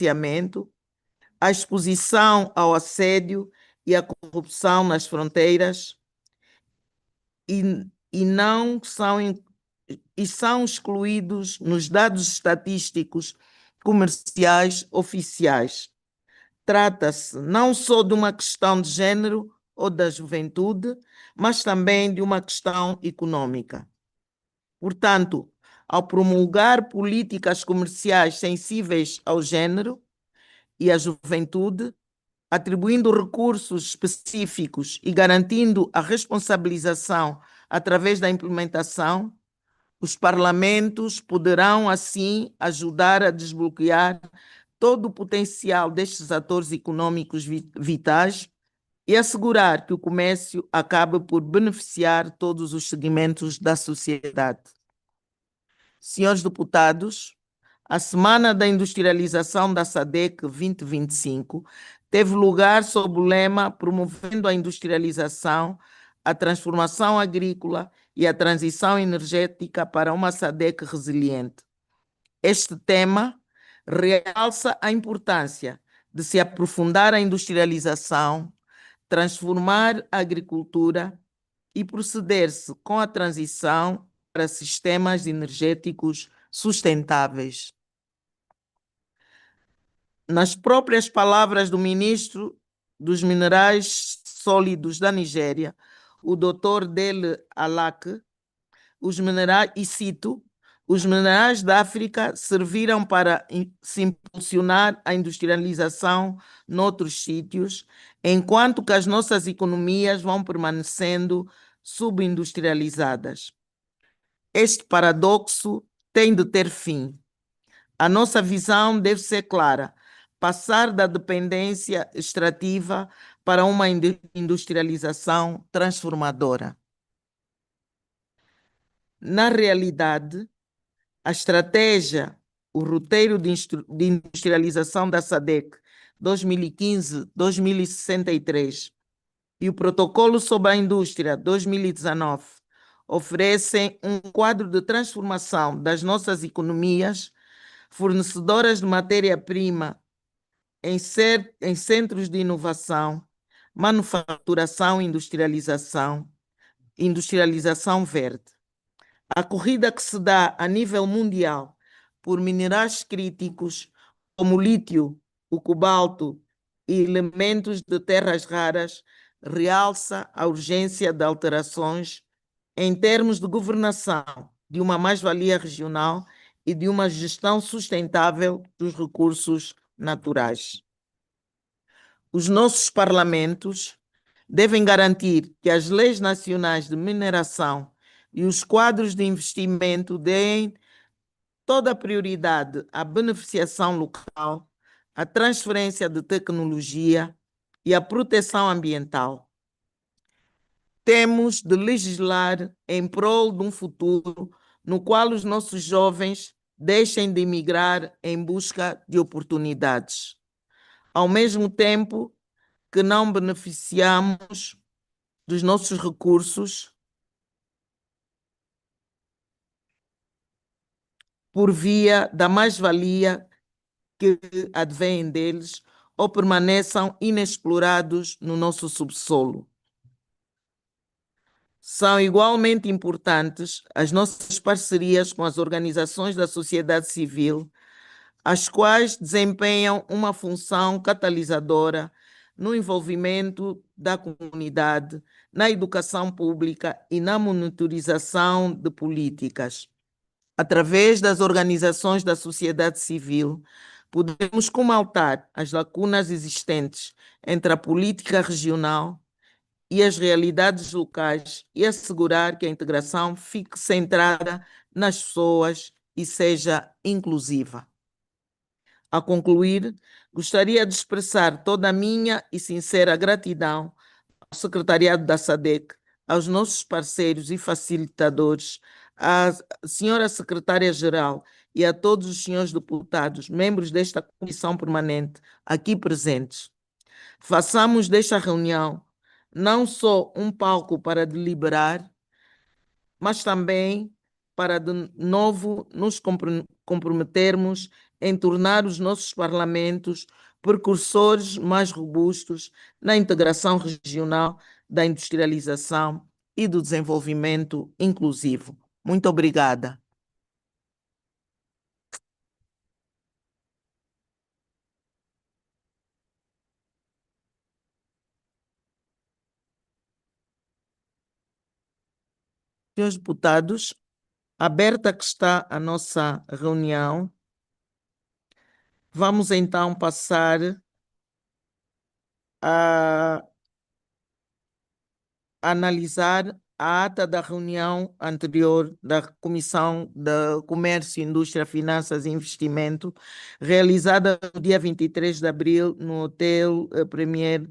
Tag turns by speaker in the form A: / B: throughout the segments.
A: financiamento, a exposição ao assédio e à corrupção nas fronteiras e não são, e são excluídos nos dados estatísticos comerciais oficiais. Trata-se não só de uma questão de género ou da juventude, mas também de uma questão econômica. Portanto, ao promulgar políticas comerciais sensíveis ao género e à juventude, atribuindo recursos específicos e garantindo a responsabilização através da implementação, os parlamentos poderão, assim, ajudar a desbloquear todo o potencial destes atores econômicos vitais e assegurar que o comércio acabe por beneficiar todos os segmentos da sociedade. Senhores deputados, a Semana da Industrialização da SADC 2025 teve lugar sob o lema Promovendo a Industrialização, a Transformação Agrícola e a Transição Energética para uma SADC Resiliente. Este tema realça a importância de se aprofundar a industrialização, transformar a agricultura e proceder-se com a transição para sistemas energéticos sustentáveis. Nas próprias palavras do ministro dos Minerais Sólidos da Nigéria, o Dr. Dele Alake, os minerais, e cito, os minerais da África serviram para se impulsionar a industrialização noutros sítios, enquanto que as nossas economias vão permanecendo subindustrializadas. Este paradoxo tem de ter fim. A nossa visão deve ser clara: passar da dependência extrativa para uma industrialização transformadora. Na realidade, a estratégia, o roteiro de industrialização da SADC 2015-2063 e o protocolo sobre a indústria 2019 oferecem um quadro de transformação das nossas economias, fornecedoras de matéria-prima em centros de inovação, manufaturação e industrialização verde. A corrida que se dá a nível mundial por minerais críticos como o lítio, o cobalto e elementos de terras raras realça a urgência de alterações em termos de governação, de uma mais-valia regional e de uma gestão sustentável dos recursos naturais. Os nossos parlamentos devem garantir que as leis nacionais de mineração e os quadros de investimento deem toda a prioridade à beneficiação local, à transferência de tecnologia e à proteção ambiental. Temos de legislar em prol de um futuro no qual os nossos jovens deixem de emigrar em busca de oportunidades, ao mesmo tempo que não beneficiamos dos nossos recursos por via da mais-valia que advém deles ou permaneçam inexplorados no nosso subsolo. São igualmente importantes as nossas parcerias com as organizações da sociedade civil, as quais desempenham uma função catalisadora no envolvimento da comunidade, na educação pública e na monitorização de políticas. Através das organizações da sociedade civil, podemos comatar as lacunas existentes entre a política regional e as realidades locais e assegurar que a integração fique centrada nas pessoas e seja inclusiva. A concluir, gostaria de expressar toda a minha e sincera gratidão ao secretariado da SADC, aos nossos parceiros e facilitadores, à senhora secretária-geral e a todos os senhores deputados, membros desta comissão permanente aqui presentes. Façamos desta reunião não só um palco para deliberar, mas também para de novo nos comprometermos em tornar os nossos parlamentos precursores mais robustos na integração regional da industrialização e do desenvolvimento inclusivo. Muito obrigada. Senhores deputados, aberta que está a nossa reunião, vamos então passar a analisar a ata da reunião anterior da Comissão de Comércio, Indústria, Finanças e Investimento, realizada no dia 23 de abril no Hotel Premier,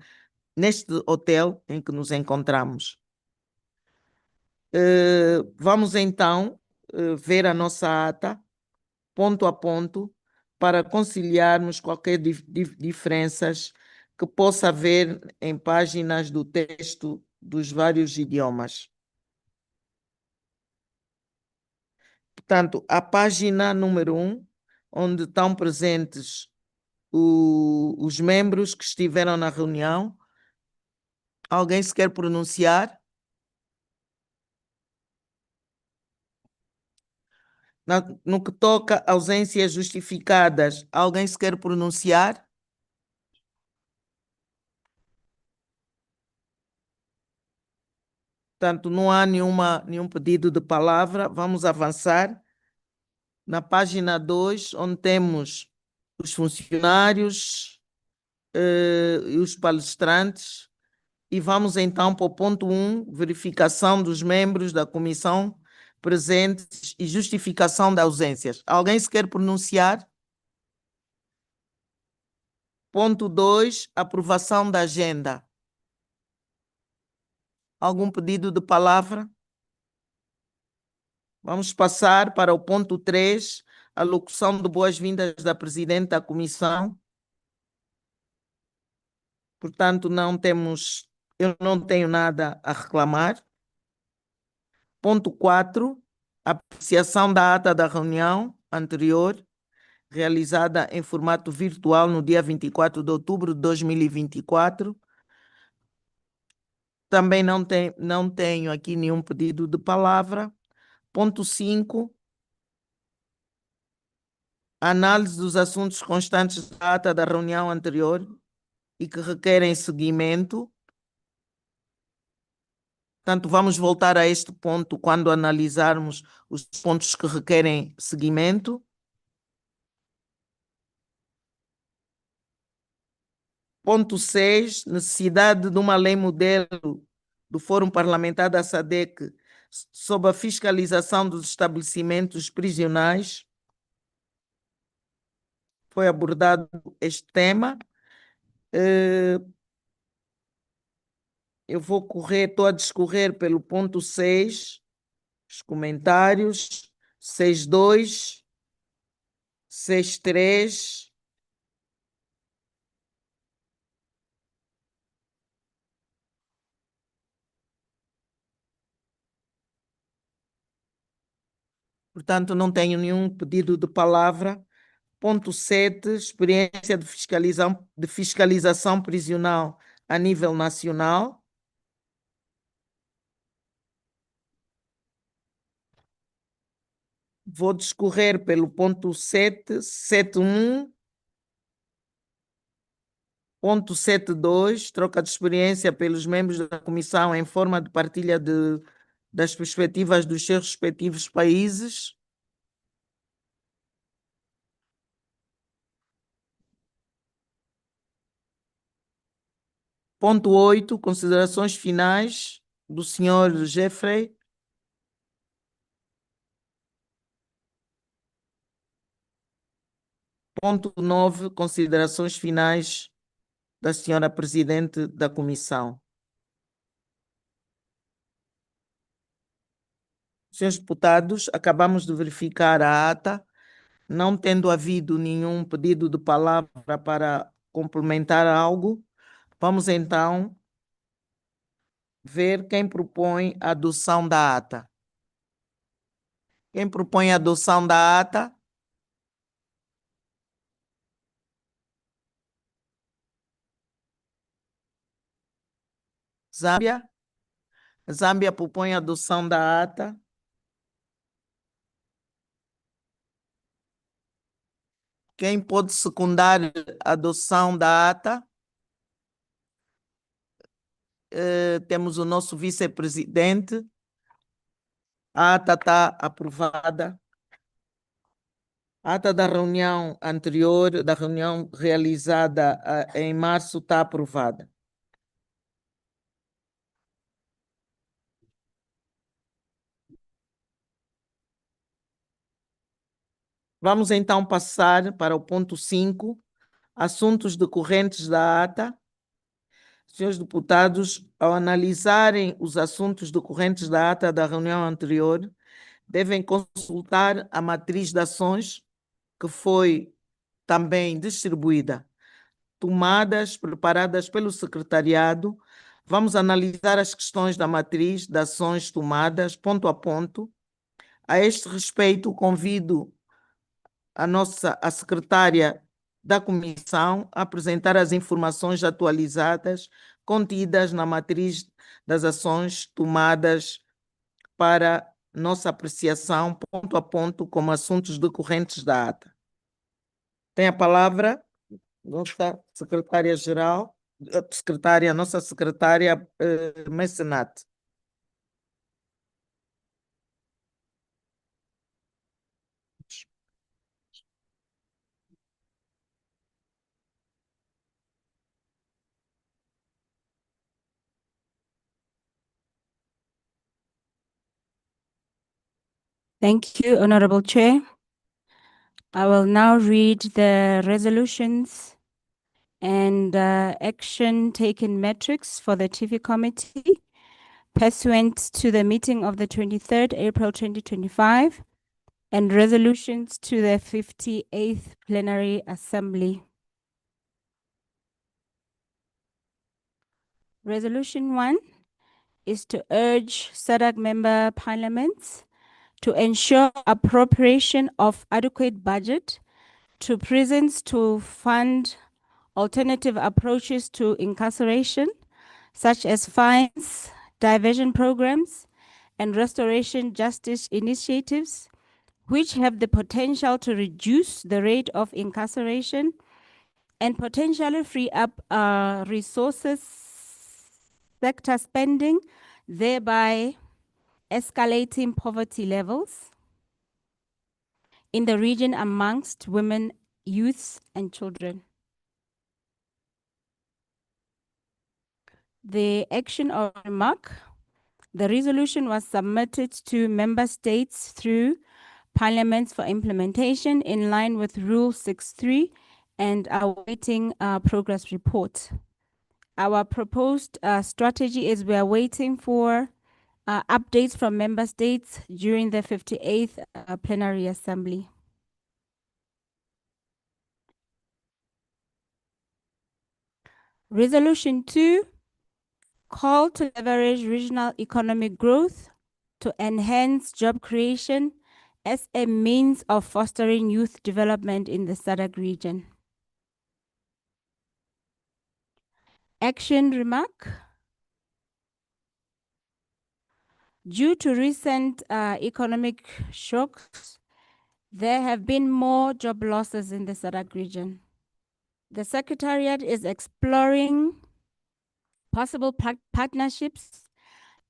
A: neste hotel em que nos encontramos. Vamos então ver a nossa ata, ponto a ponto, para conciliarmos qualquer diferenças que possa haver em páginas do texto dos vários idiomas. Portanto, a página número 1, onde estão presentes os membros que estiveram na reunião. Alguém se quer pronunciar? No que toca a ausências justificadas, alguém se quer pronunciar? Portanto, não há nenhum pedido de palavra. Vamos avançar. Na página 2, onde temos os funcionários e os palestrantes, e vamos então para o ponto 1, verificação dos membros da comissão presentes e justificação de ausências. Alguém se quer pronunciar? Ponto 2, aprovação da agenda. Algum pedido de palavra? Vamos passar para o ponto 3, a locução de boas-vindas da Presidente da Comissão. Portanto, eu não tenho nada a reclamar. Ponto 4, apreciação da ata da reunião anterior, realizada em formato virtual no dia 24 de outubro de 2024. Também não tenho aqui nenhum pedido de palavra. Ponto 5, análise dos assuntos constantes da ata da reunião anterior e que requerem seguimento. Portanto, vamos voltar a este ponto quando analisarmos os pontos que requerem seguimento. Ponto 6, necessidade de uma lei modelo do Fórum Parlamentar da SADC sob a fiscalização dos estabelecimentos prisionais. Foi abordado este tema. Eu estou a discorrer pelo ponto 6, os comentários, 6.2, 6.3, portanto, não tenho nenhum pedido de palavra. Ponto 7, experiência de fiscalização prisional a nível nacional. Vou discorrer pelo ponto 7, 7.1, ponto 7.2, troca de experiência pelos membros da comissão em forma de partilha das perspectivas dos seus respectivos países. Ponto 8, considerações finais do senhor Jeffrey. Ponto 9, considerações finais da senhora presidente da comissão. Senhores deputados, acabamos de verificar a ata, não tendo havido nenhum pedido de palavra para complementar algo, vamos então ver quem propõe a adoção da ata. Quem propõe a adoção da ata? Zâmbia? Zâmbia propõe a adoção da ata. Quem pode secundar a adoção da ata? Temos o nosso vice-presidente. A ata está aprovada. A ata da reunião anterior, da reunião realizada em março, está aprovada. Vamos então passar para o ponto 5, assuntos decorrentes da ata. Senhores deputados, ao analisarem os assuntos decorrentes da ata da reunião anterior, devem consultar a matriz de ações que foi também distribuída, tomadas, preparadas pelo secretariado. Vamos analisar as questões da matriz de ações tomadas, ponto a ponto. A este respeito, convido a secretária da comissão a apresentar as informações atualizadas contidas na matriz das ações tomadas para nossa apreciação, ponto a ponto, como assuntos decorrentes da ata. Tem a palavra nossa secretária-geral, nossa secretária Mecenate.
B: Thank you, Honorable Chair. I will now read the resolutions and action taken metrics for the TIFI committee pursuant to the meeting of the 23rd April 2025 and resolutions to the 58th plenary assembly. Resolution 1 is to urge SADC member parliaments to ensure appropriation of adequate budget to prisons to fund alternative approaches to incarceration, such as fines, diversion programs, and restoration justice initiatives, which have the potential to reduce the rate of incarceration and potentially free up resources sector spending, thereby escalating poverty levels in the region amongst women, youths, and children. The action or remark: the resolution was submitted to member states through parliaments for implementation in line with Rule 6.3 and awaiting progress report. Our proposed strategy is we are waiting for updates from member states during the 58th plenary assembly. Resolution 2, call to leverage regional economic growth to enhance job creation as a means of fostering youth development in the SADC region. Action remark: due to recent economic shocks, there have been more job losses in the SADC region. The Secretariat is exploring possible partnerships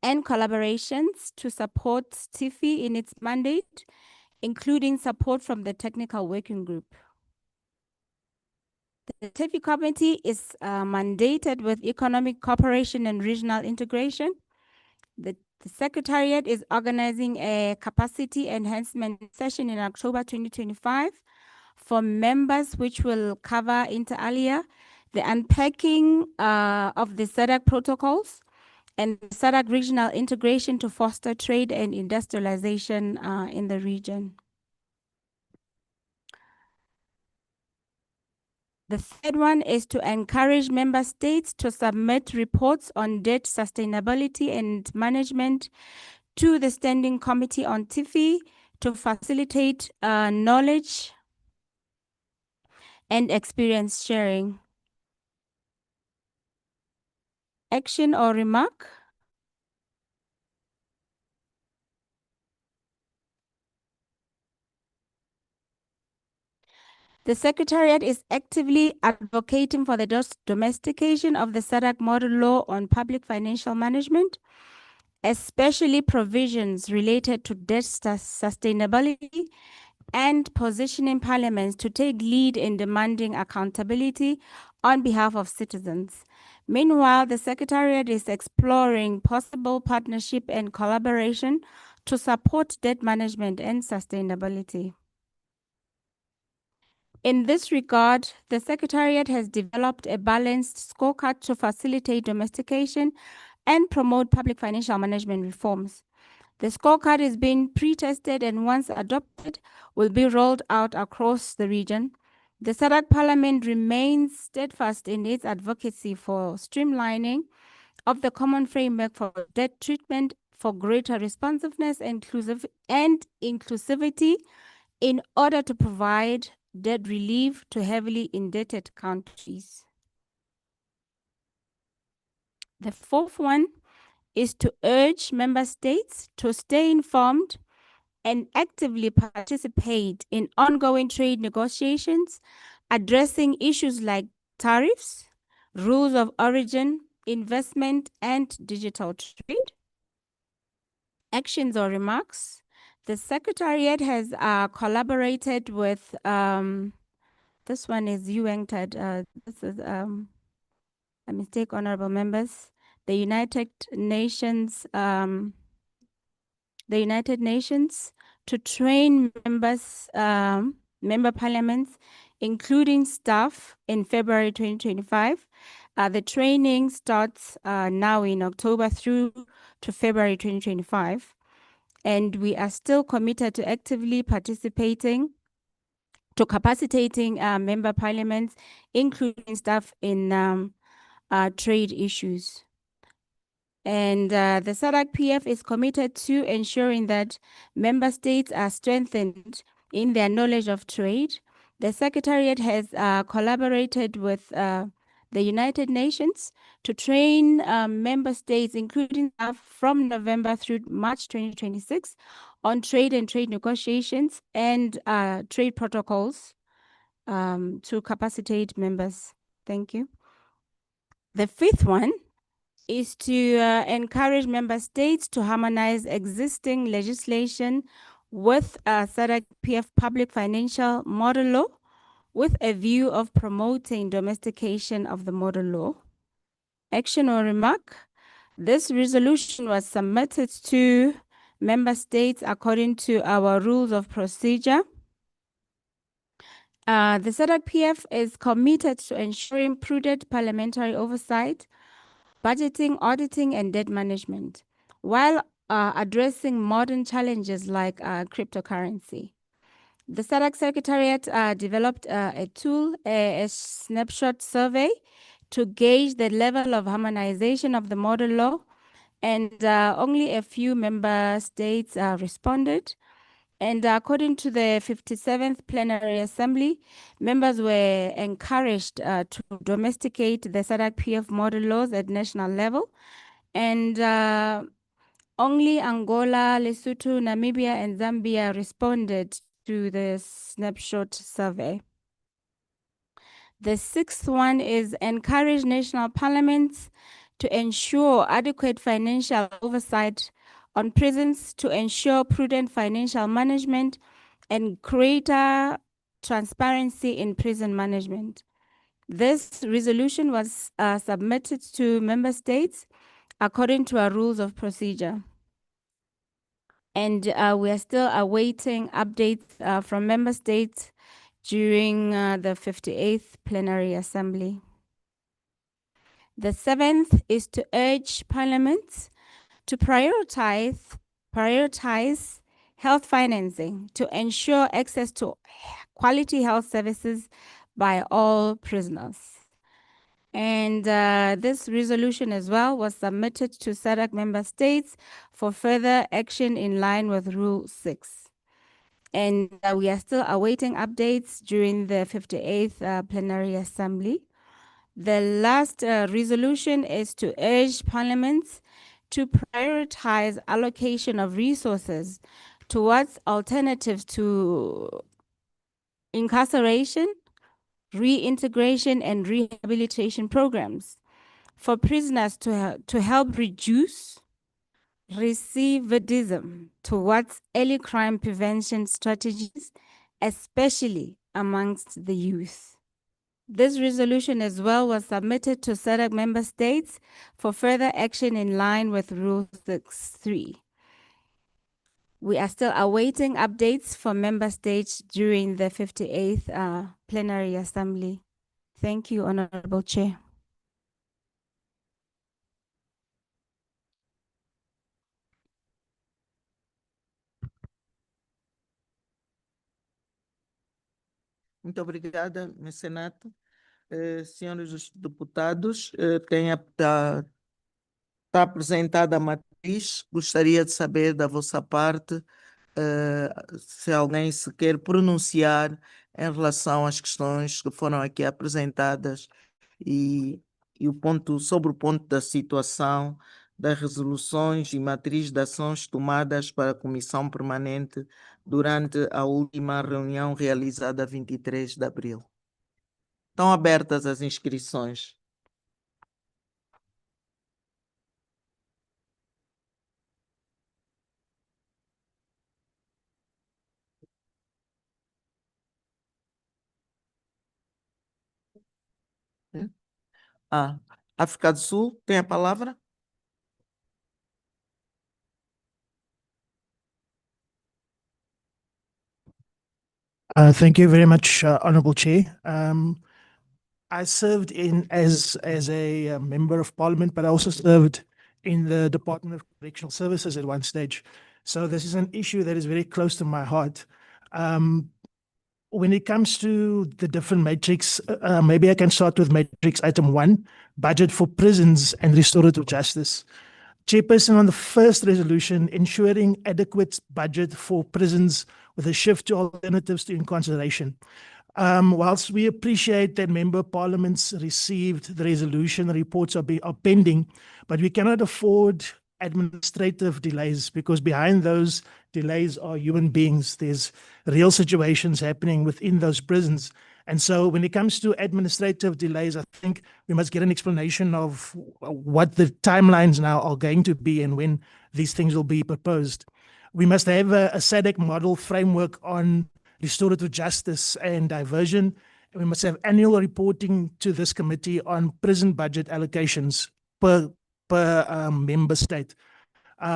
B: and collaborations to support TIFI in its mandate, including support from the Technical Working Group. The TIFI Committee is mandated with economic cooperation and regional integration. The Secretariat is organizing a capacity enhancement session in October 2025 for members, which will cover inter alia, the unpacking of the SADC protocols, and SADC regional integration to foster trade and industrialization in the region. The third one is to encourage member states to submit reports on debt sustainability and management to the Standing Committee on TIFI to facilitate knowledge and experience sharing. Action or remark? The Secretariat is actively advocating for the domestication of the SADC model law on public financial management, especially provisions related to debt sustainability and positioning parliaments to take lead in demanding accountability on behalf of citizens. Meanwhile, the Secretariat is exploring possible partnership and collaboration to support debt management and sustainability. In this regard, the Secretariat has developed a balanced scorecard to facilitate domestication and promote public financial management reforms. The scorecard is being pre-tested and once adopted will be rolled out across the region. The SADC Parliament remains steadfast in its advocacy for streamlining of the common framework for debt treatment for greater responsiveness and inclusivity in order to provide debt relief to heavily indebted countries. The fourth one is to urge member states to stay informed and actively participate in ongoing trade negotiations, addressing issues like tariffs, rules of origin, investment, and digital trade. Actions or remarks? The Secretariat has collaborated with, this one is UNCTAD, this is a mistake, honorable members, the United Nations to train member parliaments, including staff, in February 2025. The training starts now in October through to February 2025. And we are still committed to actively participating, to capacitating member parliaments, including staff in trade issues. And the SADC PF is committed to ensuring that member states are strengthened in their knowledge of trade. The Secretariat has collaborated with the United Nations to train member states, including staff, from November through March 2026 on trade and trade negotiations and trade protocols to capacitate members. Thank you. The fifth one is to encourage member states to harmonize existing legislation with SADC PF public financial model law with a view of promoting domestication of the model law. Action or remark? This resolution was submitted to member states according to our rules of procedure. The SADC PF is committed to ensuring prudent parliamentary oversight, budgeting, auditing, and debt management, while addressing modern challenges like cryptocurrency. The SADC Secretariat developed a tool, a snapshot survey, to gauge the level of harmonization of the model law, and only a few member states responded. And according to the 57th Plenary Assembly, members were encouraged to domesticate the SADC PF model laws at national level. And only Angola, Lesotho, Namibia, and Zambia responded to the snapshot survey. The sixth one is encourage national parliaments to ensure adequate financial oversight on prisons to ensure prudent financial management and greater transparency in prison management. This resolution was submitted to member states according to our rules of procedure. And we are still awaiting updates from member states during the 58th Plenary Assembly. The seventh is to urge parliaments to prioritize health financing to ensure access to quality health services by all prisoners. And this resolution as well was submitted to SADC member states for further action in line with Rule 6. and we are still awaiting updates during the 58th plenary assembly. The last resolution is to urge parliaments to prioritize allocation of resources towards alternatives to incarceration, reintegration, and rehabilitation programs for prisoners to help reduce recidivism towards early crime prevention strategies, especially amongst the youth. This resolution as well was submitted to SADC member states for further action in line with Rule 6.3. We are still awaiting updates from member states during the 58th plenary assembly. Thank you, Honorable Chair.
A: Muito obrigada, mecenato. Senhores os deputados, está apresentada a matriz. Gostaria de saber da vossa parte se alguém se quer pronunciar em relação às questões que foram aqui apresentadas e sobre o ponto da situação das resoluções e matriz de ações tomadas para a Comissão Permanente durante a última reunião realizada a 23 de abril. Estão abertas as inscrições. África do Sul tem a palavra?
C: Thank you very much, Honourable Chair. I served as a member of Parliament, but I also served in the Department of Correctional Services at one stage. So this is an issue that is very close to my heart. When it comes to the different matrix, maybe I can start with matrix item 1, budget for prisons and restorative justice. Chairperson, on the first resolution, ensuring adequate budget for prisons with a shift to alternatives to incarceration. Whilst we appreciate that member parliaments received the resolution, reports are pending, but we cannot afford administrative delays because behind those delays are human beings. There's real situations happening within those prisons. And so when it comes to administrative delays, I think we must get an explanation of what the timelines now are going to be and when these things will be proposed. We must have a SADC model framework on restorative justice and diversion. We must have annual reporting to this committee on prison budget allocations per member state.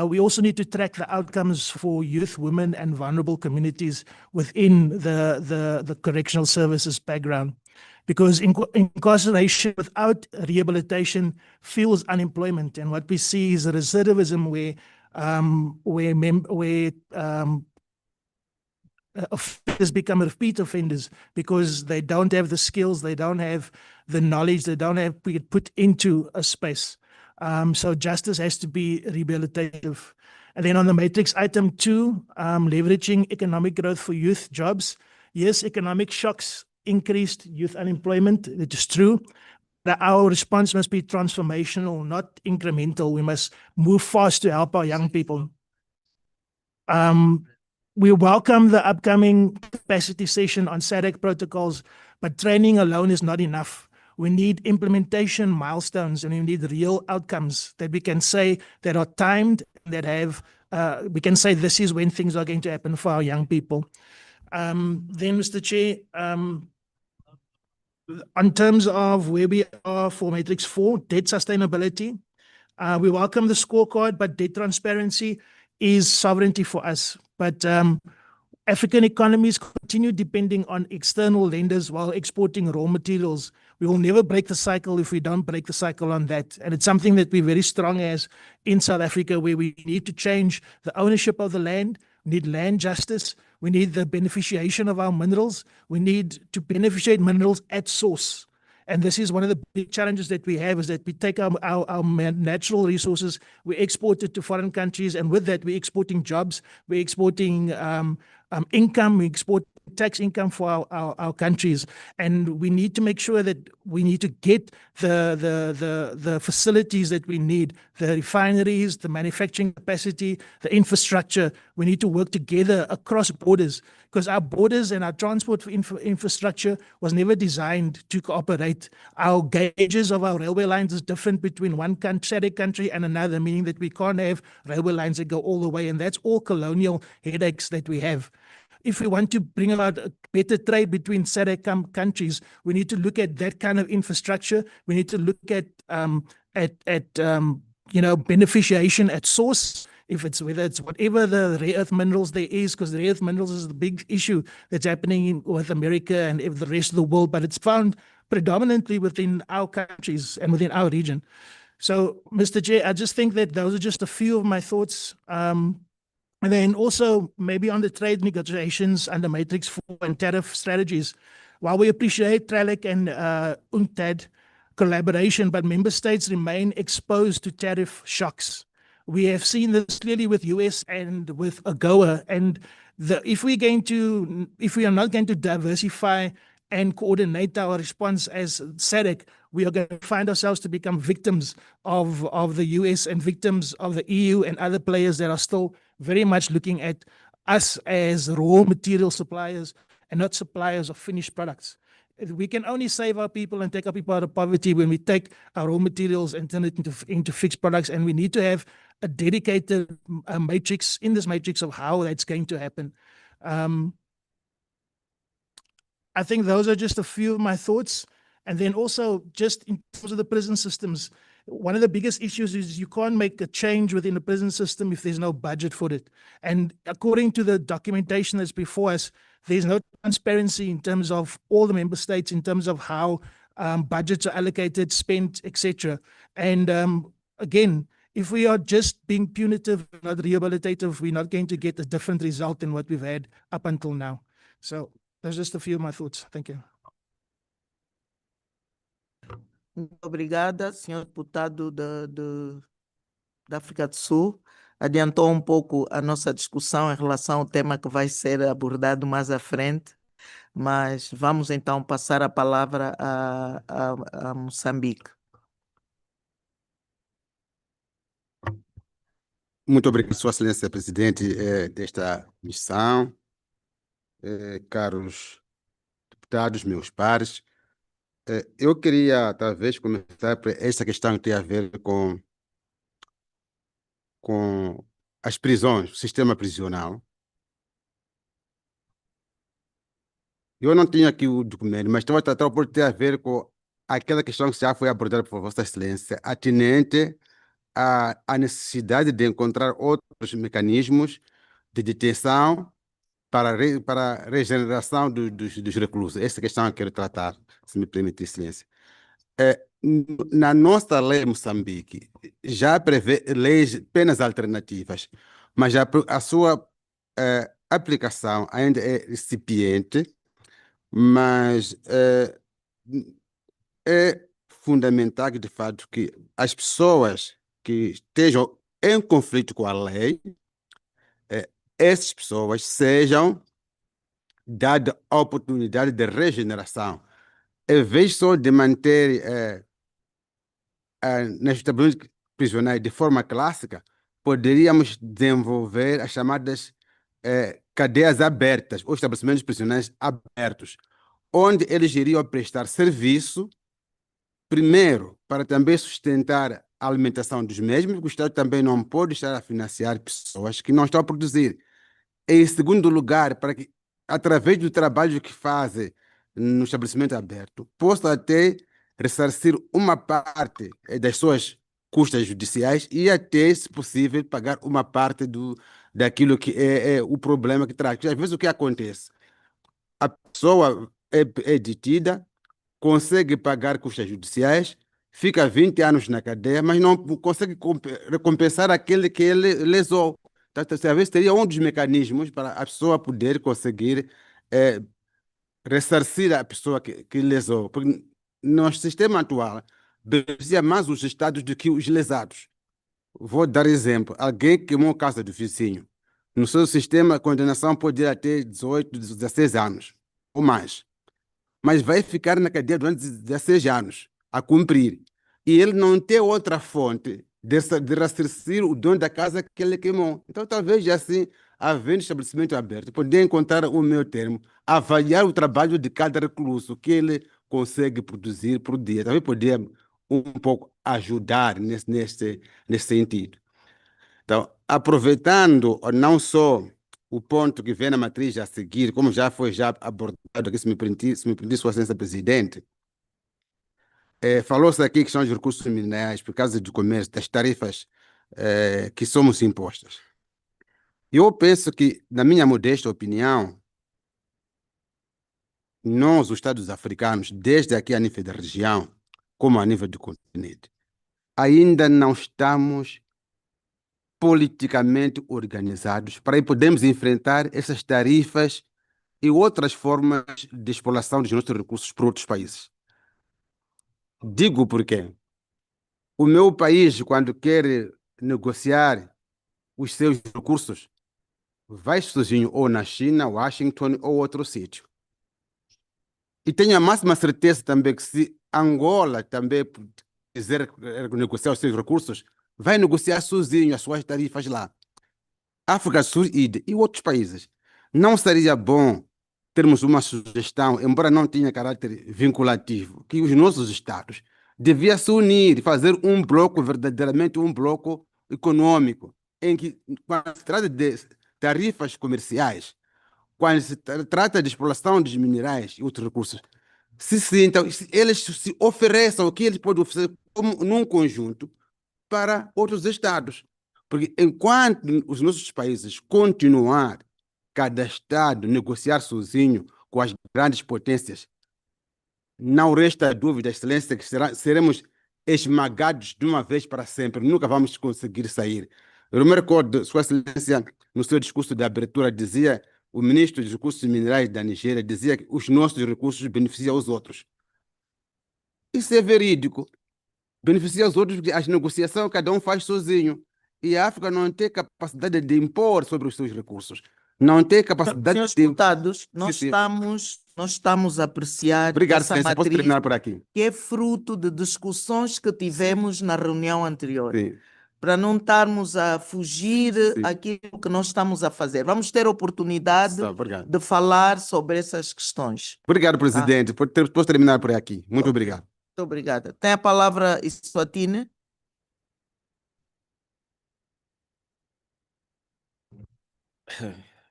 C: We also need to track the outcomes for youth, women, and vulnerable communities within the correctional services background. Because incarceration without rehabilitation fuels unemployment. And what we see is a recidivism where offenders become repeat offenders because they don't have the skills, they don't have the knowledge, they don't have put into a space. So justice has to be rehabilitative. And then on the matrix item 2, leveraging economic growth for youth jobs. Yes, economic shocks increased youth unemployment. It is true. But our response must be transformational, not incremental. We must move fast to help our young people. We welcome the upcoming capacity session on SADC protocols, but training alone is not enough. We need implementation milestones and we need real outcomes that we can say that are timed, that have, we can say this is when things are going to happen for our young people. Then, Mr. Chair, on terms of where we are for Matrix 4, debt sustainability, we welcome the scorecard, but debt transparency is sovereignty for us. But African economies continue depending on external lenders while exporting raw materials. We will never break the cycle if we don't break the cycle on that. And it's something that we're very strong as in South Africa, where we need to change the ownership of the land. We need land justice. We need the beneficiation of our minerals. We need to beneficiate minerals at source. And this is one of the big challenges that we have, is that we take our natural resources, we export it to foreign countries, and with that, we're exporting jobs, we're exporting income, we export tax income for our countries, and we need to make sure that we need to get the facilities that we need, the refineries, the manufacturing capacity, the infrastructure. We need to work together across borders, because our borders and our transport infrastructure was never designed to cooperate. Our gauges of our railway lines is different between one SADC country and another, meaning that we can't have railway lines that go all the way, and that's all colonial headaches that we have. If we want to bring about a better trade between SADC countries, we need to look at that kind of infrastructure. We need to look at beneficiation at source. Whether it's whatever the rare earth minerals there is, because the rare earth minerals is the big issue that's happening with America and the rest of the world, but it's found predominantly within our countries and within our region. So, Mr. Chair, I just think that those are just a few of my thoughts. And then also maybe on the trade negotiations under Matrix 4 and tariff strategies, while we appreciate TRALEC and UNCTAD collaboration, but member states remain exposed to tariff shocks. We have seen this clearly with US and with AGOA. And if we are not going to diversify and coordinate our response as SADC, we are going to find ourselves to become victims of the US and victims of the EU and other players that are still very much looking at us as raw material suppliers and not suppliers of finished products. We can only save our people and take our people out of poverty when we take our raw materials and turn it into fixed products, and we need to have a dedicated matrix in this matrix of how that's going to happen. I think those are just a few of my thoughts. And then also just in terms of the prison systems, one of the biggest issues is you can't make a change within the prison system if there's no budget for it. And according to the documentation that's before us, there's no transparency in terms of all the member states, in terms of how budgets are allocated, spent, etc. And again, if we are just being punitive, not rehabilitative, we're not going to get a different result than what we've had up until now. So that's just a few of my thoughts. Thank you.
A: Muito obrigada, senhor deputado da África do Sul. Adiantou um pouco a nossa discussão em relação ao tema que vai ser abordado mais à frente, mas vamos então passar a palavra a Moçambique.
D: Muito obrigado, Sua Excelência Presidente, desta missão. Caros deputados, meus pares, eu queria talvez começar por esta questão que tem a ver com as prisões, o sistema prisional. Eu não tinha aqui o documento, mas estava a tratar por ter a ver com aquela questão que já foi abordada por Vossa Excelência, atinente à necessidade de encontrar outros mecanismos de detenção para a regeneração dos reclusos. Essa questão eu quero tratar, se me permite, Excelência. Na nossa lei Moçambique, já prevê leis, penas alternativas, mas a sua aplicação ainda é incipiente, mas é fundamental que, de fato, que as pessoas que estejam em conflito com a lei, essas pessoas sejam dadas a oportunidade de regeneração. Em vez só de manter nas estabelecimentos prisionais de forma clássica, poderíamos desenvolver as chamadas cadeias abertas, ou estabelecimentos prisionais abertos, onde eles iriam prestar serviço, primeiro, para também sustentar a alimentação dos mesmos, o Estado também não pode estar a financiar pessoas que não estão a produzir. Em segundo lugar, para que, através do trabalho que fazem no estabelecimento aberto, possa até ressarcir uma parte das suas custas judiciais e até, se possível, pagar uma parte daquilo que é o problema que traz. Porque, às vezes o que acontece? A pessoa é detida, consegue pagar custas judiciais, fica 20 anos na cadeia, mas não consegue recompensar aquele que ele lesou. Então, talvez teria um dos mecanismos para a pessoa poder conseguir ressarcir a pessoa que lesou. Porque no sistema atual, beneficia mais os estados do que os lesados. Vou dar exemplo. Alguém queimou a casa do vizinho. No seu sistema, a condenação pode ir até 18, 16 anos ou mais. Mas vai ficar na cadeia durante 16 anos a cumprir. E ele não tem outra fonte de ressarcir o dono da casa que ele queimou. Então, talvez assim, havendo estabelecimento aberto, poder encontrar o meu termo, avaliar o trabalho de cada recluso que ele consegue produzir por dia. Também poder um pouco ajudar nesse sentido. Então, aproveitando não só o ponto que vem na matriz a seguir, como já foi abordado aqui, se me permitir, Sua Excelência Presidente, falou-se aqui que são os recursos minerais por causa do comércio, das tarifas que somos impostas. Eu penso que, na minha modesta opinião, nós, os Estados africanos, desde aqui a nível da região, como a nível do continente, ainda não estamos politicamente organizados para podermos enfrentar essas tarifas e outras formas de exploração dos nossos recursos por outros países. Digo porque o meu país, quando quer negociar os seus recursos, vai sozinho ou na China, Washington ou outro sítio. E tenho a máxima certeza também que se Angola também quiser negociar os seus recursos, vai negociar sozinho as suas tarifas lá. África do Sul e outros países. Não seria bom termos uma sugestão, embora não tenha caráter vinculativo, que os nossos estados deviam se unir e fazer um bloco, verdadeiramente um bloco econômico, em que, quando se trata de tarifas comerciais, quando se trata de exploração dos minerais e outros recursos, então, eles se ofereçam o que eles podem oferecer como, num conjunto para outros estados. Porque enquanto os nossos países continuar, cada estado negociar sozinho com as grandes potências, não resta dúvida, Excelência, que seremos esmagados de uma vez para sempre. Nunca vamos conseguir sair. Eu me recordo, Sua Excelência, no seu discurso de abertura, dizia, o ministro dos Recursos Minerais da Nigéria dizia que os nossos recursos beneficiam os outros. Isso é verídico. Beneficia os outros, porque as negociações cada um faz sozinho. E a África não tem capacidade de impor sobre os seus recursos. Não tem capacidade
A: Senhores
D: de.
A: deputados,
D: Sim,
A: nós
D: sim.
A: estamos a apreciar
D: Obrigado,
A: essa
D: Excelência. Posso
A: matriz
D: terminar por aqui?
A: que é fruto de discussões que tivemos na reunião anterior,
D: Sim,
A: para não estarmos a fugir
D: sim.
A: aquilo que nós estamos a fazer. Vamos ter oportunidade
D: Tá, obrigado.
A: de falar sobre essas questões.
D: Obrigado, presidente. Posso terminar por aqui. Muito
A: Ok.
D: obrigado.
A: Muito obrigada. Tem a palavra Iswatine.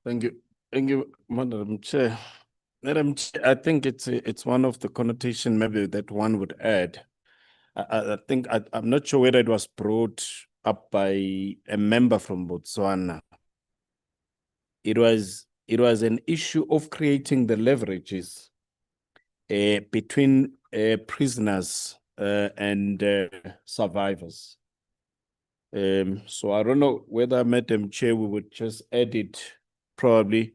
E: Thank you. Thank you, Madam Chair. Madam Chair, I think it's one of the connotation maybe that one would add. I think I'm not sure whether it was brought up by a member from Botswana. It was an issue of creating the leverages between prisoners and survivors. So I don't know whether, Madam Chair, we would just add it probably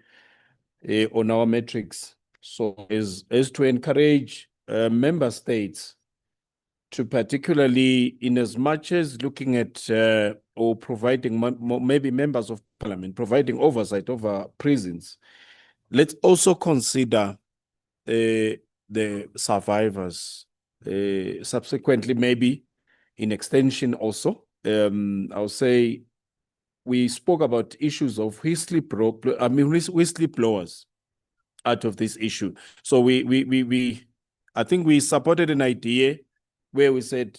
E: on our metrics. So as to encourage member states to, particularly in as much as looking at or providing maybe members of parliament, providing oversight over prisons, let's also consider the survivors. Subsequently, maybe in extension also, I'll say we spoke about issues of whistleblowers out of this issue. So I think we supported an idea where we said,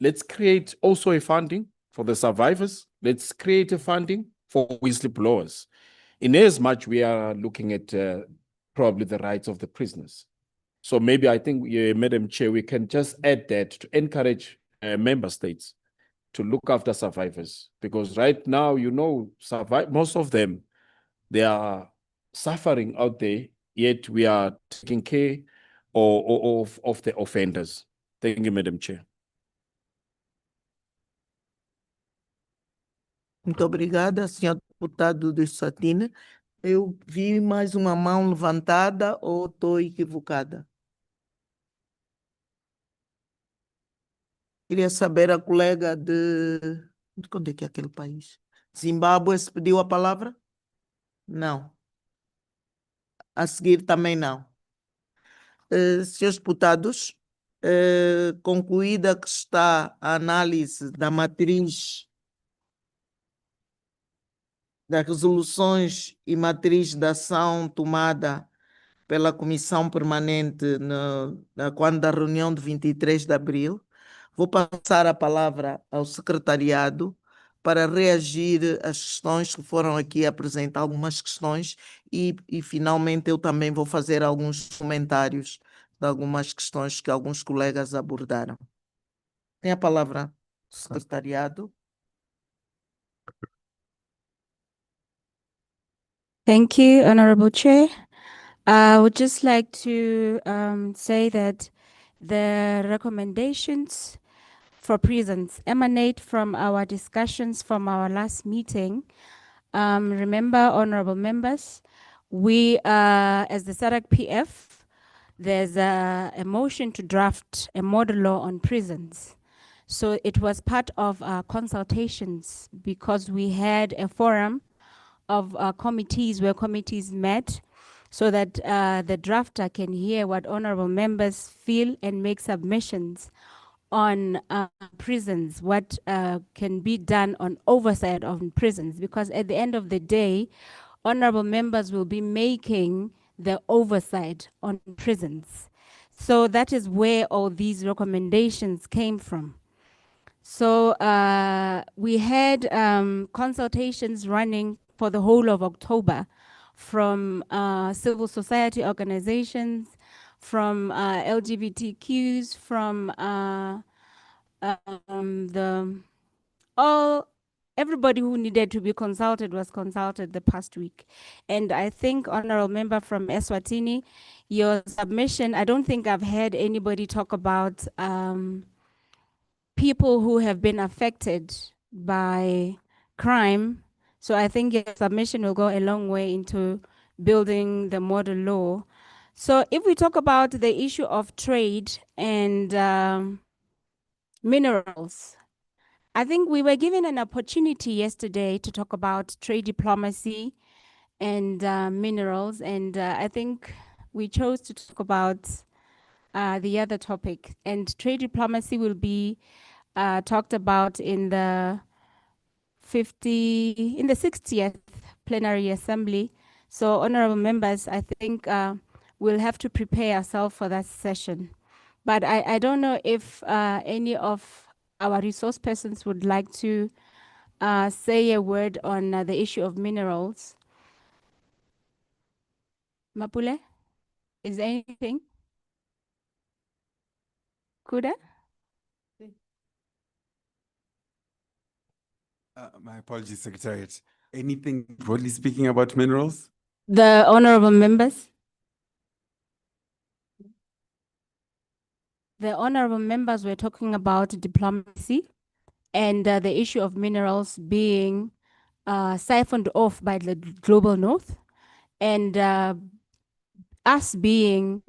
E: let's create also a funding for the survivors. Let's create a funding for whistleblowers. In as much we are looking at probably the rights of the prisoners. So maybe I think, Madam Chair, we can just add that to encourage member states to look after survivors, because right now, most of them, they are suffering out there, yet we are taking care of the offenders. Thank you, Madam Chair.
A: Muito obrigada, senhor deputado de Iswatine. Eu vi mais uma mão levantada ou estou equivocada? Queria saber a colega de onde é que é aquele país? Zimbábue, se pediu a palavra? Não. A seguir também não. Senhores deputados, concluída que está a análise da matriz das resoluções e matriz da ação tomada pela Comissão Permanente quando da reunião de 23 de abril, vou passar a palavra ao secretariado para reagir às questões que foram aqui apresentar, algumas questões, e finalmente eu também vou fazer alguns comentários de algumas questões que alguns colegas abordaram. Tem a palavra o secretariado.
B: Thank you, Honorable Chair. I would just like to say that the recommendations for prisons emanate from our discussions from our last meeting. Remember, honorable members, we, as the SADC PF, there's a motion to draft a model law on prisons. So it was part of our consultations because we had a forum of committees where committees met so that the drafter can hear what honorable members feel and make submissions on prisons, what can be done on oversight of prisons, because at the end of the day, honorable members will be making the oversight on prisons. So that is where all these recommendations came from. So we had consultations running for the whole of October from civil society organizations, from LGBTQs, from everybody who needed to be consulted was consulted the past week. And I think, Honorable Member from Eswatini, your submission, I don't think I've heard anybody talk about people who have been affected by crime. So I think your submission will go a long way into building the model law. So if we talk about the issue of trade and minerals, I think we were given an opportunity yesterday to talk about trade diplomacy and minerals, and I think we chose to talk about the other topic. And trade diplomacy will be talked about in the 60th plenary assembly. So honorable members, I think we'll have to prepare ourselves for that session. But I don't know if any of our resource persons would like to say a word on the issue of minerals. Mapule, is there anything? Kuda?
F: My apologies, Secretariat. Anything broadly speaking about minerals?
B: The honorable members? The honorable members were talking about diplomacy and the issue of minerals being siphoned off by the global north, and us being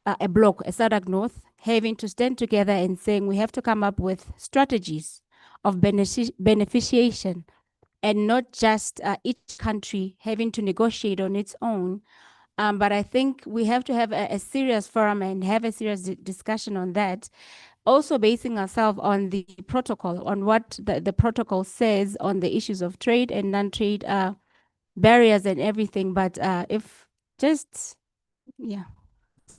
B: a bloc, a SADC North, having to stand together and saying we have to come up with strategies of beneficiation and not just each country having to negotiate on its own. But I think we have to have a serious forum and have a serious discussion on that. Also basing ourselves on the protocol, on what the protocol says on the issues of trade and non-trade barriers and everything. But if just, yeah.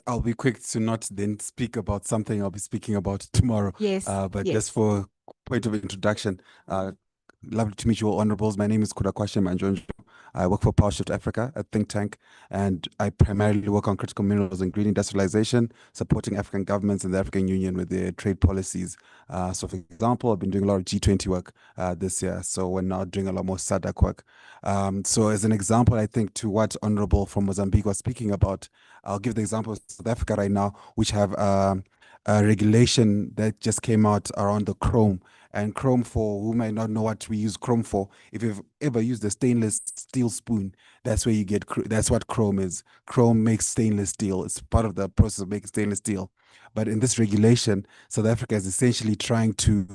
F: I'll be quick to not then speak about something I'll be speaking about tomorrow.
B: Yes.
F: But
B: yes.
F: just for point of introduction, lovely to meet you all, honorables. My name is Kudakwashe Manjonjo. I work for Power Shift Africa, a think tank, and I primarily work on critical minerals and green industrialization, supporting African governments and the African Union with their trade policies. So for example, I've been doing a lot of G20 work this year, so we're now doing a lot more SADC work. So as an example, I think to what Honorable from Mozambique was speaking about, I'll give the example of South Africa right now, which have a regulation that just came out around the chrome And chrome, for who might not know what we use chrome for, if you've ever used a stainless steel spoon, that's where you get, that's what chrome is. Chrome makes stainless steel. It's part of the process of making stainless steel. But in this regulation, South Africa is essentially trying to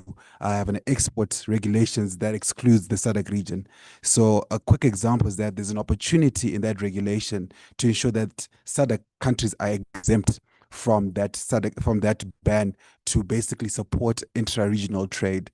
F: have an export regulations that excludes the SADC region. So a quick example is that there's an opportunity in that regulation to ensure that SADC countries are exempt from that SADC, from that ban, to basically support intra-regional trade.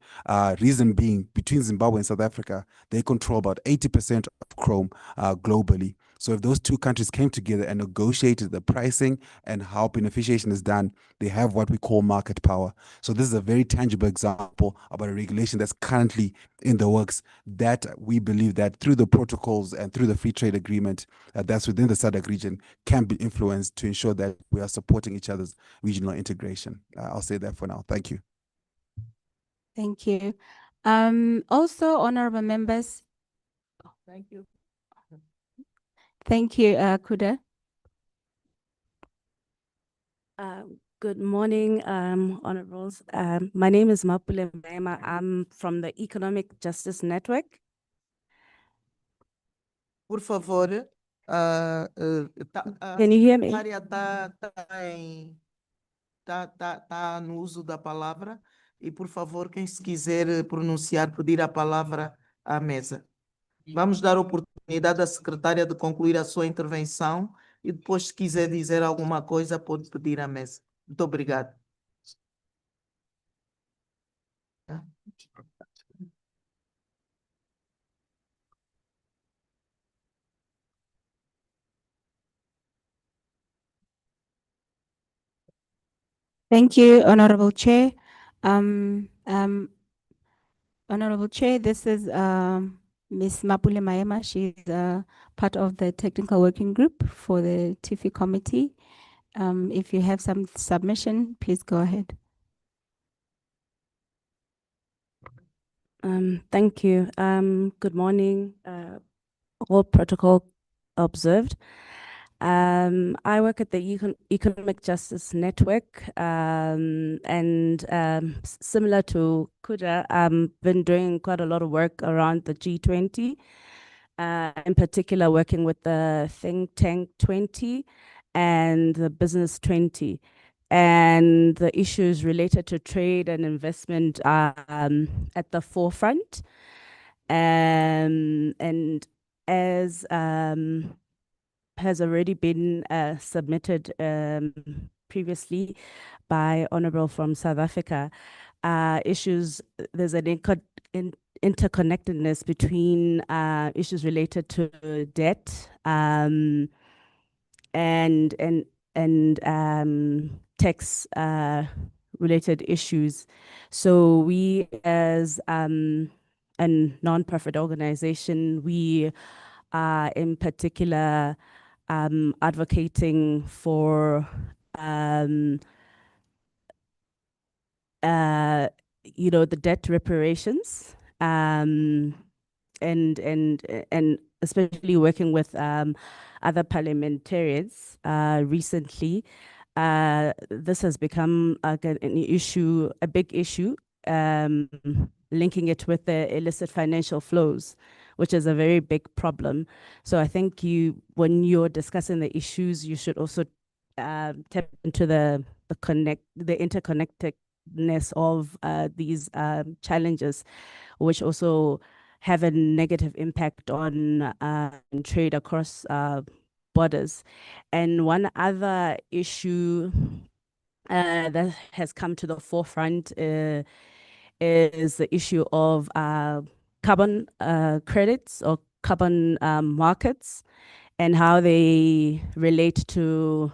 F: Reason being, between Zimbabwe and South Africa, they control about 80% of chrome globally. So if those two countries came together and negotiated the pricing and how beneficiation is done, they have what we call market power. So this is a very tangible example about a regulation that's currently in the works, that we believe that through the protocols and through the free trade agreement that's within the SADC region can be influenced to ensure that we are supporting each other's regional integration. I'll say that for now. Thank you.
B: Thank you. Also, honorable members.
A: Thank you.
B: Thank you, Kuda.
G: Good morning, honorables. My name is Mapule Maema. I'm from the Economic Justice Network.
A: Por favor,
G: Can you hear me?
A: Está no uso da palavra, e por favor, quem se quiser pronunciar, pedir a palavra à mesa. Vamos dar oportunidade à secretária de concluir a sua intervenção e depois, se quiser dizer alguma coisa, pode pedir à mesa. Muito obrigado.
B: Thank you, Honorable Chair. Honorable Chair, this is Ms. Mapule Maema. She's part of the technical working group for the TIFI committee. If you have some submission, please go ahead.
G: Thank you. Good morning. All protocol observed. I work at the Economic Justice Network, and similar to Kuda, been doing quite a lot of work around the G20, in particular working with the Think Tank 20 and the Business 20. And the issues related to trade and investment are at the forefront. And as has already been submitted previously by Honorable from South Africa, issues, there's an interconnectedness between issues related to debt and tax related issues. So we as a non-profit organization, we are in particular advocating for the debt reparations, and especially working with other parliamentarians recently. This has become an issue, a big issue, linking it with the illicit financial flows, which is a very big problem. So I think when you're discussing the issues, you should also tap into the interconnectedness of these challenges, which also have a negative impact on trade across borders. And one other issue that has come to the forefront is the issue of carbon credits or carbon markets, and how they relate to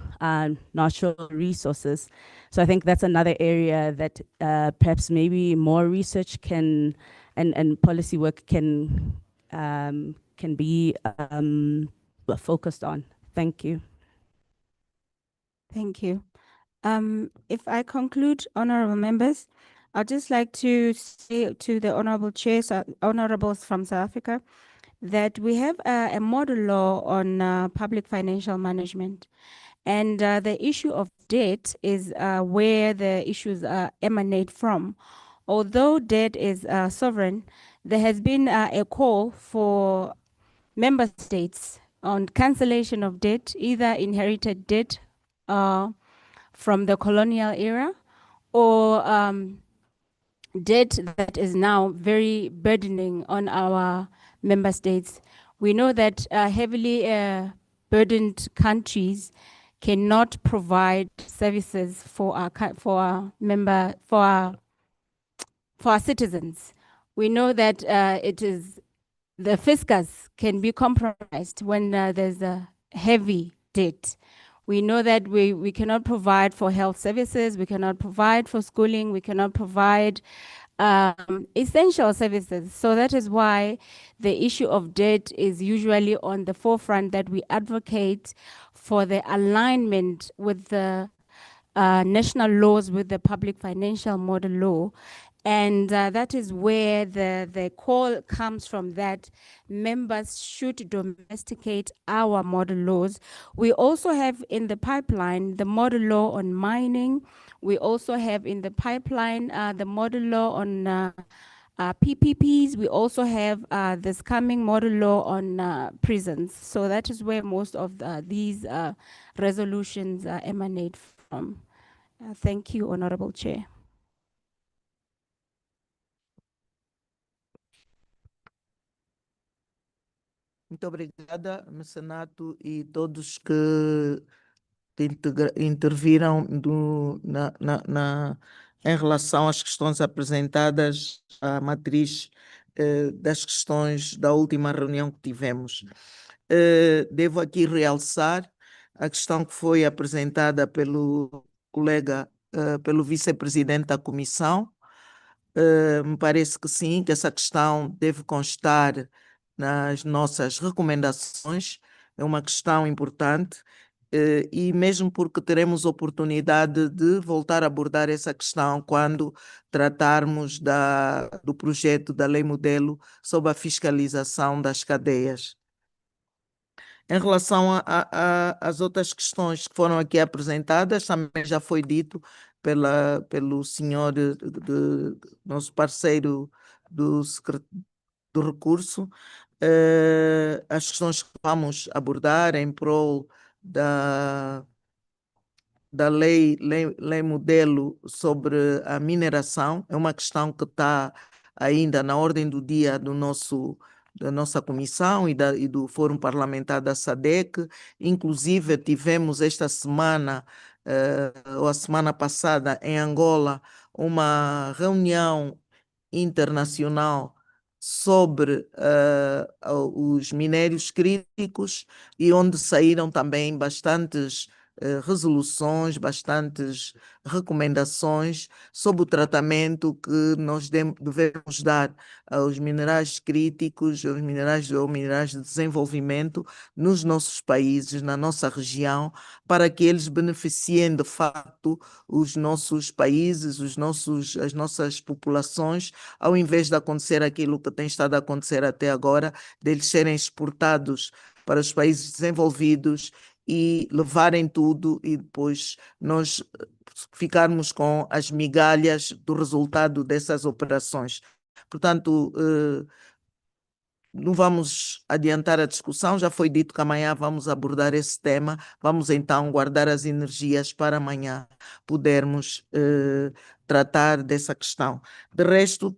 G: natural resources. So I think that's another area that perhaps maybe more research can and policy work can be focused on. Thank you.
B: Thank you. If I conclude, honorable members, I'd just like to say to the honorable chair, honorables from South Africa, that we have a model law on public financial management. And the issue of debt is where the issues emanate from. although debt is sovereign, there has been a call for member states on cancellation of debt, either inherited debt from the colonial era or debt that is now very burdening on our member states. We know that heavily burdened countries cannot provide services for our citizens. We know that the fiscus can be compromised when there's a heavy debt. We know that we cannot provide for health services, we cannot provide for schooling, we cannot provide essential services. So that is why the issue of debt is usually on the forefront, that we advocate for the alignment with the national laws, with the public financial model law. And that is where the call comes from, that members should domesticate our model laws. We also have in the pipeline the model law on mining. We also have in the pipeline the model law on PPPs. We also have this coming model law on prisons. So that is where most of these resolutions emanate from. Thank you, Honorable Chair.
A: Muito obrigada, mecenato, e todos que interviram em relação às questões apresentadas à matriz das questões da última reunião que tivemos. Devo aqui realçar a questão que foi apresentada pelo colega, pelo vice-presidente da comissão. Me parece que sim, que essa questão deve constar nas nossas recomendações, é uma questão importante, e mesmo porque teremos oportunidade de voltar a abordar essa questão quando tratarmos do projeto da lei modelo sobre a fiscalização das cadeias. Em relação às outras questões que foram aqui apresentadas, também já foi dito pelo senhor, nosso parceiro do recurso, as questões que vamos abordar em prol da lei modelo sobre a mineração, é uma questão que está ainda na ordem do dia da nossa comissão e do Fórum Parlamentar da SADC. Inclusive, tivemos esta semana, ou a semana passada, em Angola, uma reunião internacional sobre os minérios críticos, e onde saíram também bastantes resoluções, bastantes recomendações sobre o tratamento que nós devemos dar aos minerais críticos, aos minerais ou minerais de desenvolvimento nos nossos países, na nossa região, para que eles beneficiem de facto os nossos países, as nossas populações, ao invés de acontecer aquilo que tem estado a acontecer até agora, deles serem exportados para os países desenvolvidos e levarem tudo e depois nós ficarmos com as migalhas do resultado dessas operações. Portanto, não vamos adiantar a discussão, já foi dito que amanhã vamos abordar esse tema, vamos então guardar as energias para amanhã podermos tratar dessa questão. De resto,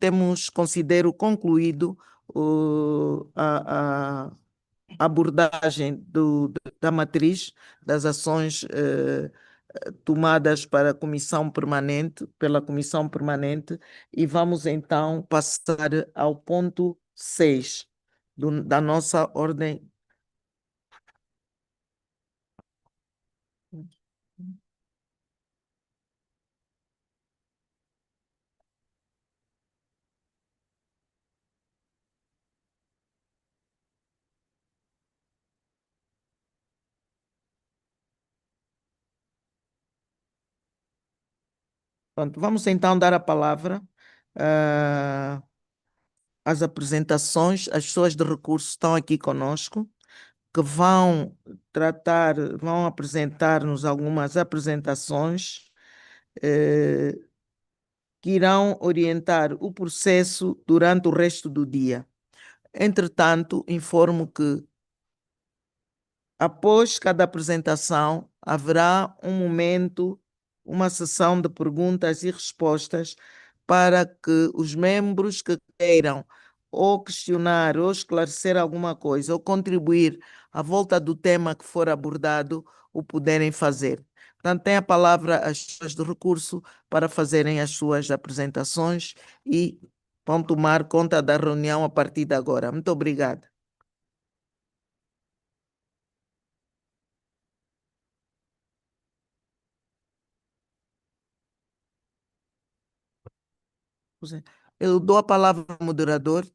A: considero concluído a abordagem da matriz das ações tomadas pela comissão permanente, e vamos então passar ao ponto 6 da nossa ordem. Pronto, vamos então dar a palavra às apresentações. As pessoas de recursos estão aqui conosco, que vão apresentar-nos algumas apresentações que irão orientar o processo durante o resto do dia. Entretanto, informo que, após cada apresentação, haverá um momento, uma sessão de perguntas e respostas para que os membros que queiram ou questionar ou esclarecer alguma coisa ou contribuir à volta do tema que for abordado, o puderem fazer. Portanto, tem a palavra as pessoas de recurso para fazerem as suas apresentações e vão tomar conta da reunião a partir de agora. Muito obrigada. Eu dou a palavra ao moderador.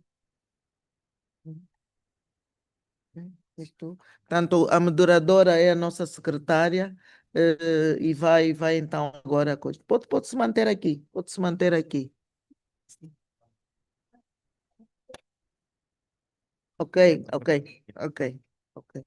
A: Portanto, a moderadora é a nossa secretária e vai então agora a coisa. Pode se manter aqui, pode se manter aqui. Ok, ok, ok, ok.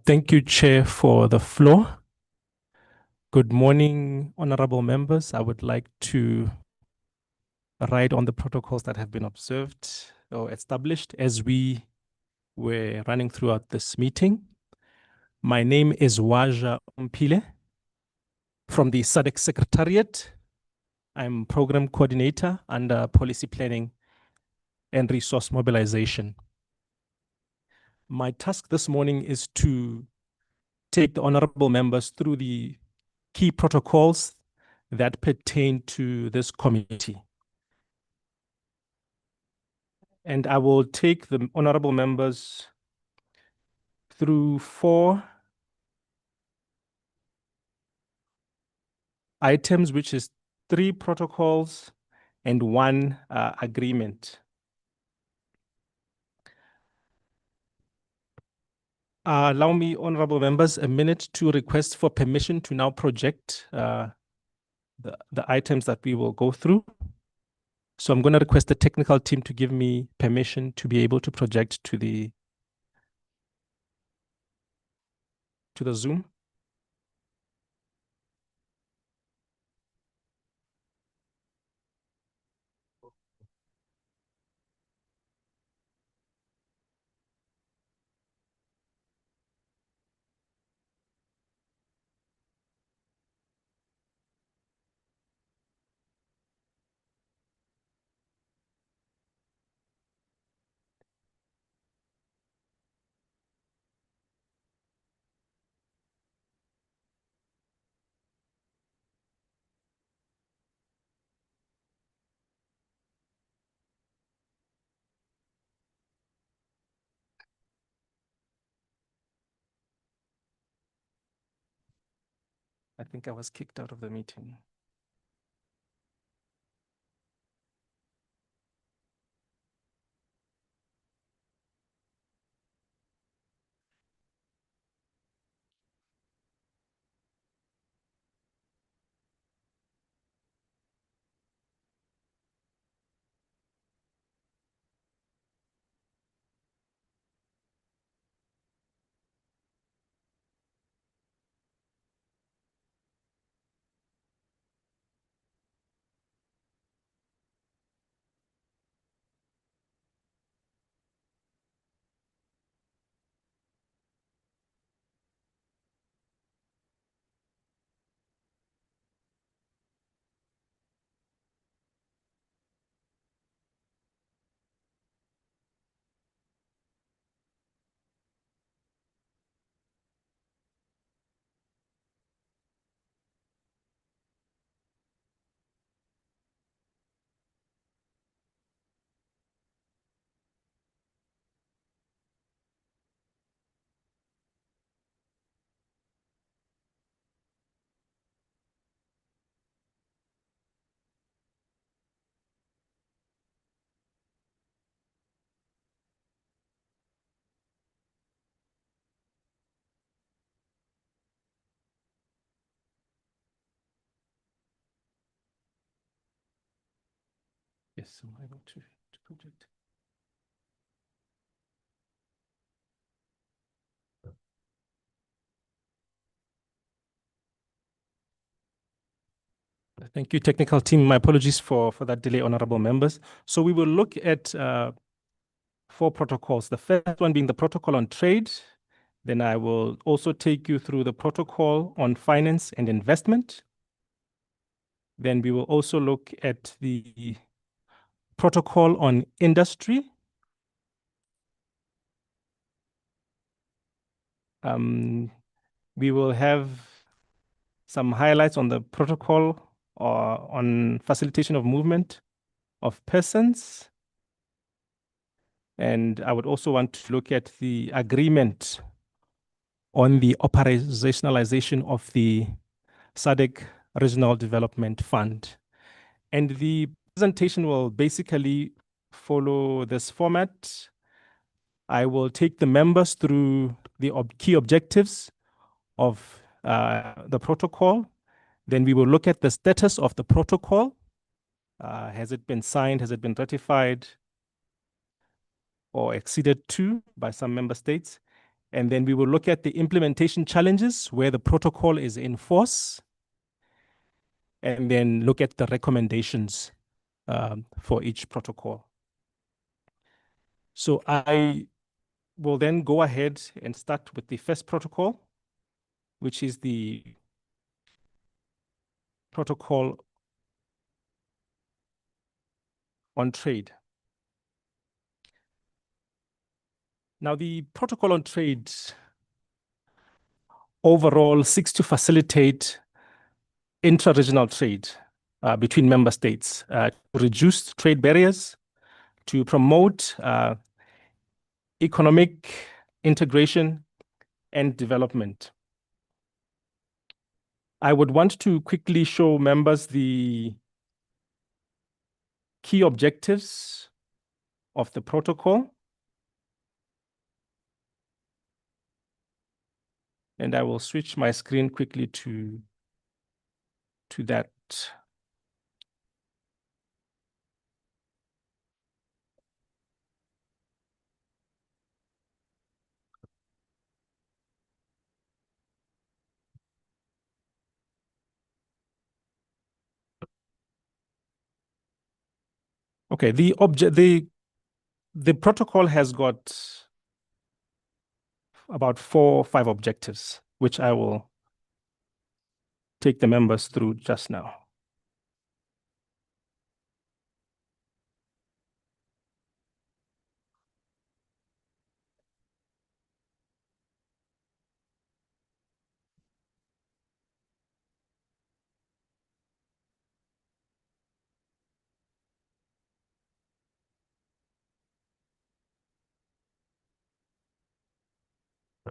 H: Thank you, Chair, for the floor. Good morning, honorable members. I would like to write on the protocols that have been observed or established as we were running throughout this meeting. My name is Waja Umpile from the SADC Secretariat. I'm Program Coordinator under Policy Planning and Resource Mobilization. My task this morning is to take the honorable members through the key protocols that pertain to this committee. And I will take the honorable members through 4 items, which is 3 protocols and 1 agreement. Allow me, honorable members, a minute to request for permission to now project the items that we will go through. So I'm going to request the technical team to give me permission to be able to project to the Zoom. I think I was kicked out of the meeting. Yes, am I able to project? Thank you, technical team. My apologies for that delay, honorable members. So we will look at 4 protocols. The first one being the protocol on trade. Then I will also take you through the protocol on finance and investment. Then we will also look at the protocol on industry. We will have some highlights on the protocol on facilitation of movement of persons. And I would also want to look at the agreement on the operationalization of the SADC Regional Development Fund. And the presentation will basically follow this format. I will take the members through the key objectives of the protocol. Then we will look at the status of the protocol. Has it been signed? Has it been ratified or acceded to by some member states? And then we will look at the implementation challenges where the protocol is in force, and then look at the recommendations for each protocol. So I will then go ahead and start with the first protocol, which is the protocol on trade. Now, the protocol on trade overall seeks to facilitate intra-regional trade between member states, to reduce trade barriers, to promote economic integration and development. I would want to quickly show members the key objectives of the protocol. And I will switch my screen quickly to that. Okay, the protocol has got about 4 or 5 objectives, which I will take the members through just now.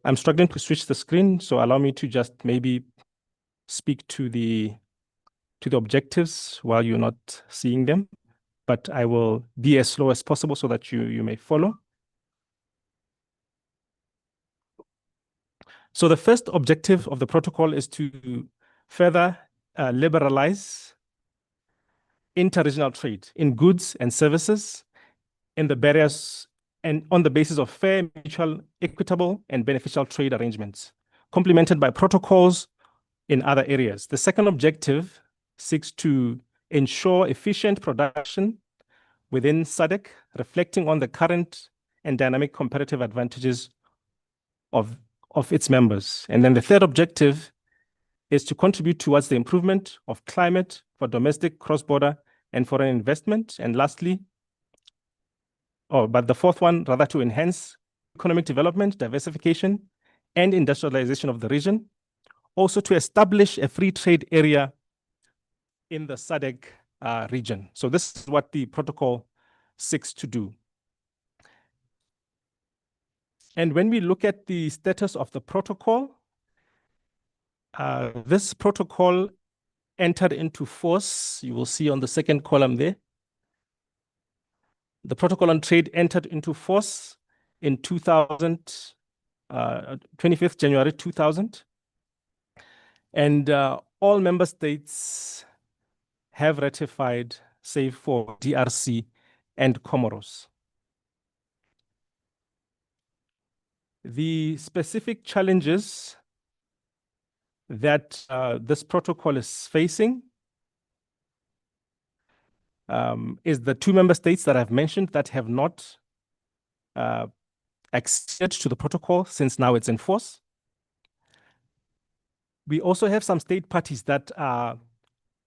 H: I'm struggling to switch the screen, so allow me to just maybe speak to the objectives while you're not seeing them, but I will be as slow as possible so that you may follow. So the first objective of the protocol is to further liberalize inter-regional trade in goods and services in the barriers and on the basis of fair, mutual, equitable, and beneficial trade arrangements, complemented by protocols in other areas. The second objective seeks to ensure efficient production within SADC, reflecting on the current and dynamic competitive advantages of its members. And then the third objective is to contribute towards the improvement of climate for domestic, cross-border, and foreign investment. And lastly, but the fourth one, rather, to enhance economic development, diversification, and industrialization of the region. Also to establish a free trade area in the SADC region. So this is what the protocol seeks to do. And when we look at the status of the protocol, this protocol entered into force. You will see on the second column there. The protocol on trade entered into force in 25th January 2000. And all member states have ratified save for DRC and Comoros. The specific challenges that this protocol is facing is the 2 member states that I've mentioned that have not acceded to the protocol since now it's in force. We also have some state parties that are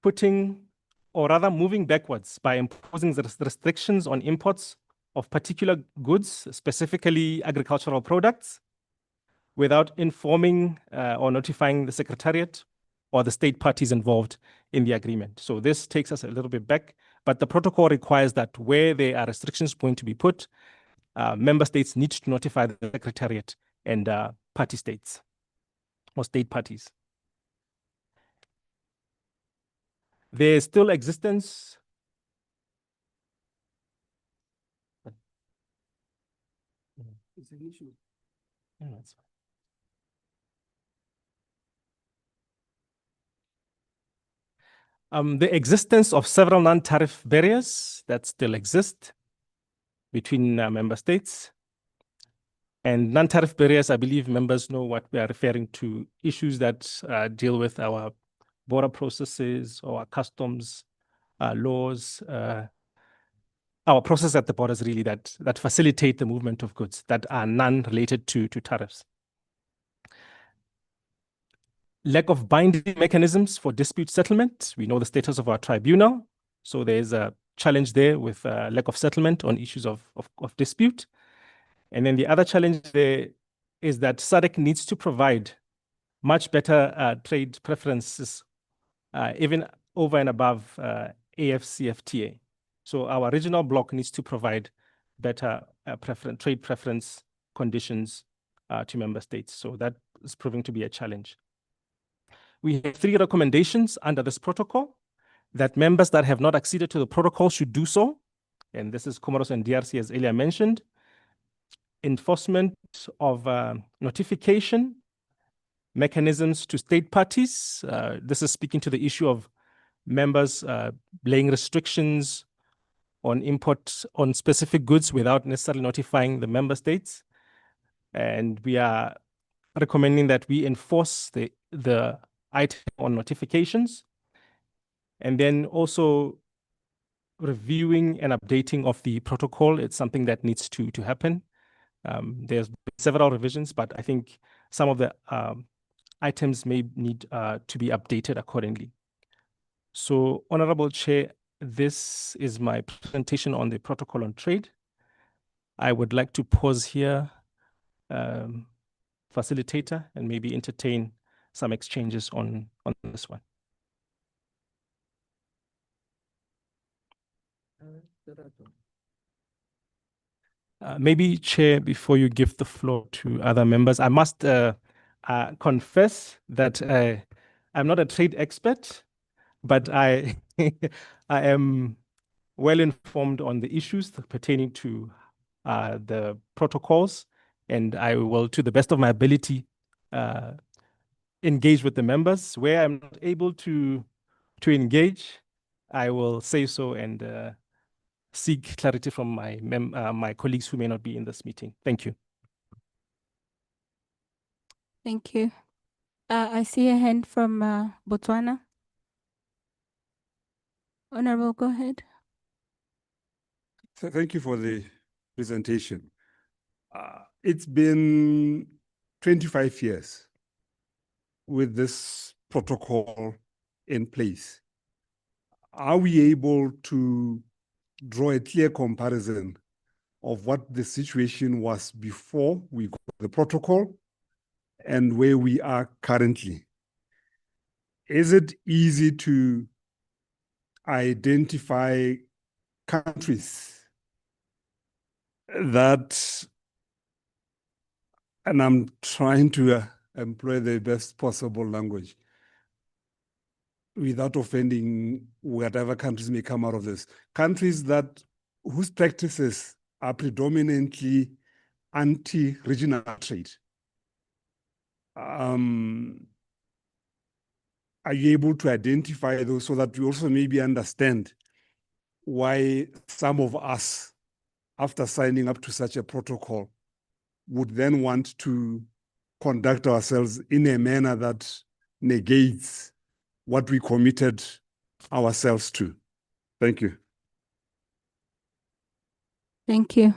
H: putting, or rather moving backwards by imposing the restrictions on imports of particular goods, specifically agricultural products, without informing or notifying the Secretariat or the state parties involved in the agreement. So this takes us a little bit back, but the protocol requires that where there are restrictions going to be put, member states need to notify the Secretariat and party states or state parties. There is still existence it's an issue. No, it's fine. The existence of several non-tariff barriers that still exist between member states. And non-tariff barriers, I believe members know what we are referring to, issues that deal with our border processes or our customs laws, our process at the borders really that facilitate the movement of goods that are non-related to tariffs. Lack of binding mechanisms for dispute settlement. We know the status of our tribunal. So there's a challenge there with lack of settlement on issues of dispute. And then the other challenge there is that SADC needs to provide much better trade preferences, even over and above AFCFTA. So our regional bloc needs to provide better trade preference conditions to member states. So that is proving to be a challenge. We have 3 recommendations under this protocol that members that have not acceded to the protocol should do so. And this is Comoros and DRC, as earlier mentioned. Enforcement of notification mechanisms to state parties. This is speaking to the issue of members laying restrictions on import on specific goods without necessarily notifying the member states. And we are recommending that we enforce the item on notifications, and then also reviewing and updating of the protocol. It's something that needs to happen. There's several revisions, but I think some of the items may need to be updated accordingly. So, Honorable Chair, this is my presentation on the protocol on trade. I would like to pause here, facilitator, and maybe entertain some exchanges on this one. Maybe, Chair, before you give the floor to other members, I must confess that I'm not a trade expert, but I am well informed on the issues pertaining to the protocols, and I will, to the best of my ability, engage with the members. Where I'm not able to engage, I will say so and seek clarity from my colleagues who may not be in this meeting. Thank you.
B: Thank you. I see a hand from Botswana. Honorable, go ahead.
I: So thank you for the presentation. It's been 25 years with this protocol in place. Are we able to draw a clear comparison of what the situation was before we got the protocol and where we are currently? Is it easy to identify countries that, and I'm trying to employ the best possible language without offending whatever countries may come out of this, countries that whose practices are predominantly anti-regional trade? Are you able to identify those so that we also maybe understand why some of us, after signing up to such a protocol, would then want to conduct ourselves in a manner that negates what we committed ourselves to. Thank you.
B: Thank you.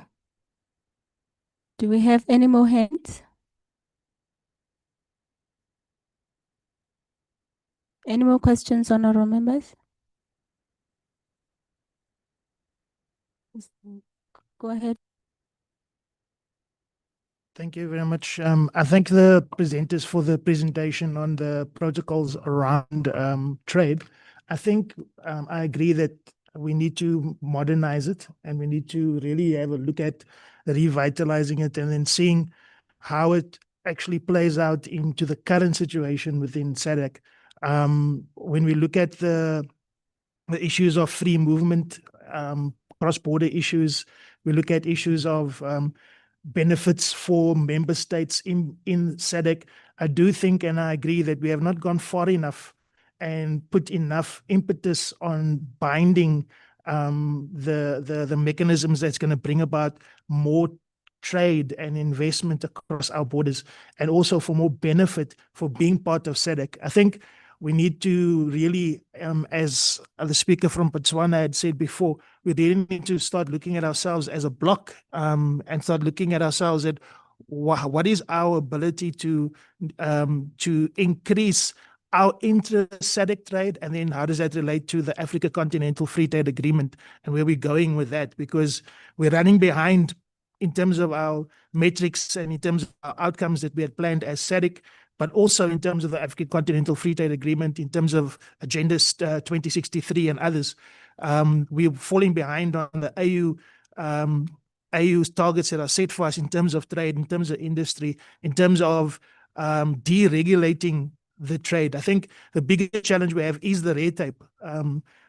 B: Do we have any more hands? Any more questions, honorable members? Go ahead.
C: Thank you very much. I thank the presenters for the presentation on the protocols around trade. I think I agree that we need to modernize it and we need to really have a look at revitalizing it and then seeing how it actually plays out into the current situation within SADC. When we look at the issues of free movement, cross-border issues, we look at issues of benefits for member states in SADC. I do think and I agree that we have not gone far enough and put enough impetus on binding the mechanisms that's going to bring about more trade and investment across our borders, and also for more benefit for being part of SADC. I think we need to really, as the speaker from Botswana had said before, we really need to start looking at ourselves as a bloc and start looking at ourselves at what is our ability to increase our intra-SADC trade, and then how does that relate to the Africa Continental Free Trade Agreement and where we're going with that, because we're running behind in terms of our metrics and in terms of our outcomes that we had planned as SADC, but also in terms of the African Continental Free Trade Agreement, in terms of Agenda 2063 and others. We're falling behind on the AU's targets that are set for us in terms of trade, in terms of industry, in terms of deregulating the trade. I think the biggest challenge we have is the red tape.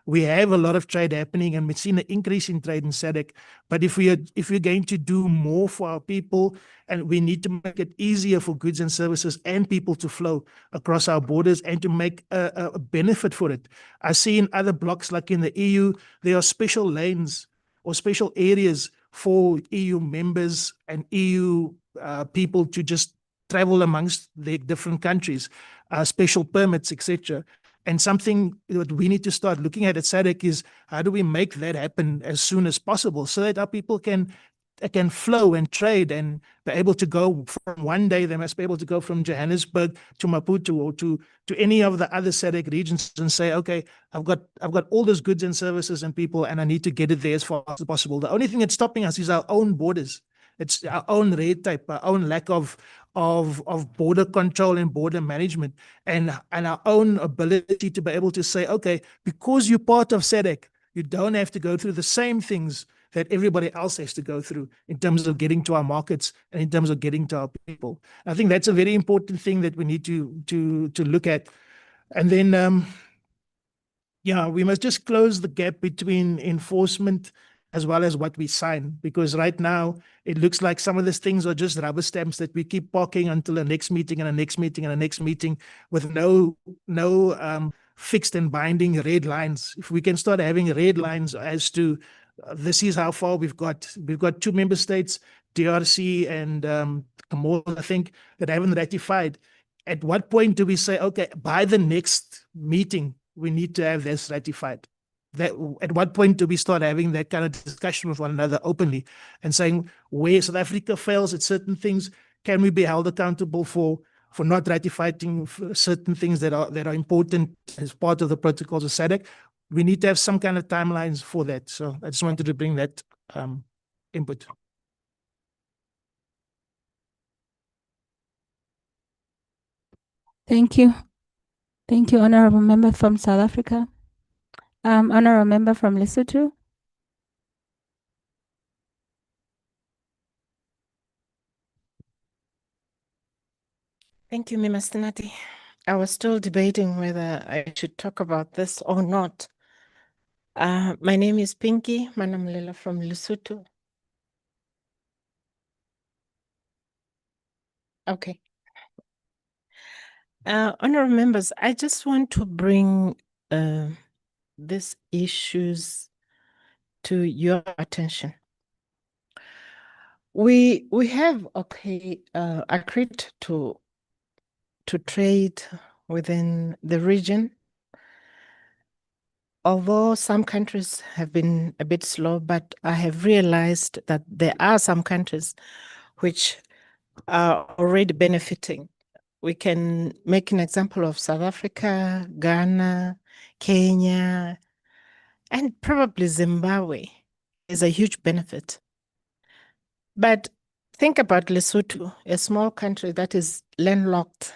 C: We have a lot of trade happening and we've seen an increase in trade in SADC, but if we're going to do more for our people, and we need to make it easier for goods and services and people to flow across our borders and to make a benefit for it. I see in other blocks, like in the EU, there are special lanes or special areas for EU members and EU people to just travel amongst the different countries, special permits, etc. And something that we need to start looking at SADC is how do we make that happen as soon as possible so that our people can flow and trade and be able to go from one day, they must be able to go from Johannesburg to Maputo or to any of the other SADC regions and say, okay, I've got all those goods and services and people, and I need to get it there as fast as possible. The only thing that's stopping us is our own borders. It's our own red tape, our own lack of border control and border management, and our own ability to be able to say, okay, because you're part of SADC, you don't have to go through the same things that everybody else has to go through in terms of getting to our markets and in terms of getting to our people. I think that's a very important thing that we need to look at. And then, we must just close the gap between enforcement as well as what we sign, because right now it looks like some of these things are just rubber stamps that we keep parking until the next meeting and the next meeting and the next meeting with no fixed and binding red lines. If we can start having red lines as to this is how far we've got. We've got 2 member states, DRC and Comores, I think, that haven't ratified. At what point do we say, okay, by the next meeting, we need to have this ratified? At what point do we start having that kind of discussion with one another openly and saying where South Africa fails at certain things, can we be held accountable for not ratifying certain things that are important as part of the protocols of SADC? We need to have some kind of timelines for that. So I just wanted to bring that input.
B: Thank you. Thank you, Honorable Member from South Africa. Honorable Member from Lesotho.
J: Thank you, Mimastinati. I was still debating whether I should talk about this or not. My name is Pinky Manamlela from Lesotho. Okay. Honorable members, I just want to bring these issues to your attention. We have agreed to trade within the region. Although some countries have been a bit slow, but I have realized that there are some countries which are already benefiting. We can make an example of South Africa, Ghana, Kenya, and probably Zimbabwe is a huge benefit. But think about Lesotho, a small country that is landlocked.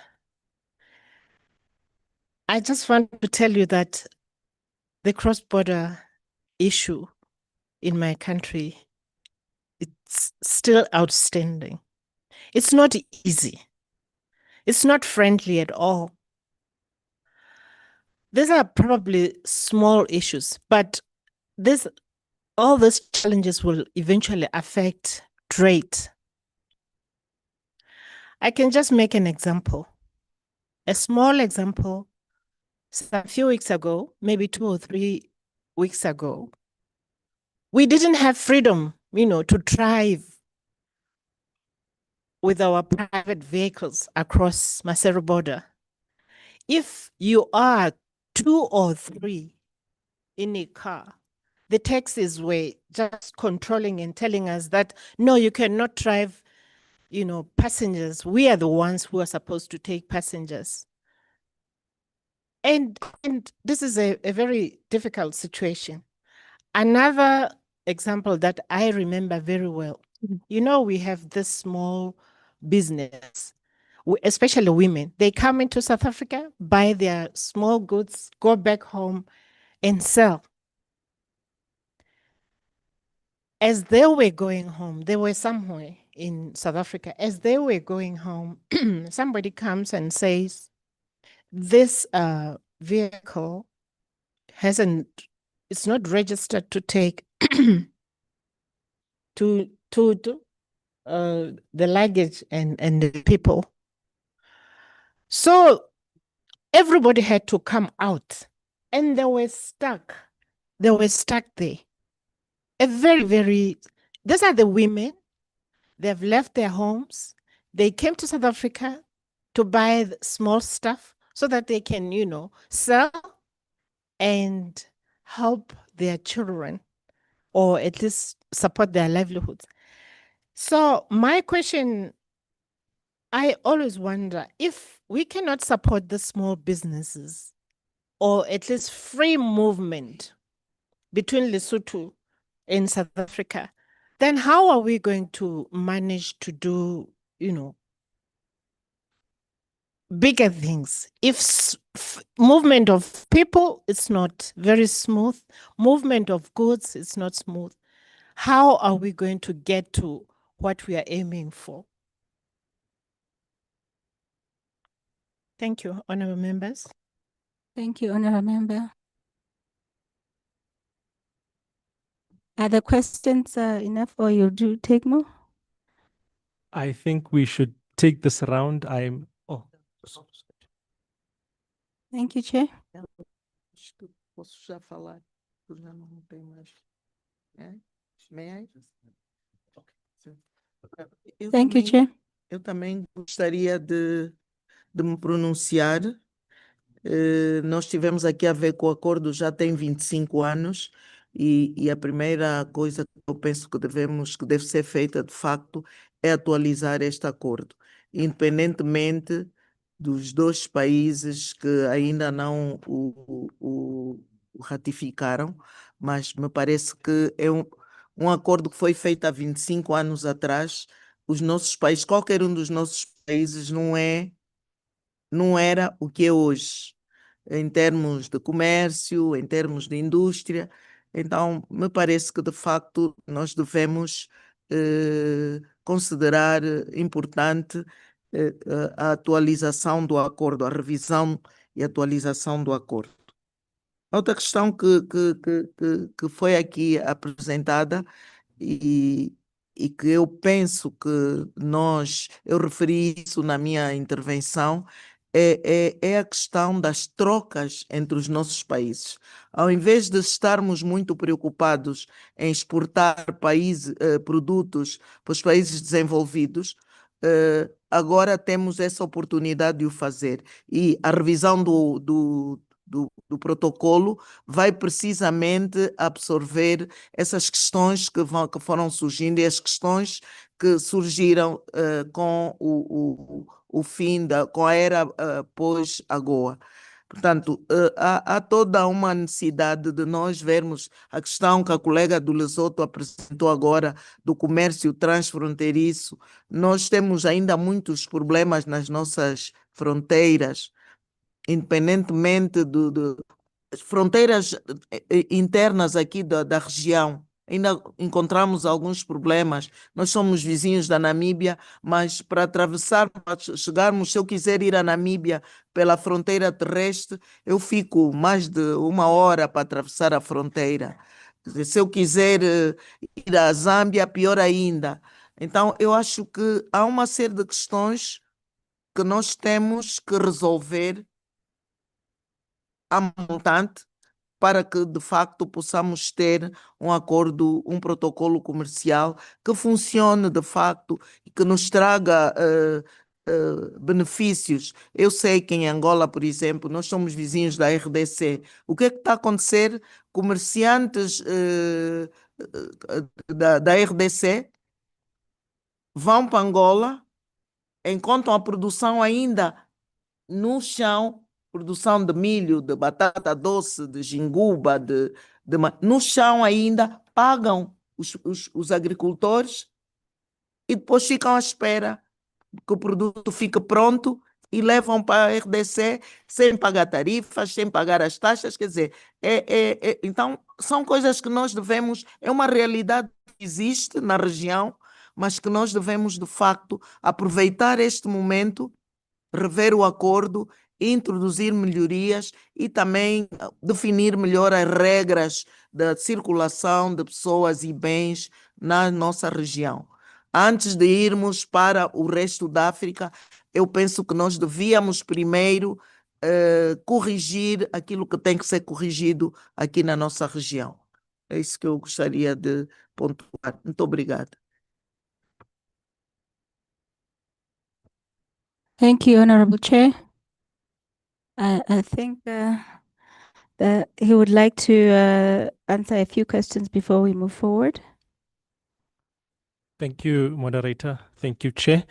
J: I just want to tell you that the cross-border issue in my country, it's still outstanding. It's not easy. It's not friendly at all. These are probably small issues, but all these challenges will eventually affect trade. I can just make an example. A small example, a few weeks ago, maybe 2 or 3 weeks ago, we didn't have freedom, to drive with our private vehicles across Maseru border. If you are 2 or 3 in a car, the taxis were just controlling and telling us that, no, you cannot drive, passengers. We are the ones who are supposed to take passengers. And this is a very difficult situation. Another example that I remember very well, we have this small business, especially women. They come into South Africa, buy their small goods, go back home and sell. As they were going home, they were somewhere in South Africa. As they were going home, somebody comes and says, this vehicle it's not registered to take to the luggage and the people. So everybody had to come out and they were stuck. They were stuck there. These are the women. They've left their homes. They came to South Africa to buy small stuff so that they can, sell and help their children or at least support their livelihoods. So my question, I always wonder if we cannot support the small businesses or at least free movement between Lesotho and South Africa, then how are we going to manage to do, bigger things? If movement of people is not very smooth, movement of goods is not smooth, how are we going to get to what we are aiming for? Thank you, honorable members.
B: Thank you, honorable member. Are the questions enough or you do take more?
H: I think we should take this round.
B: Thank you, Chair.
A: Posso já falar? Eu já não tenho mais. May I?
B: Thank you, Chair.
A: Eu também gostaria de me pronunciar. Nós tivemos aqui a ver com o acordo já tem 25 anos e a primeira coisa que eu penso que deve ser feita de facto é atualizar este acordo, independentemente dos 2 países que ainda não o ratificaram, mas me parece que é um acordo que foi feito há 25 anos atrás. Os nossos países, qualquer um dos nossos países não era o que é hoje, em termos de comércio, em termos de indústria. Então, me parece que, de facto, nós devemos considerar importante a atualização do acordo, a revisão e atualização do acordo. Outra questão que foi aqui apresentada e que eu penso que eu referi isso na minha intervenção, é a questão das trocas entre os nossos países. Ao invés de estarmos muito preocupados em exportar produtos para os países desenvolvidos, agora temos essa oportunidade de o fazer. E a revisão do protocolo vai precisamente absorver essas questões que foram surgindo e as questões que surgiram com o fim com a era pós-AGOA. Portanto, há toda uma necessidade de nós vermos a questão que a colega do Lesoto apresentou agora do comércio transfronteiriço. Nós temos ainda muitos problemas nas nossas fronteiras, independentemente as fronteiras internas aqui da região. Ainda encontramos alguns problemas. Nós somos vizinhos da Namíbia, mas para atravessar, para chegarmos, se eu quiser ir à Namíbia pela fronteira terrestre, eu fico mais de 1 hora para atravessar a fronteira. Se eu quiser ir à Zâmbia, pior ainda. Então, eu acho que há uma série de questões que nós temos que resolver à montante para que, de facto, possamos ter um acordo, um protocolo comercial que funcione, de facto, e que nos traga benefícios. Eu sei que em Angola, por exemplo, nós somos vizinhos da RDC. O que é que está a acontecer? Comerciantes da RDC vão para Angola, encontram a produção ainda no chão, produção de milho, de batata doce, de jinguba, no chão ainda, pagam os agricultores e depois ficam à espera que o produto fique pronto e levam para a RDC sem pagar tarifas, sem pagar as taxas. Quer dizer, então são coisas que nós devemos, é uma realidade que existe na região, mas que nós devemos, de facto, aproveitar este momento, rever o acordo, introduzir melhorias e também definir melhor as regras da circulação de pessoas e bens na nossa região. Antes de irmos para o resto da África, eu penso que nós devíamos primeiro corrigir aquilo que tem que ser corrigido aqui na nossa região. É isso que eu gostaria de pontuar. Muito obrigada.
B: Thank you, Honorable Chair. I think that he would like to answer a few questions before we move forward.
H: Thank you, moderator. Thank you, Chair.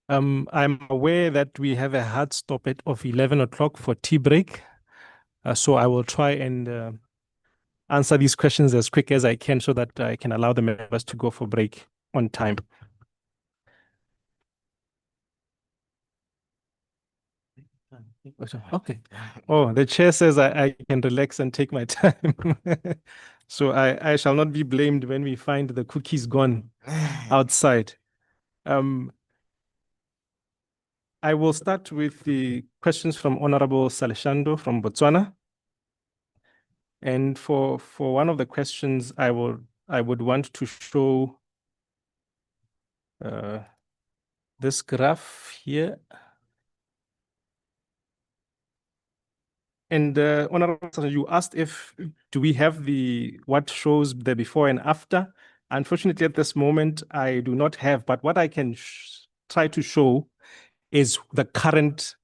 H: I'm aware that we have a hard stop of 11 o'clock for tea break. So I will try and answer these questions as quick as I can so that I can allow the members to go for break on time. Okay. Oh, the chair says I can relax and take my time. So I shall not be blamed when we find the cookies gone outside. I will start with the questions from Honorable Saleshando from Botswana. And for one of the questions, I would want to show this graph here. And Honorable, you asked do we have what shows the before and after? Unfortunately, at this moment, I do not have, but what I can try to show is the current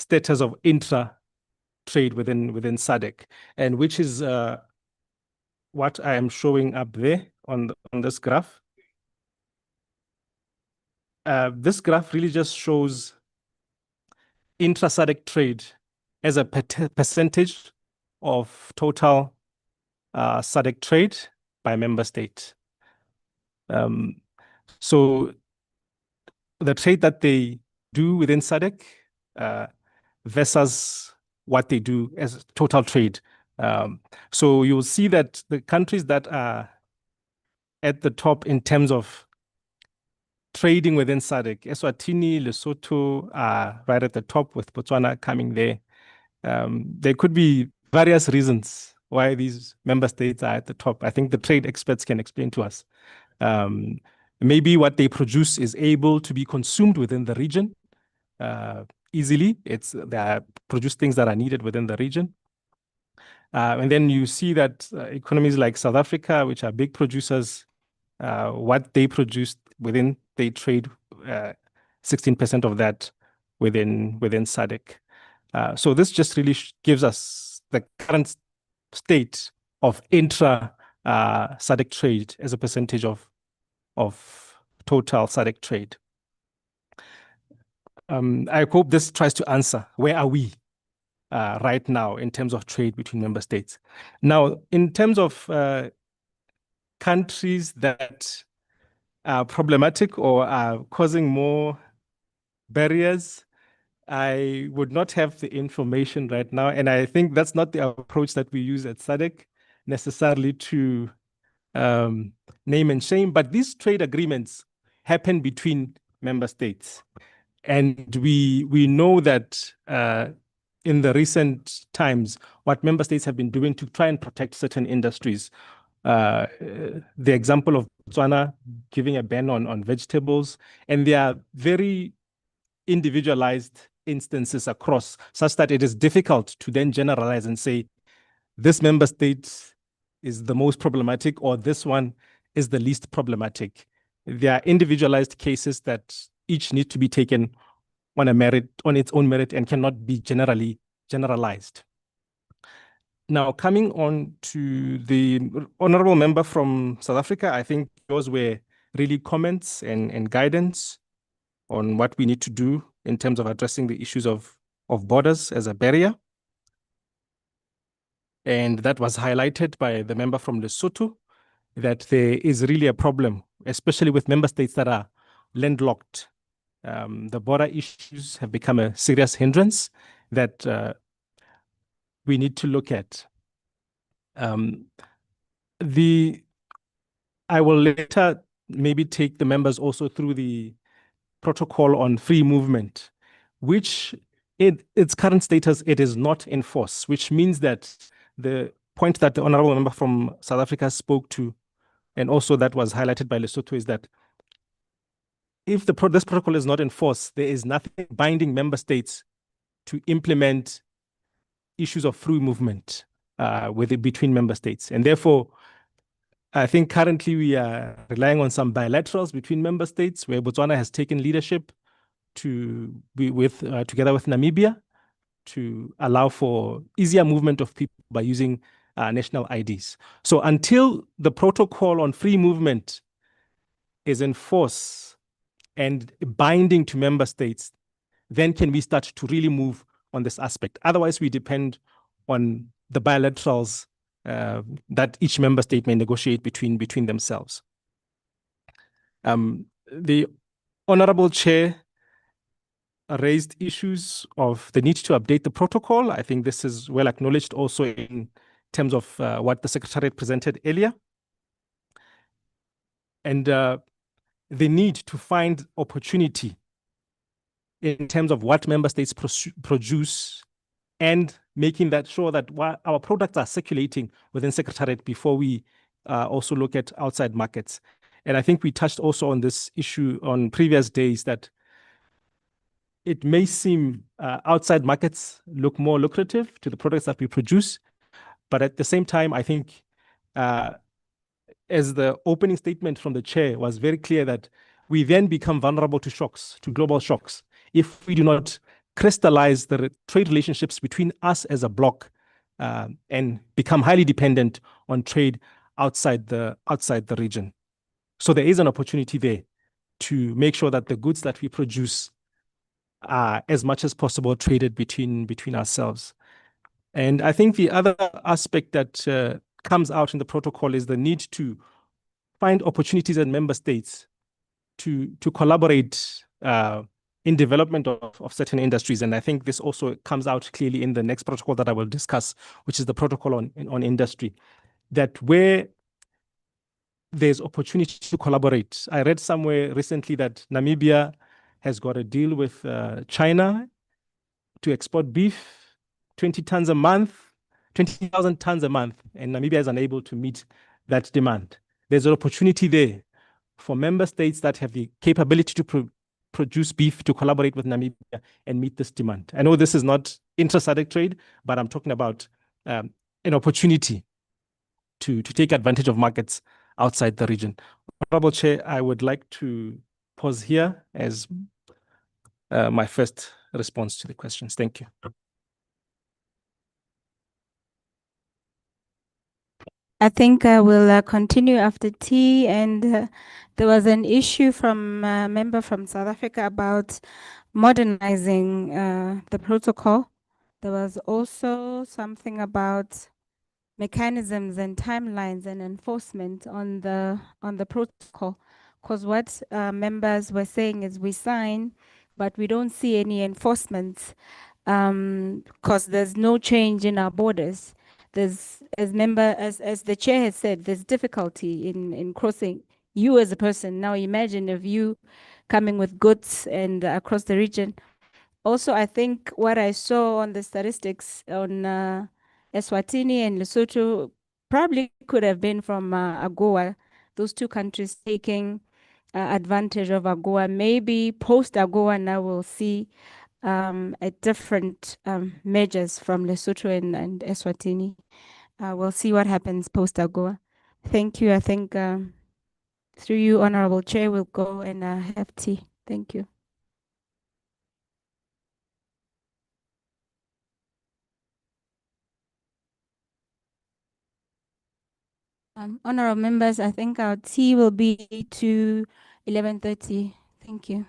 H: status of intra-trade within SADC, and which is what I am showing up there on this graph. This graph really just shows intra-SADC trade as a percentage of total SADC trade by member state. So the trade that they do within SADC versus what they do as total trade. So you'll see that the countries that are at the top in terms of trading within SADC, Eswatini, Lesotho are right at the top, with Botswana coming there. There could be various reasons why these member states are at the top. I think the trade experts can explain to us. Maybe what they produce is able to be consumed within the region. easily. They are produce things that are needed within the region. And then you see that economies like South Africa, which are big producers, what they produce within, they trade 16% of that within SADC. So this just really gives us the current state of intra SADC trade as a percentage of total SADC trade. I hope this tries to answer where are we right now in terms of trade between member states. Now, in terms of countries that are problematic or are causing more barriers, I would not have the information right now. And I think that's not the approach that we use at SADC necessarily to name and shame, but these trade agreements happen between member states. And we know that in the recent times, what member states have been doing to try and protect certain industries. The example of Botswana giving a ban on vegetables, and there are very individualized instances across, such that it is difficult to then generalize and say, this member state is the most problematic or this one is the least problematic. There are individualized cases that each need to be taken on its own merit and cannot be generalized. Now, coming on to the honorable member from South Africa, I think those were really comments and guidance on what we need to do in terms of addressing the issues of borders as a barrier. And that was highlighted by the member from Lesotho, that there is really a problem, especially with member states that are landlocked. The border issues have become a serious hindrance that we need to look at. I will later maybe take the members also through the protocol on free movement, which in its current status, it is not in force, which means that the point that the honorable member from South Africa spoke to, and also that was highlighted by Lesotho, is that if this protocol is not in force, there is nothing binding member states to implement issues of free movement between member states. And therefore, I think currently we are relying on some bilaterals between member states, where Botswana has taken leadership to be together with Namibia, to allow for easier movement of people by using national IDs. So until the protocol on free movement is in force and binding to member states, then can we start to really move on this aspect. Otherwise, we depend on the bilaterals that each member state may negotiate between themselves. The Honorable Chair raised issues of the need to update the protocol. I think this is well acknowledged also in terms of what the Secretariat presented earlier. And the need to find opportunity in terms of what member states produce and making that sure that our products are circulating within Secretariat before we also look at outside markets. And I think we touched also on this issue on previous days, that it may seem outside markets look more lucrative to the products that we produce. But at the same time, I think as the opening statement from the chair was very clear, that we then become vulnerable to shocks, to global shocks, if we do not crystallize the trade relationships between us as a bloc and become highly dependent on trade outside the region. So there is an opportunity there to make sure that the goods that we produce are as much as possible traded between ourselves. And I think the other aspect that comes out in the protocol is the need to find opportunities in member states to collaborate in development of certain industries. And I think this also comes out clearly in the next protocol that I will discuss, which is the protocol on industry, that where there's opportunity to collaborate. I read somewhere recently that Namibia has got a deal with China to export beef, 20,000 tons a month, and Namibia is unable to meet that demand. There's an opportunity there for member states that have the capability to produce beef to collaborate with Namibia and meet this demand. I know this is not intra-SADC trade, but I'm talking about an opportunity to take advantage of markets outside the region. Honorable Chair, I would like to pause here as my first response to the questions. Thank you.
B: I think I will continue after tea. And there was an issue from a member from South Africa about modernizing the protocol. There was also something about mechanisms and timelines and enforcement on the protocol. Because what members were saying is we sign, but we don't see any enforcement because there's no change in our borders. There's, as the chair has said, there's difficulty in crossing. You as a person, now imagine if you coming with goods and across the region. Also, I think what I saw on the statistics on Eswatini and Lesotho probably could have been from AGOA, those two countries taking advantage of AGOA. Maybe post AGOA now we'll see a different measures from Lesotho and Eswatini. We'll see what happens post AGOA. Thank you. I think through you, Honorable Chair, we'll go and have tea. Thank you. Honorable members, I think our tea will be to 11:30. Thank you.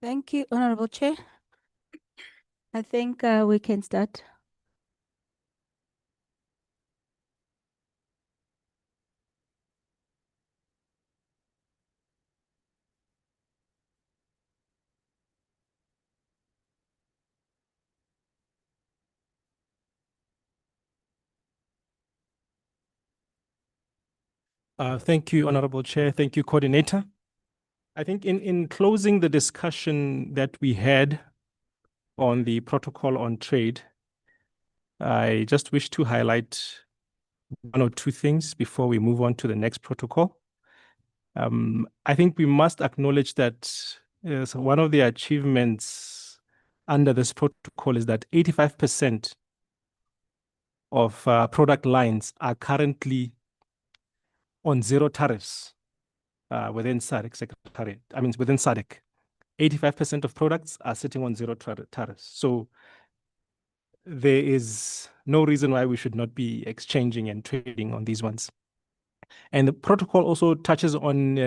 B: Thank you, Honorable Chair. I think we can start.
H: Thank you, Honorable Chair. Thank you, Coordinator. I think in closing the discussion that we had on the protocol on trade, I just wish to highlight one or two things before we move on to the next protocol. I think we must acknowledge that so one of the achievements under this protocol is that 85% of product lines are currently on zero tariffs within SADC Secretariat. I mean, within SADC. 85% of products are sitting on zero tariffs. So there is no reason why we should not be exchanging and trading on these ones. And the protocol also touches on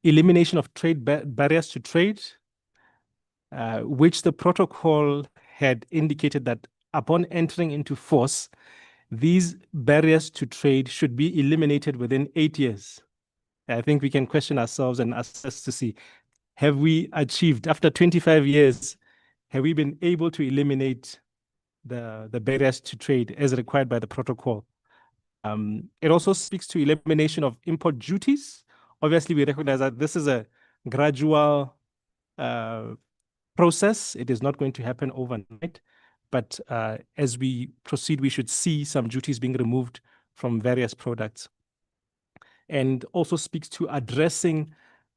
H: elimination of trade barriers to trade, which the protocol had indicated that upon entering into force, these barriers to trade should be eliminated within 8 years. I think we can question ourselves and assess to see, have we achieved, after 25 years, have we been able to eliminate the barriers to trade as required by the protocol? It also speaks to elimination of import duties. Obviously, we recognize that this is a gradual process. It is not going to happen overnight. But as we proceed, we should see some duties being removed from various products. And also speaks to addressing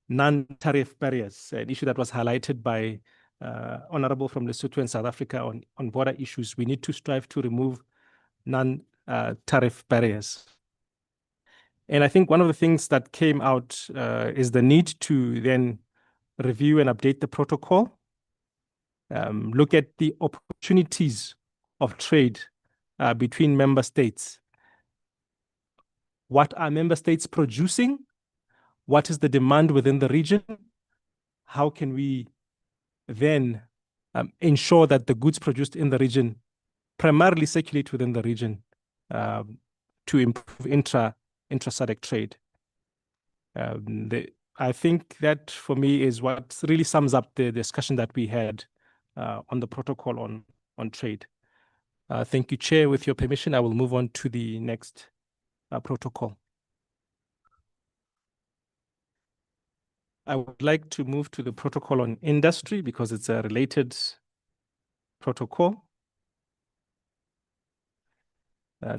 H: non-tariff barriers, an issue that was highlighted by Honorable from Lesotho and South Africa on border issues. We need to strive to remove non-tariff barriers. And I think one of the things that came out is the need to then review and update the protocol, look at the opportunities of trade between member states. What are member states producing? What is the demand within the region? How can we then ensure that the goods produced in the region primarily circulate within the region to improve intra-SADC trade? I think that for me is what really sums up the discussion that we had on the protocol on trade. Thank you, Chair. With your permission, I will move on to the next protocol. I would like to move to the protocol on industry because it's a related protocol.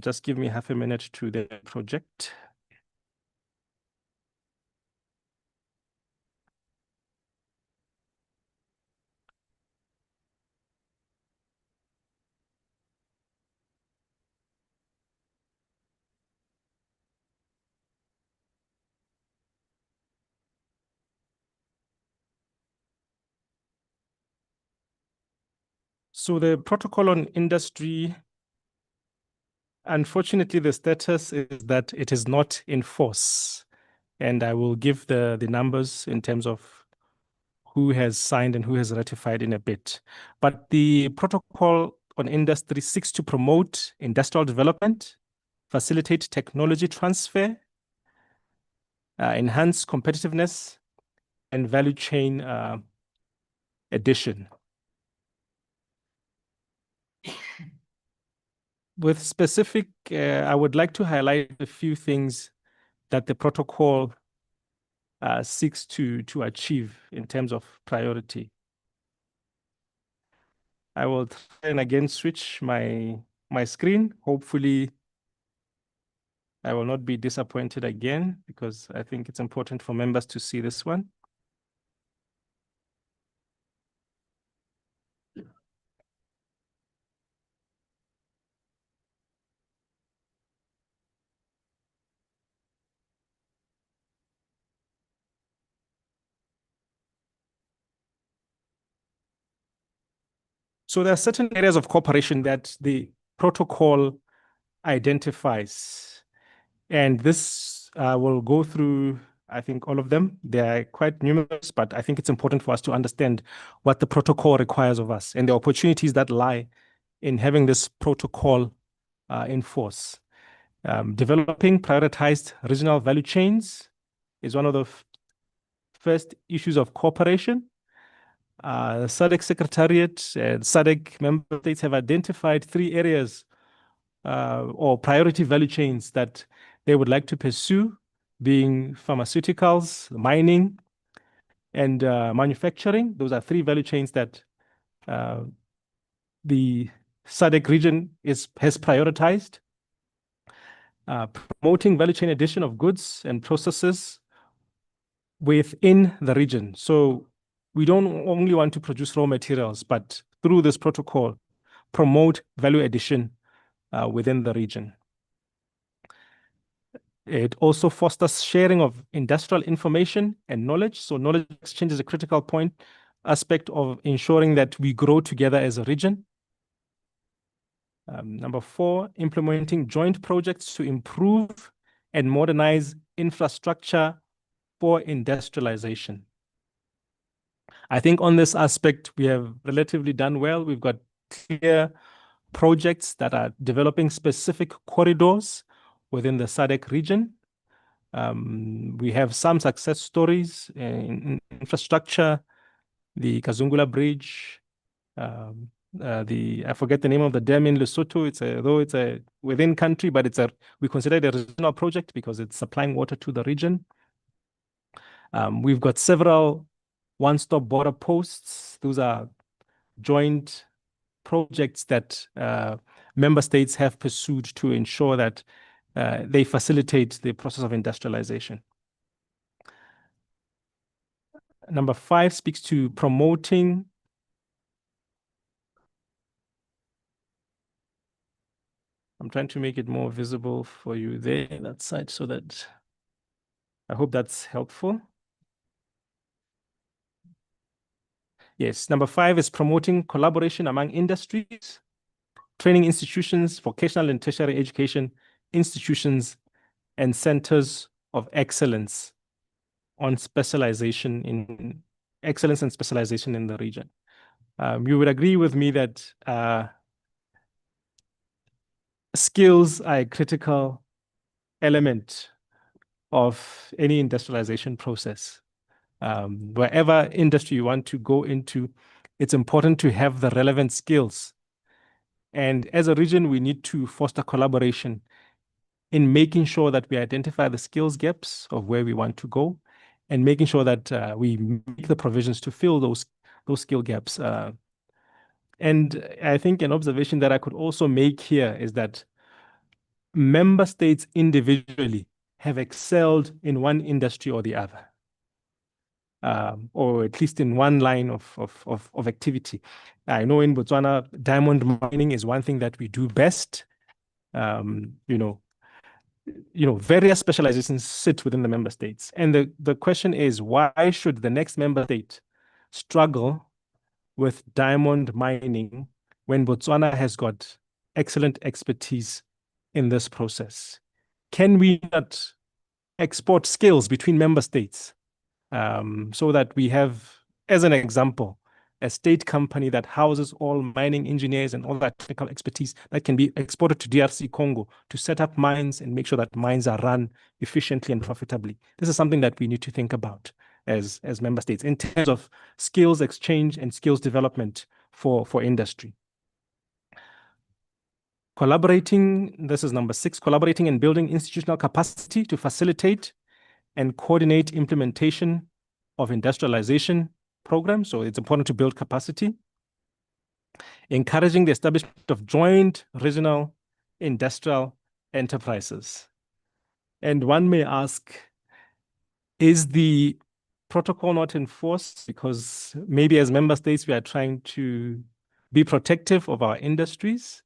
H: Just give me half a minute to the project. So the protocol on industry, unfortunately, the status is that it is not in force. And I will give the numbers in terms of who has signed and who has ratified in a bit. But the protocol on industry seeks to promote industrial development, facilitate technology transfer, enhance competitiveness, and value chain addition. With specific, I would like to highlight a few things that the protocol seeks to achieve in terms of priority. I will try and again switch my screen. Hopefully, I will not be disappointed again because I think it's important for members to see this one. So there are certain areas of cooperation that the protocol identifies. And this will go through I think all of them. They are quite numerous, but I think it's important for us to understand what the protocol requires of us and the opportunities that lie in having this protocol in force. Developing prioritized regional value chains is one of the first issues of cooperation. SADC Secretariat and SADC member states have identified 3 areas or priority value chains that they would like to pursue, being pharmaceuticals, mining, and manufacturing. Those are 3 value chains that the SADC region has prioritized. Promoting value chain addition of goods and processes within the region. So we don't only want to produce raw materials, but through this protocol, promote value addition within the region. It also fosters sharing of industrial information and knowledge. So knowledge exchange is a critical aspect of ensuring that we grow together as a region. Number 4, implementing joint projects to improve and modernize infrastructure for industrialization. I think on this aspect, we have relatively done well. We've got clear projects that are developing specific corridors within the SADC region. We have some success stories in infrastructure, the Kazungula Bridge, I forget the name of the dam in Lesotho. Though it's a within country, but we consider it a regional project because it's supplying water to the region. We've got several one-stop border posts. Those are joint projects that member states have pursued to ensure that they facilitate the process of industrialization. Number 5 speaks to promoting I'm trying to make it more visible for you there, that side, so that I hope that's helpful. Yes, number 5 is promoting collaboration among industries, training institutions, vocational and tertiary education institutions, and centers of excellence on specialization in excellence and specialization in the region. You would agree with me that skills are a critical element of any industrialization process. Wherever industry you want to go into, it's important to have the relevant skills. And as a region, we need to foster collaboration in making sure that we identify the skills gaps of where we want to go and making sure that we make the provisions to fill those skill gaps. And I think an observation that I could also make here is that member states individually have excelled in one industry or the other, or at least in one line of activity. I know in Botswana, diamond mining is one thing that we do best. Various specializations sit within the member states. And the question is, why should the next member state struggle with diamond mining when Botswana has got excellent expertise in this process? Can we not export skills between member states so that we have, as an example, a state company that houses all mining engineers and all that technical expertise that can be exported to DRC Congo to set up mines and make sure that mines are run efficiently and profitably? This is something that we need to think about as member states in terms of skills exchange and skills development for industry. Collaborating, this is number 6, collaborating and building institutional capacity to facilitate and coordinate implementation of industrialization programs. So it's important to build capacity. Encouraging the establishment of joint regional industrial enterprises. And one may ask, is the protocol not enforced? Because maybe as member states, we are trying to be protective of our industries.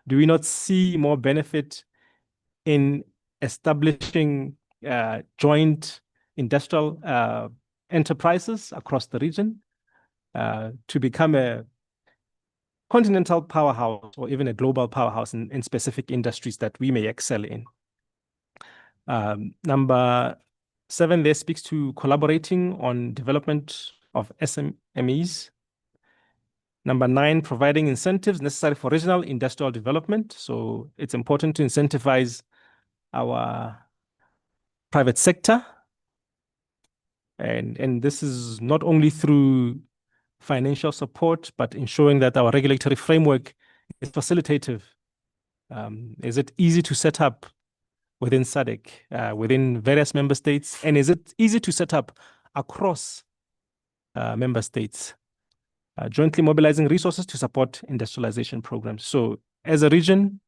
H: Do we not see more benefit in establishing joint industrial enterprises across the region to become a continental powerhouse or even a global powerhouse in specific industries that we may excel in? Number 7 there speaks to collaborating on development of SMEs. Number 9, providing incentives necessary for regional industrial development. So it's important to incentivize our private sector. And this is not only through financial support, but ensuring that our regulatory framework is facilitative. Is it easy to set up within SADC, within various member states? And is it easy to set up across member states? Jointly mobilizing resources to support industrialization programs. So as a region,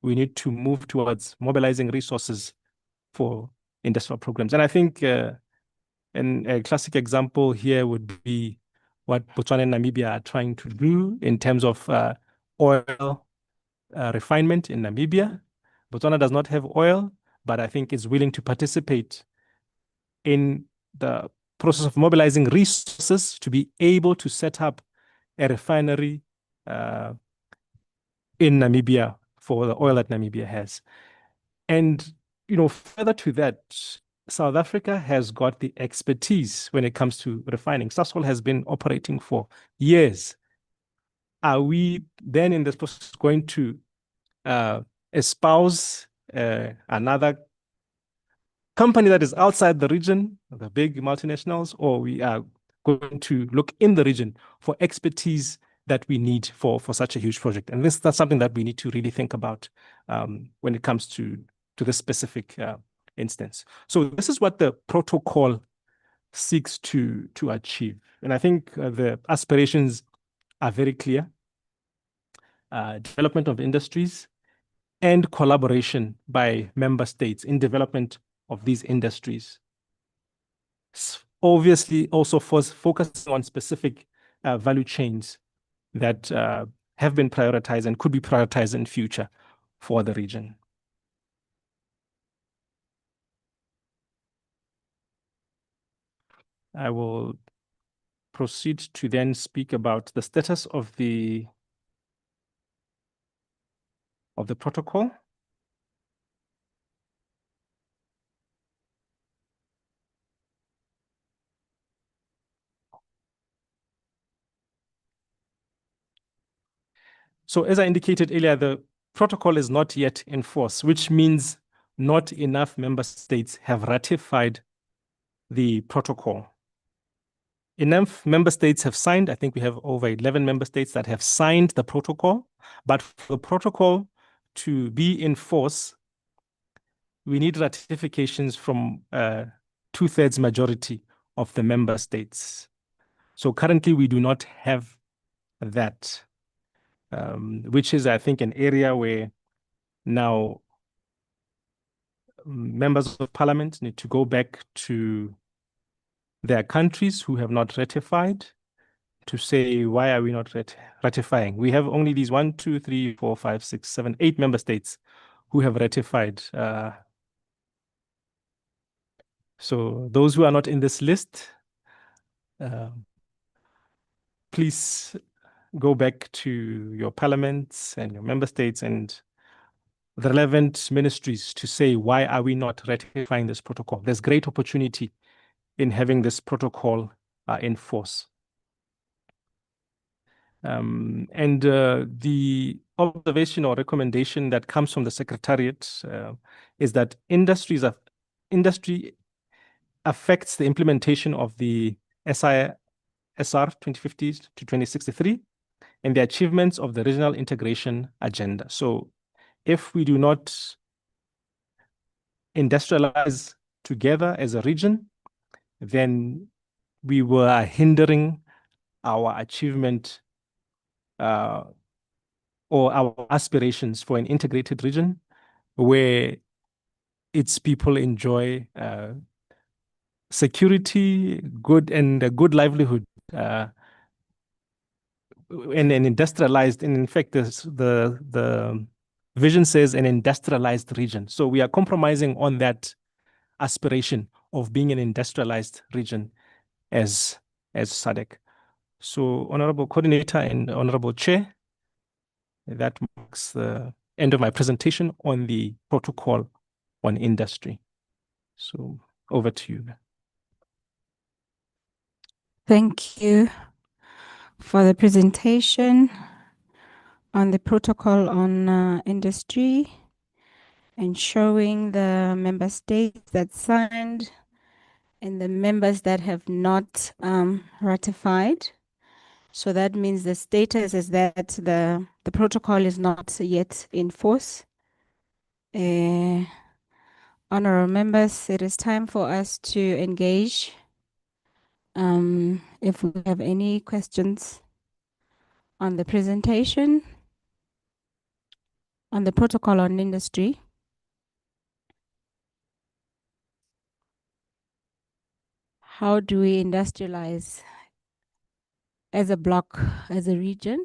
H: we need to move towards mobilizing resources for industrial programs. And I think a classic example here would be what Botswana and Namibia are trying to do in terms of oil refinement in Namibia. Botswana does not have oil, but I think is willing to participate in the process of mobilizing resources to be able to set up a refinery in Namibia for the oil that Namibia has. And, further to that, South Africa has got the expertise when it comes to refining. Sasol has been operating for years. Are we then in this process going to espouse another company that is outside the region, the big multinationals, or we are going to look in the region for expertise that we need for such a huge project? And that's something that we need to really think about when it comes to this specific instance. So this is what the protocol seeks to achieve. And I think the aspirations are very clear. Development of industries and collaboration by member states in development of these industries. Obviously, also focusing on specific value chains that have been prioritized and could be prioritized in future for the region. I will proceed to then speak about the status of the protocol. So as I indicated earlier, the protocol is not yet in force, which means not enough member states have ratified the protocol. Enough member states have signed. I think we have over 11 member states that have signed the protocol. But for the protocol to be in force, we need ratifications from 2/3 majority of the member states. So currently we do not have that, which is, I think, an area where now members of parliament need to go back to their countries who have not ratified to say, why are we not ratifying? We have only these 1, 2, 3, 4, 5, 6, 7, 8 member states who have ratified. So those who are not in this list, please go back to your parliaments and your member states and the relevant ministries to say, why are we not ratifying this protocol? There's great opportunity in having this protocol in force. And the observation or recommendation that comes from the Secretariat is that industry affects the implementation of the SR 2050 to 2063 and the achievements of the regional integration agenda. So if we do not industrialize together as a region, then we were hindering our achievement or our aspirations for an integrated region where its people enjoy security, good and a good livelihood, and industrialized. And in fact, the vision says an industrialized region. So we are compromising on that aspiration of being an industrialized region as SADC. So, Honorable Coordinator and Honorable Chair, that marks the end of my presentation on the protocol on industry. So Over to you.
B: Thank you for the presentation on the protocol on industry and showing the member states that signed and the members that have not ratified. So that means the status is that the protocol is not yet in force. Honorable members, it is time for us to engage. If we have any questions on the presentation, on the protocol on industry. How do we industrialize as a bloc, as a region?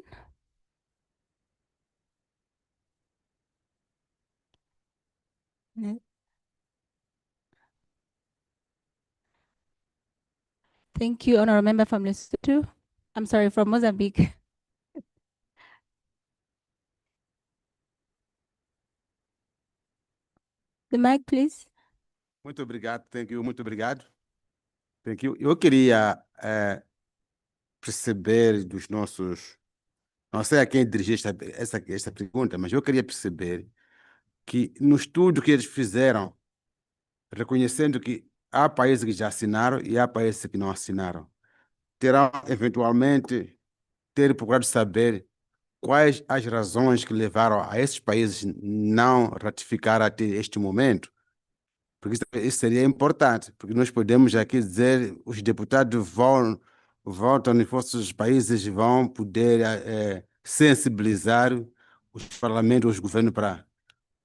B: Thank you, Honorable Member from Lesotho. I'm sorry, from Mozambique. The mic, please.
D: Muito obrigado, thank you, muito obrigado. Thank you. Eu queria perceber dos nossos. Não sei a quem dirigir esta pergunta, mas eu queria perceber que no estudo que eles fizeram, reconhecendo que há países que já assinaram e há países que não assinaram, terão eventualmente procurado saber quais as razões que levaram a esses países não ratificar até este momento. Porque isso seria importante, porque nós podemos aqui dizer, os deputados votam em vossos países, vão poder sensibilizar os parlamentos, os governos para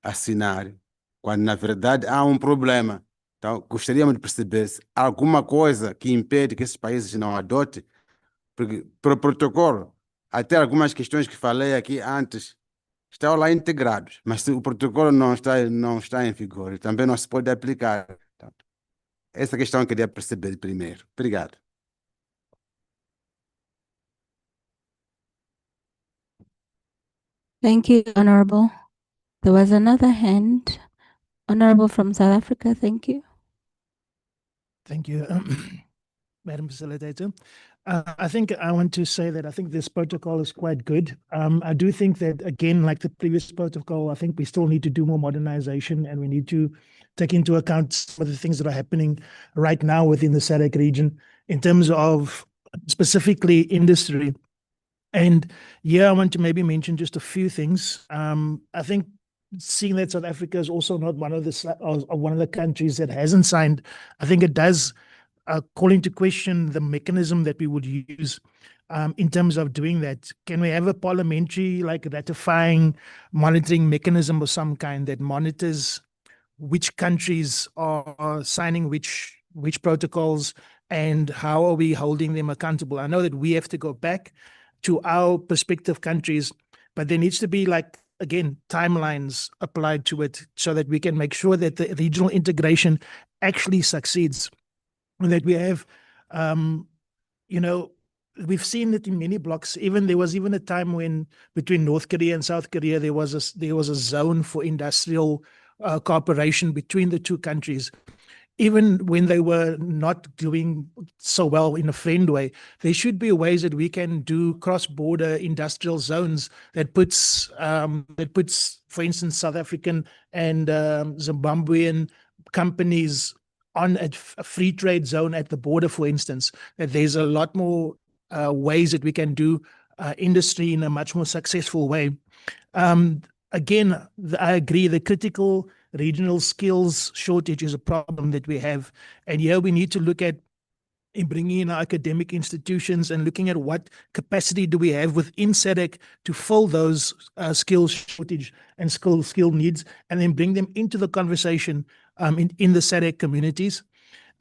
D: assinar, quando na verdade há um problema. Então, gostaríamos de perceber se há alguma coisa que impede que esses países não adotem, porque para o protocolo, até algumas questões que falei aqui antes, estão lá integrados, mas se o protocolo não está em vigor, também não se pode aplicar. Então, essa questão eu queria perceber primeiro. Obrigado.
B: Thank you, Honorable. There was another hand. Honorable from South Africa, thank you.
C: Thank you, Madam Facilitator. I think I want to say that I think this protocol is quite good. I do think that, again, like the previous protocol, I think we still need to do more modernization, and we need to take into account some of the things that are happening right now within the SADC region in terms of specifically industry. And yeah, I want to maybe mention just a few things. I think seeing that South Africa is also not one of the countries that hasn't signed, I think it does call into question the mechanism that we would use in terms of doing that. Can we have a parliamentary, like, ratifying monitoring mechanism of some kind that monitors which countries are signing which protocols and how are we holding them accountable? I know that we have to go back to our prospective countries, but there needs to be, like, again, timelines applied to it so that we can make sure that the regional integration actually succeeds. And that we have, we've seen it in many blocks. There was even a time when between North Korea and South Korea, there was a zone for industrial cooperation between the two countries. Even when they were not doing so well in a friend way, there should be ways that we can do cross-border industrial zones that puts, for instance, South African and Zimbabwean companies on a free trade zone at the border, for instance. That there's a lot more ways that we can do industry in a much more successful way. Again, I agree, the critical regional skills shortage is a problem that we have. And here we need to look at in bringing in our academic institutions and looking at what capacity do we have within SADC to fill those skills shortage and skill needs, and then bring them into the conversation in the SADC communities.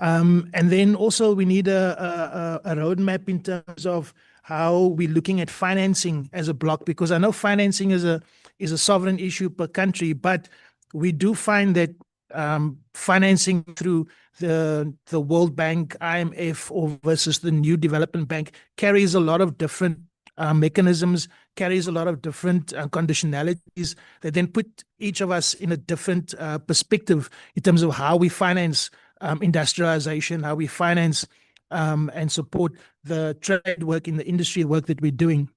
C: And then also we need a roadmap in terms of how we're looking at financing as a bloc, because I know financing is a sovereign issue per country, but we do find that financing through the World Bank, IMF, or versus the New Development Bank carries a lot of different mechanisms, carries a lot of different conditionalities that then put each of us in a different perspective in terms of how we finance industrialization, how we finance and support the trade work in the industry work that we're doing.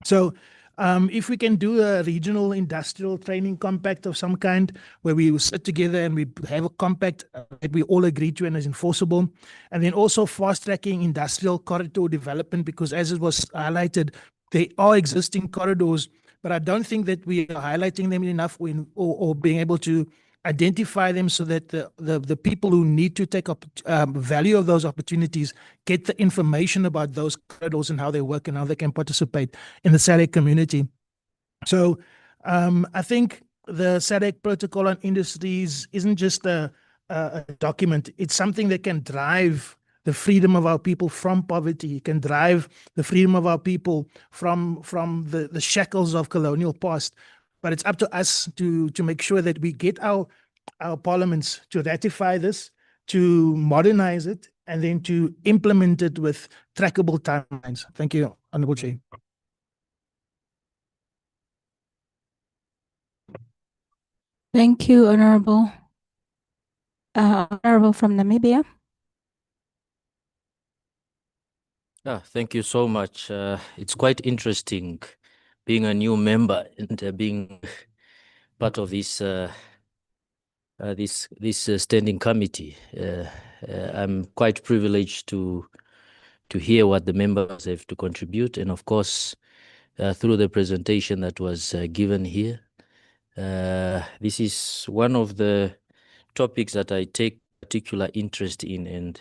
C: So if we can do a regional industrial training compact of some kind, where we will sit together and we have a compact that we all agree to and is enforceable, and then also fast tracking industrial corridor development, because as it was highlighted, there are existing corridors, but I don't think that we are highlighting them enough or being able to identify them so that the people who need to take up value of those opportunities get the information about those corridors and how they work and how they can participate in the SADC community. So I think the SADC Protocol on Industries isn't just a document. It's something that can drive the freedom of our people from poverty. It can drive the freedom of our people from the shackles of colonial past. But it's up to us to make sure that we get our parliaments to ratify this, to modernize it, and then to implement it with trackable timelines. Thank you, Honorable Chair.
B: Thank you, Honorable. Honorable from Namibia.
K: Thank you so much. It's quite interesting being a new member and being part of this standing committee. I'm quite privileged to hear what the members have to contribute, and of course, through the presentation that was given here. This is one of the topics that I take particular interest in, and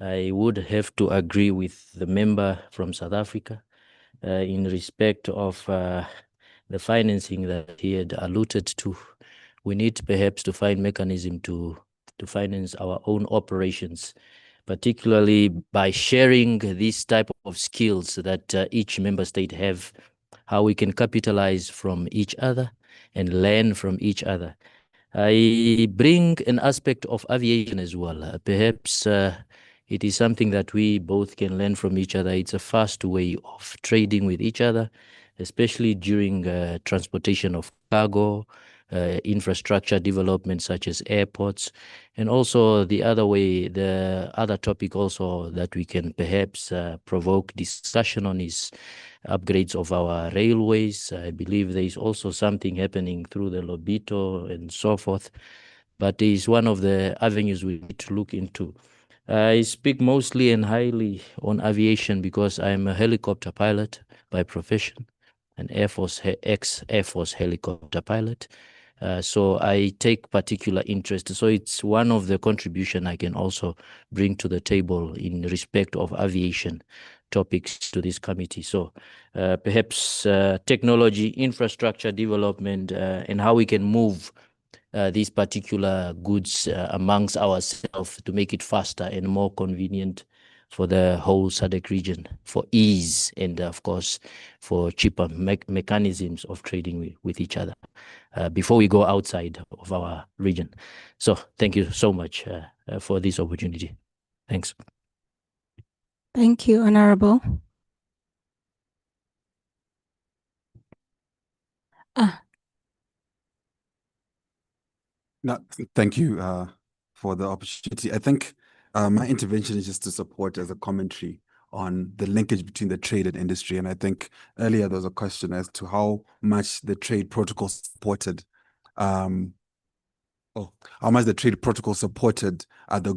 K: I would have to agree with the member from South Africa in respect of the financing that he had alluded to. We need perhaps to find mechanism to finance our own operations, particularly by sharing these type of skills that each member state have, how we can capitalize from each other and learn from each other. I bring an aspect of aviation as well. Perhaps it is something that we both can learn from each other. It's a fast way of trading with each other, especially during transportation of cargo, infrastructure development such as airports, and also the other topic also that we can perhaps provoke discussion on is upgrades of our railways. I believe there is also something happening through the Lobito and so forth, but it is one of the avenues we need to look into. I speak mostly and highly on aviation because I'm a helicopter pilot by profession, an ex-Air Force helicopter pilot. So I take particular interest. So it's one of the contribution I can also bring to the table in respect of aviation topics to this committee. So perhaps technology, infrastructure development, and how we can move these particular goods amongst ourselves to make it faster and more convenient for the whole SADC region, for ease and of course for cheaper mechanisms of trading with each other before we go outside of our region. So thank you so much for this opportunity. Thanks.
B: Thank you, Honorable.
F: No, thank you for the opportunity. I think my intervention is just to support as a commentary on the linkage between the trade and industry. And I think earlier there was a question as to how much the trade protocol supported the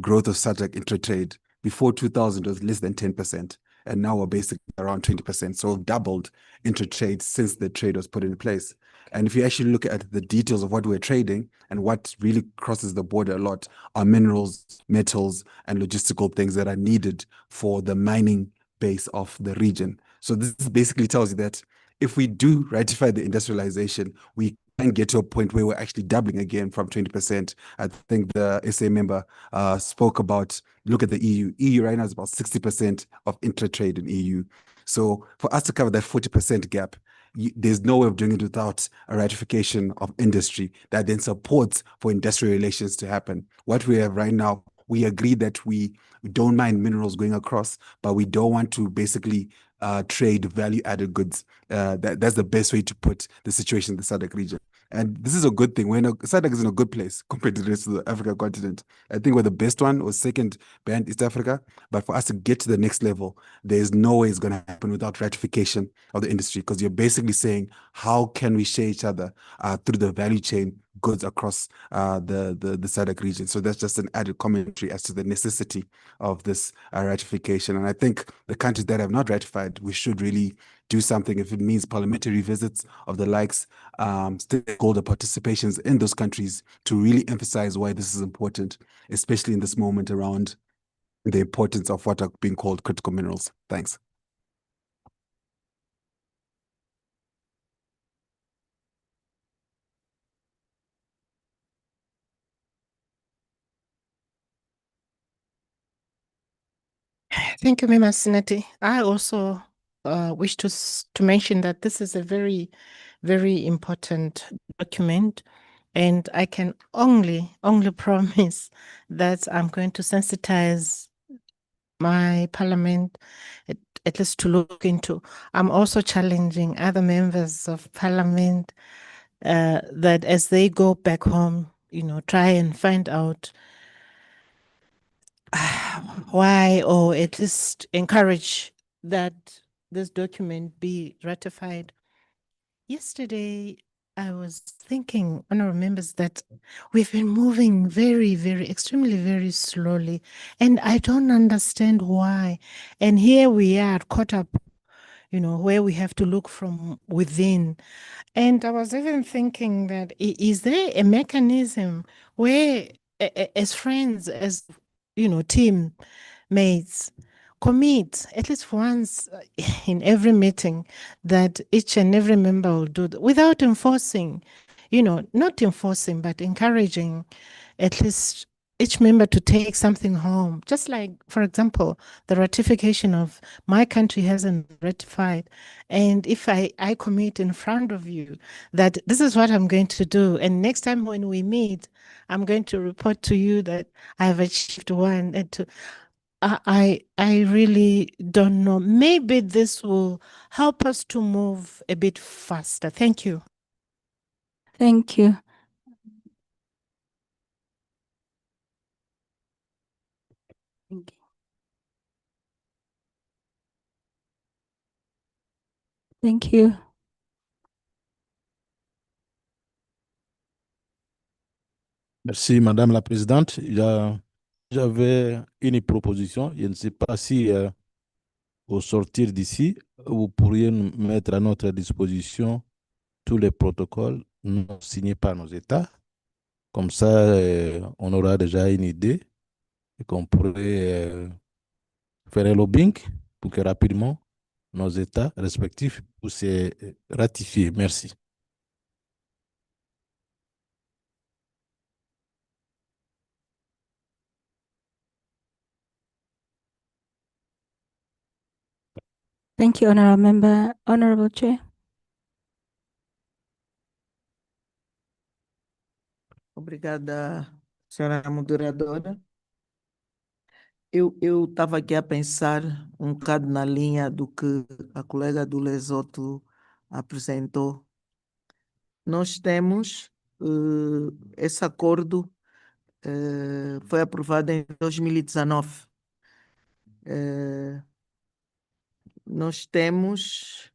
F: growth of SADC intra-trade. Before 2000, it was less than 10%, and now we're basically around 20%. So we've doubled intra-trade since the trade was put in place. And if you actually look at the details of what we're trading and what really crosses the border a lot are minerals, metals, and logistical things that are needed for the mining base of the region. So this basically tells you that if we do ratify the industrialization, we can get to a point where we're actually doubling again from 20%. I think the SA member spoke about, look at the EU. EU right now is about 60% of intra-trade in EU. So for us to cover that 40% gap, there's no way of doing it without a ratification of industry that then supports for industrial relations to happen. What we have right now, we agree that we don't mind minerals going across, but we don't want to basically trade value-added goods. That's the best way to put the situation in the SADC region. And this is a good thing. SADC is in a good place compared to the rest of the African continent. I think we're the best one or second behind East Africa. But for us to get to the next level, there's no way it's going to happen without ratification of the industry, because you're basically saying, how can we share each other through the value chain goods across the SADC region? So that's just an added commentary as to the necessity of this ratification. And I think the countries that have not ratified, we should really do something if it means parliamentary visits of the likes, stakeholder participations in those countries to really emphasize why this is important, especially in this moment around the importance of what are being called critical minerals. Thanks.
J: Thank you, Mima Sinati. I also wish to mention that this is a very, very important document, and I can only promise that I'm going to sensitize my parliament at least to look into. I'm also challenging other members of parliament that as they go back home, try and find out why, or at least encourage that this document be ratified. Yesterday, I was thinking, honorable members, that we've been moving very, very, extremely, very slowly, and I don't understand why. And here we are caught up, where we have to look from within. And I was even thinking that is there a mechanism where, as friends, as team mates, commit at least once in every meeting that each and every member will do without enforcing, not enforcing, but encouraging at least each member to take something home. Just like, for example, the ratification of my country hasn't ratified. And if I commit in front of you that this is what I'm going to do, and next time when we meet, I'm going to report to you that I've achieved one and two. I really don't know. Maybe this will help us to move a bit faster. Thank you.
B: Thank you. Thank you. Thank you.
E: Merci, Madame la Présidente. J'avais une proposition. Je ne sais pas si au sortir d'ici, vous pourriez nous mettre à notre disposition tous les protocoles non signés par nos États. Comme ça, on aura déjà une idée et qu'on pourrait faire un lobbying pour que rapidement nos États respectifs puissent ratifier. Merci.
B: Thank you, Honorable Member. Honorable Chair.
A: Obrigada, senhora moderadora. Eu estava aqui a pensar um bocado na linha do que a colega do Lesoto apresentou. Nós temos esse acordo, foi aprovado em 2019. Nós temos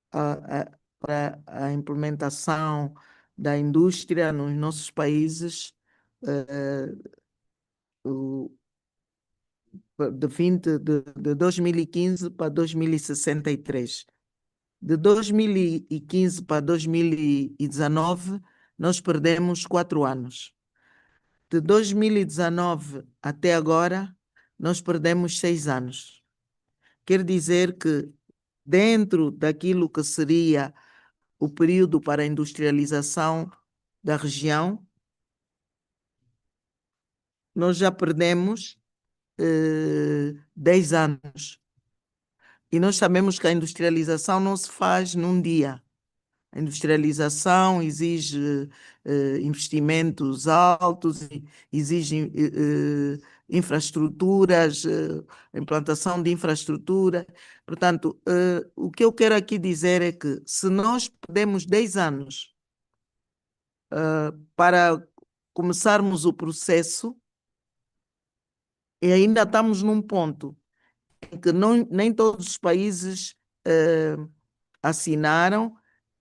A: para a implementação da indústria nos nossos países de 2015 para 2063. De 2015 para 2019, nós perdemos 4 anos. De 2019 até agora, nós perdemos 6 anos. Quer dizer que, dentro daquilo que seria o período para a industrialização da região, nós já perdemos 10 anos. E nós sabemos que a industrialização não se faz num dia. A industrialização exige investimentos altos, exige infraestruturas, implantação de infraestrutura. Portanto, o que eu quero aqui dizer é que se nós perdemos 10 anos para começarmos o processo, e ainda estamos num ponto em que nem todos os países assinaram,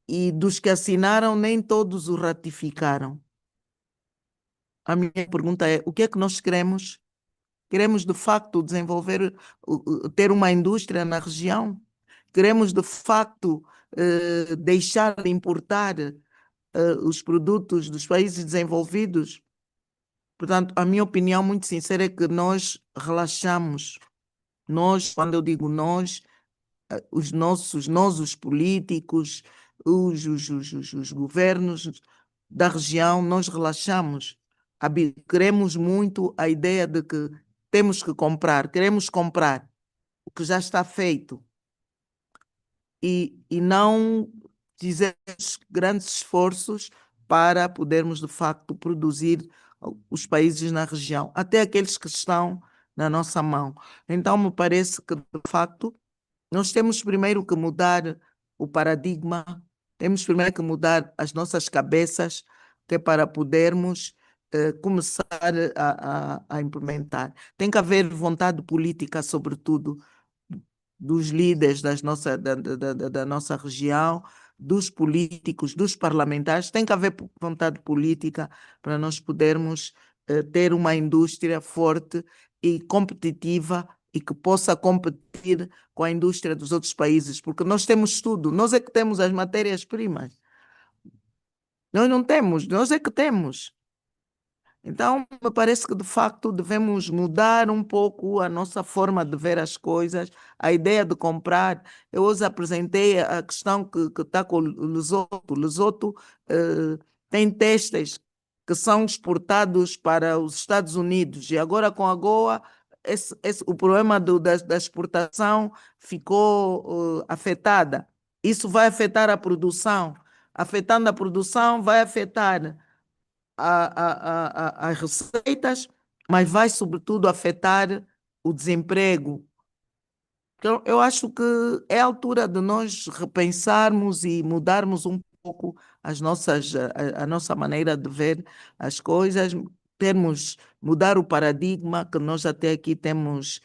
A: e dos que assinaram, nem todos o ratificaram. A minha pergunta é: o que é que nós queremos? Queremos, de facto, desenvolver, ter uma indústria na região? Queremos, de facto, deixar de importar os produtos dos países desenvolvidos? Portanto, a minha opinião muito sincera é que nós relaxamos. Nós, quando eu digo nós, nós, os políticos, os governos da região, nós relaxamos. Queremos muito a ideia de que temos que comprar, queremos comprar o que já está feito e não fizemos grandes esforços para podermos, de facto, produzir os países na região, até aqueles que estão na nossa mão. Então, me parece que, de facto, nós temos primeiro que mudar o paradigma, temos primeiro que mudar as nossas cabeças, que é para podermos começar a implementar. Tem que haver vontade política, sobretudo, dos líderes da nossa região, dos políticos, dos parlamentares. Tem que haver vontade política para nós podermos ter uma indústria forte e competitiva e que possa competir com a indústria dos outros países, porque nós temos tudo, nós é que temos as matérias-primas. Nós não temos, nós é que temos. Então, me parece que, de facto, devemos mudar um pouco a nossa forma de ver as coisas, a ideia de comprar. Eu hoje apresentei a questão que está com o Lesoto. O Lesoto tem têxteis que são exportados para os Estados Unidos e agora com a AGOA, o problema da exportação ficou afetada. Isso vai afetar a produção. Afetando a produção, vai afetar as receitas, mas vai, sobretudo, afetar o desemprego. Então, eu acho que é a altura de nós repensarmos e mudarmos um pouco a nossa maneira de ver as coisas, mudar o paradigma que nós até aqui temos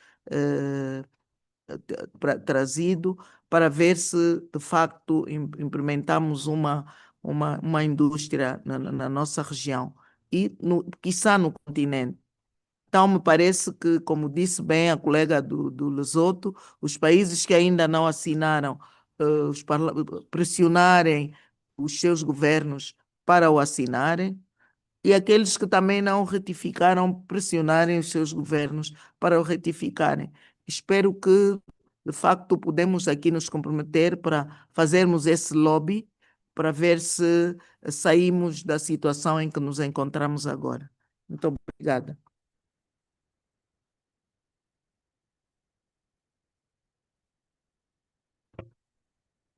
A: trazido para ver se, de facto, implementamos uma indústria na nossa região e, quiçá, no continente. Então, me parece que, como disse bem a colega do Lesoto, os países que ainda não assinaram, pressionarem os seus governos para o assinarem, e aqueles que também não retificaram, pressionarem os seus governos para o retificarem. Espero que, de facto, podemos aqui nos comprometer para fazermos esse lobby, para ver se saímos da situação em que nos encontramos agora. Muito obrigada.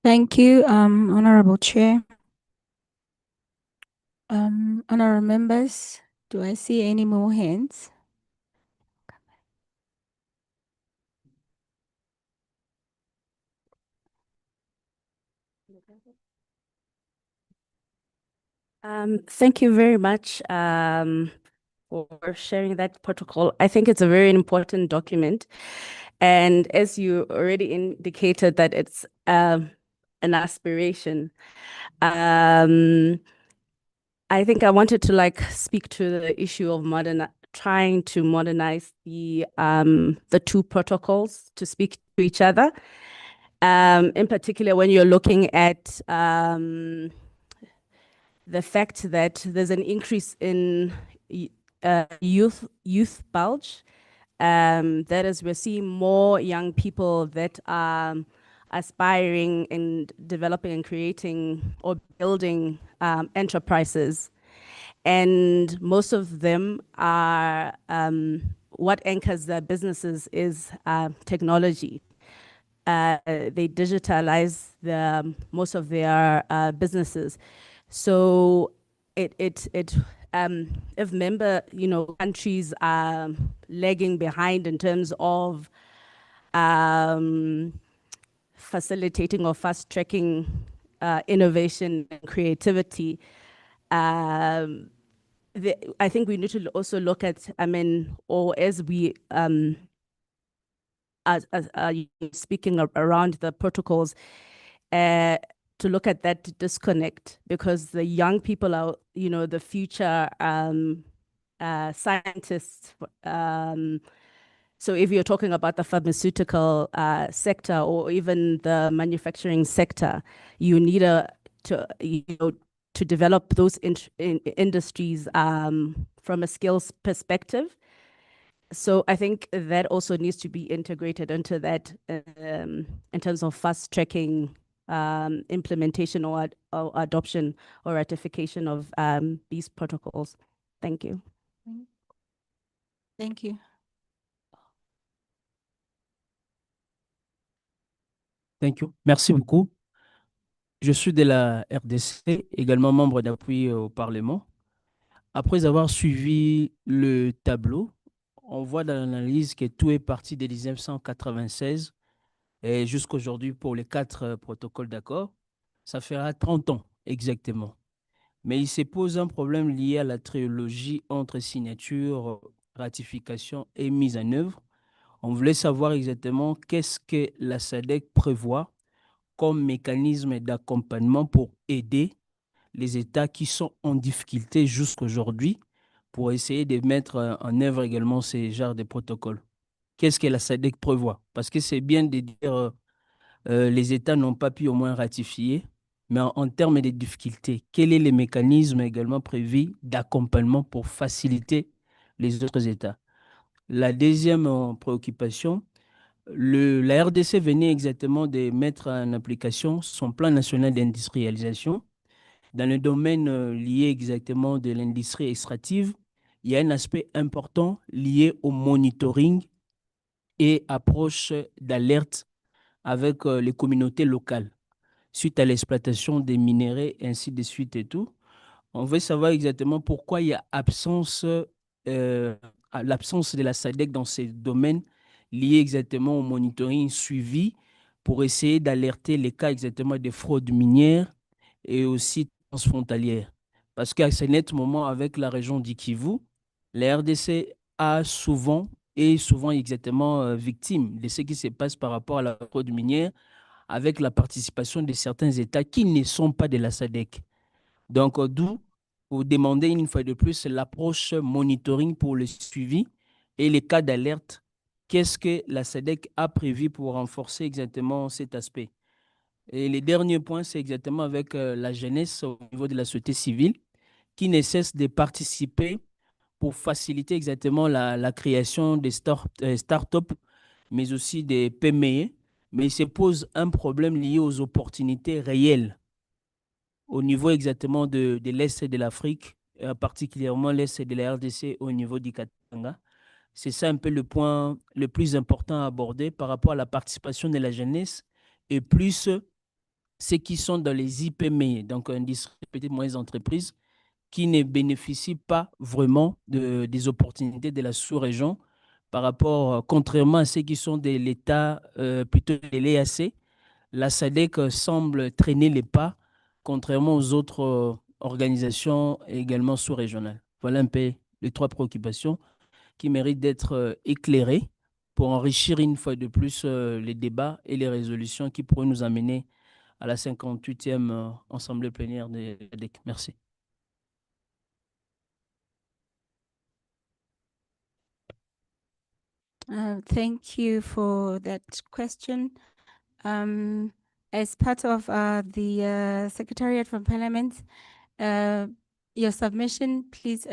B: Thank you, Honorable Chair. Honorable members, do I see any more hands?
G: Thank you very much for sharing that protocol. I think it's a very important document. And as you already indicated that it's an aspiration, I think I wanted to speak to the issue of trying to modernize the two protocols to speak to each other. In particular, when you're looking at the fact that there's an increase in youth bulge. That is, we're seeing more young people that are aspiring and developing and creating or building enterprises. And most of them are, what anchors their businesses is technology. They digitalize most of their businesses. So it if member, countries are lagging behind in terms of facilitating or fast tracking innovation and creativity, I think we need to also look at, or as we are speaking around the protocols, to look at that disconnect, because the young people are, the future scientists. So if you're talking about the pharmaceutical sector or even the manufacturing sector, you need to develop those industries from a skills perspective. So I think that also needs to be integrated into that in terms of fast tracking implementation or adoption or ratification of these protocols. Thank you.
B: Thank you.
L: Thank you. Merci beaucoup. Je suis de la RDC, également membre d'appui au Parlement. Après avoir suivi le tableau, on voit dans l'analyse que tout est parti de 1996 et jusqu'aujourd'hui pour les 4 protocoles d'accord. Ça fera 30 ans exactement. Mais il se pose un problème lié à la trilogie entre signature, ratification et mise en œuvre. On voulait savoir exactement qu'est-ce que la SADC prévoit comme mécanisme d'accompagnement pour aider les États qui sont en difficulté jusqu'aujourd'hui pour essayer de mettre en œuvre également ces genres de protocoles. Qu'est-ce que la SADC prévoit? Parce que c'est bien de dire les États n'ont pas pu au moins ratifier, mais en termes de difficultés, quel est le mécanisme également prévu d'accompagnement pour faciliter les autres États? La deuxième préoccupation, la RDC venait exactement de mettre en application son plan national d'industrialisation. Dans le domaine lié exactement de l'industrie extractive, il y a un aspect important lié au monitoring et approche d'alerte avec les communautés locales suite à l'exploitation des minéraux, ainsi de suite et tout. On veut savoir exactement pourquoi il y a l'absence de la SADC dans ces domaines liés exactement au monitoring suivi pour essayer d'alerter les cas exactement de fraude minière et aussi transfrontalière. Parce qu'à ce net moment, avec la région du Kivu, la RDC a souvent exactement victime de ce qui se passe par rapport à la fraude minière avec la participation de certains États qui ne sont pas de la SADC. Donc, d'où vous demandez une fois de plus l'approche monitoring pour le suivi et les cas d'alerte. Qu'est-ce que la SADC a prévu pour renforcer exactement cet aspect? Et le dernier point, c'est exactement avec la jeunesse au niveau de la société civile qui ne cesse de participer pour faciliter exactement la création des start-up, mais aussi des PME. Mais il se pose un problème lié aux opportunités réelles au niveau exactement de l'Est de l'Afrique, particulièrement l'Est de la RDC au niveau du Katanga. C'est ça un peu le point le plus important à aborder par rapport à la participation de la jeunesse et plus ceux qui sont dans les IPME, donc industries, petites et moyennes entreprises, qui ne bénéficient pas vraiment des opportunités de la sous-région par rapport, contrairement à ceux qui sont de l'État, plutôt de l'EAC, la SADC semble traîner les pas, contrairement aux autres organisations également sous-régionales. Voilà un peu les 3 préoccupations qui méritent d'être éclairées pour enrichir une fois de plus les débats et les résolutions qui pourraient nous amener à la 58e Assemblée plénière de l'ADEC. Merci.
B: Thank you for that question. As part of the Secretariat from Parliament, your submission, please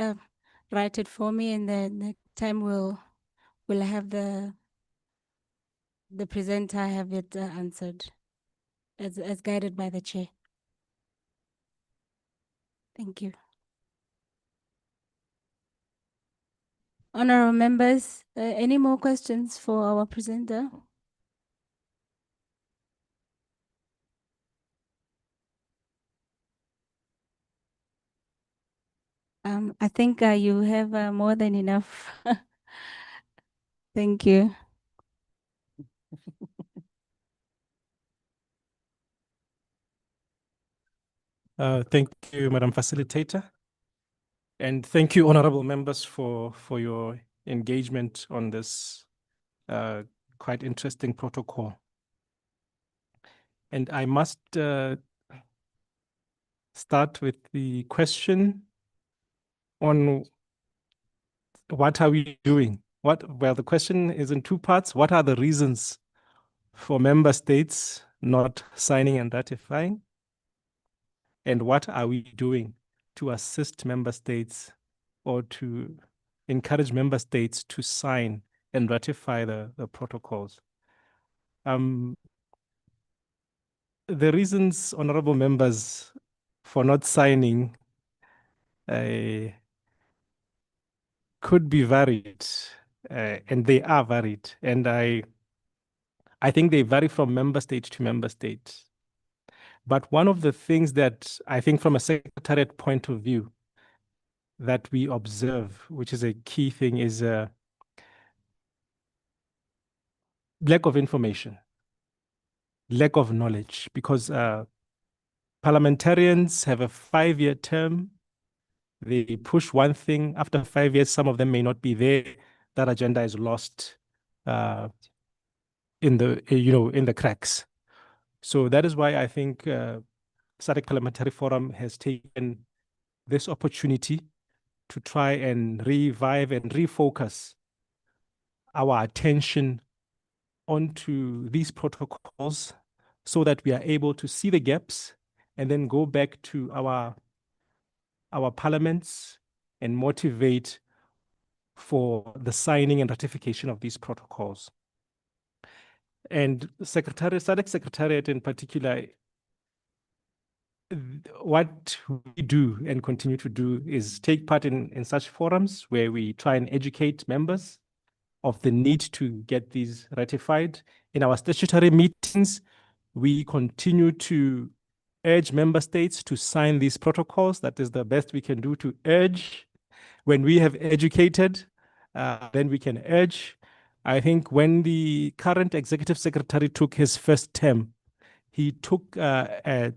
B: write it for me, and then next time we'll have the presenter have it answered as guided by the chair. Thank you. Honorable members, any more questions for our presenter? I think you have more than enough. Thank you.
H: Thank you, Madam Facilitator. And thank you, honorable members, for your engagement on this quite interesting protocol. And I must start with the question on what are we doing? Well, the question is in two parts. What are the reasons for member states not signing and ratifying? And what are we doing to assist member states or to encourage member states to sign and ratify the protocols? The reasons, honorable members, for not signing could be varied, and they are varied. And I think they vary from member state to member state. But one of the things that I think from a secretariat point of view that we observe, which is a key thing, is lack of information, lack of knowledge, because parliamentarians have a 5-year term. They push one thing. After 5 years, some of them may not be there. That agenda is lost in the cracks. So that is why I think SADC Parliamentary Forum has taken this opportunity to try and revive and refocus our attention onto these protocols so that we are able to see the gaps and then go back to our parliaments and motivate for the signing and ratification of these protocols. And SADC Secretariat in particular, what we do and continue to do is take part in such forums where we try and educate members of the need to get these ratified. In our statutory meetings, we continue to urge member states to sign these protocols. That is the best we can do, to urge. When we have educated, then we can urge. I think when the current executive secretary took his first term, he took a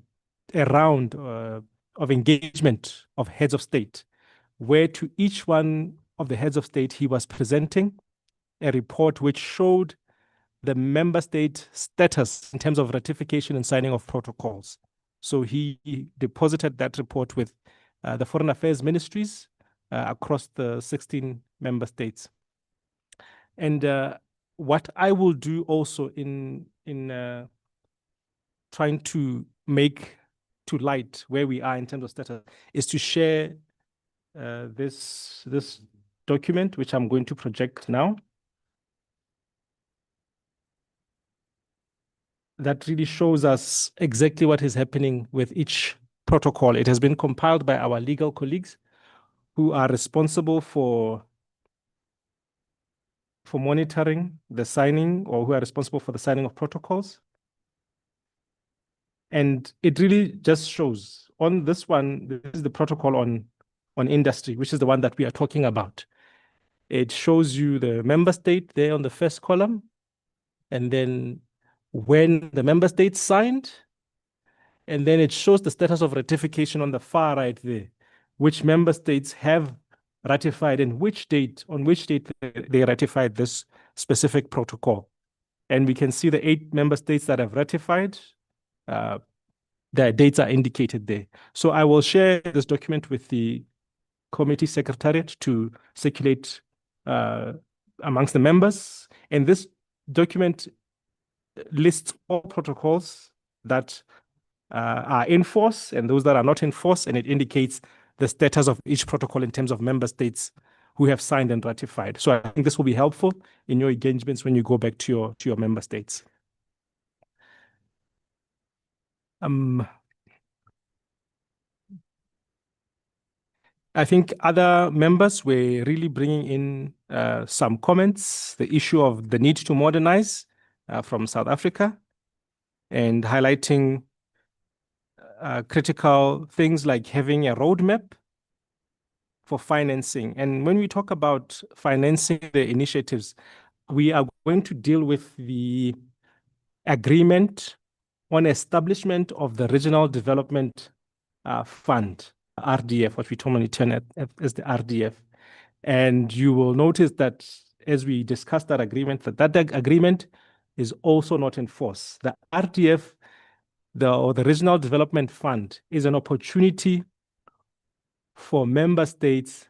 H: round of engagement of heads of state, where to each one of the heads of state he was presenting a report which showed the member state status in terms of ratification and signing of protocols. So he deposited that report with the foreign affairs ministries across the 16 member states. And what I will do also in trying to make to light where we are in terms of status is to share this document, which I'm going to project now, that really shows us exactly what is happening with each protocol. It has been compiled by our legal colleagues who are responsible for monitoring the signing, or who are responsible for the signing of protocols. And it really just shows on this one, this is the protocol on industry, which is the one that we are talking about. It shows you the member state there on the first column, and then when the member state signed, and then it shows the status of ratification on the far right there, which member states have ratified and on which date they ratified this specific protocol. And we can see the 8 member states that have ratified. Their dates are indicated there. So I will share this document with the committee secretariat to circulate amongst the members. And this document lists all protocols that are in force and those that are not in force, and it indicates the status of each protocol in terms of member states who have signed and ratified. So I think this will be helpful in your engagements when you go back to your member states. I think other members were really bringing in some comments, the issue of the need to modernize from South Africa, and highlighting critical things like having a roadmap for financing. And when we talk about financing the initiatives, we are going to deal with the agreement on establishment of the Regional Development Fund, RDF, what we commonly term as the RDF. And you will notice that as we discuss that agreement, that agreement is also not in force. The RDF, or the Regional Development Fund, is an opportunity for member states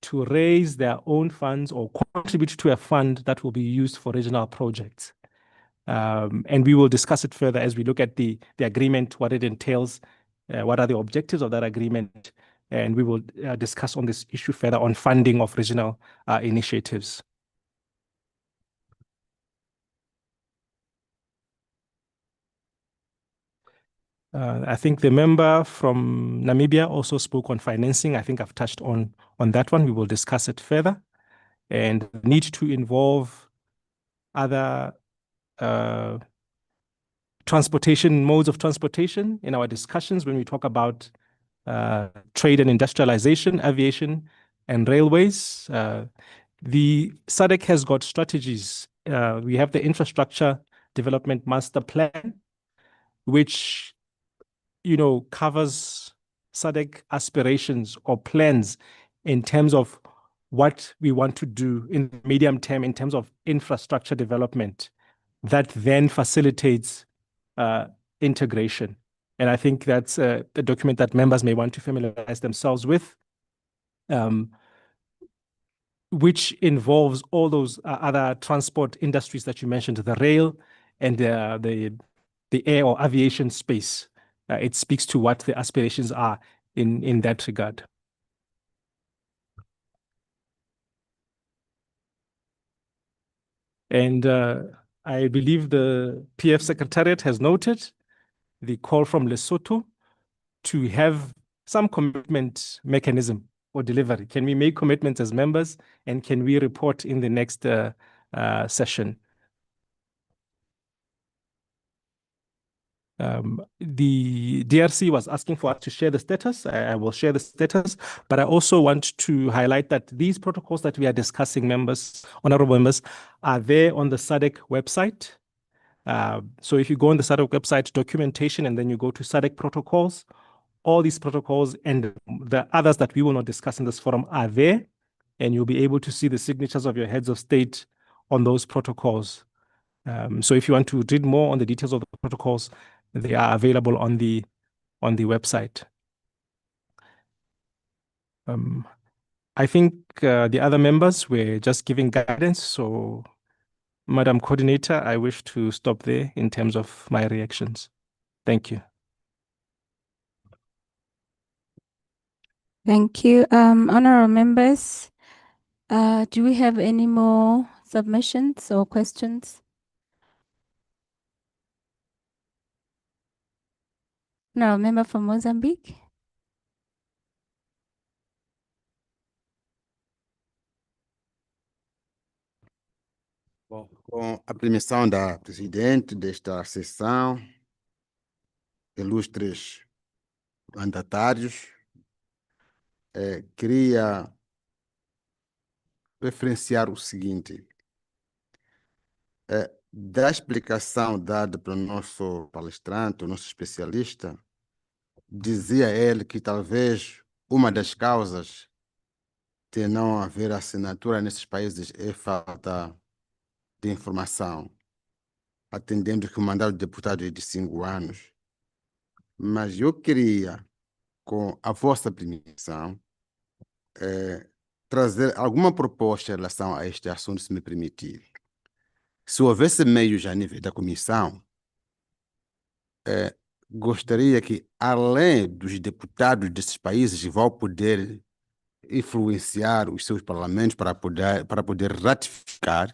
H: to raise their own funds or contribute to a fund that will be used for regional projects. And we will discuss it further as we look at the agreement, what it entails, what are the objectives of that agreement, and we will discuss on this issue further on funding of regional initiatives. I think the member from Namibia also spoke on financing. I think I've touched on that one. We will discuss it further, and need to involve other transportation modes of transportation in our discussions when we talk about trade and industrialization, aviation, and railways. The SADC has got strategies. We have the Infrastructure Development Master Plan, which covers SADC aspirations or plans in terms of what we want to do in the medium term in terms of infrastructure development that then facilitates integration. And I think that's a document that members may want to familiarize themselves with, which involves all those other transport industries that you mentioned, the rail and the air or aviation space. It speaks to what the aspirations are in that regard. And I believe the PF Secretariat has noted the call from Lesotho to have some commitment mechanism or delivery. Can we make commitments as members, and can we report in the next session? The DRC was asking for us to share the status. I will share the status, but I also want to highlight that these protocols that we are discussing, members, honorable members, are there on the SADC website. So if you go on the SADC website, documentation, and then you go to SADC protocols, all these protocols and the others that we will not discuss in this forum are there, and you'll be able to see the signatures of your heads of state on those protocols. So if you want to read more on the details of the protocols, they are available on the website. I think the other members were just giving guidance. So, Madam Coordinator, I wish to stop there in terms of my reactions. Thank you.
B: Thank you. Honorable members, do we have any more submissions or questions? No, member from Mozambique.
D: Bom, com a permissão da presidente desta sessão, ilustres mandatários, queria referenciar o seguinte. Da explicação dada pelo nosso palestrante, o nosso especialista, dizia ele que talvez uma das causas de não haver assinatura nesses países é falta de informação, atendendo que o mandato de deputado é de 5 anos. Mas eu queria, com a vossa permissão, trazer alguma proposta em relação a este assunto, se me permitir. Se houvesse meios a nível da comissão, gostaria que, além dos deputados desses países, vão poder influenciar os seus parlamentos para poder ratificar,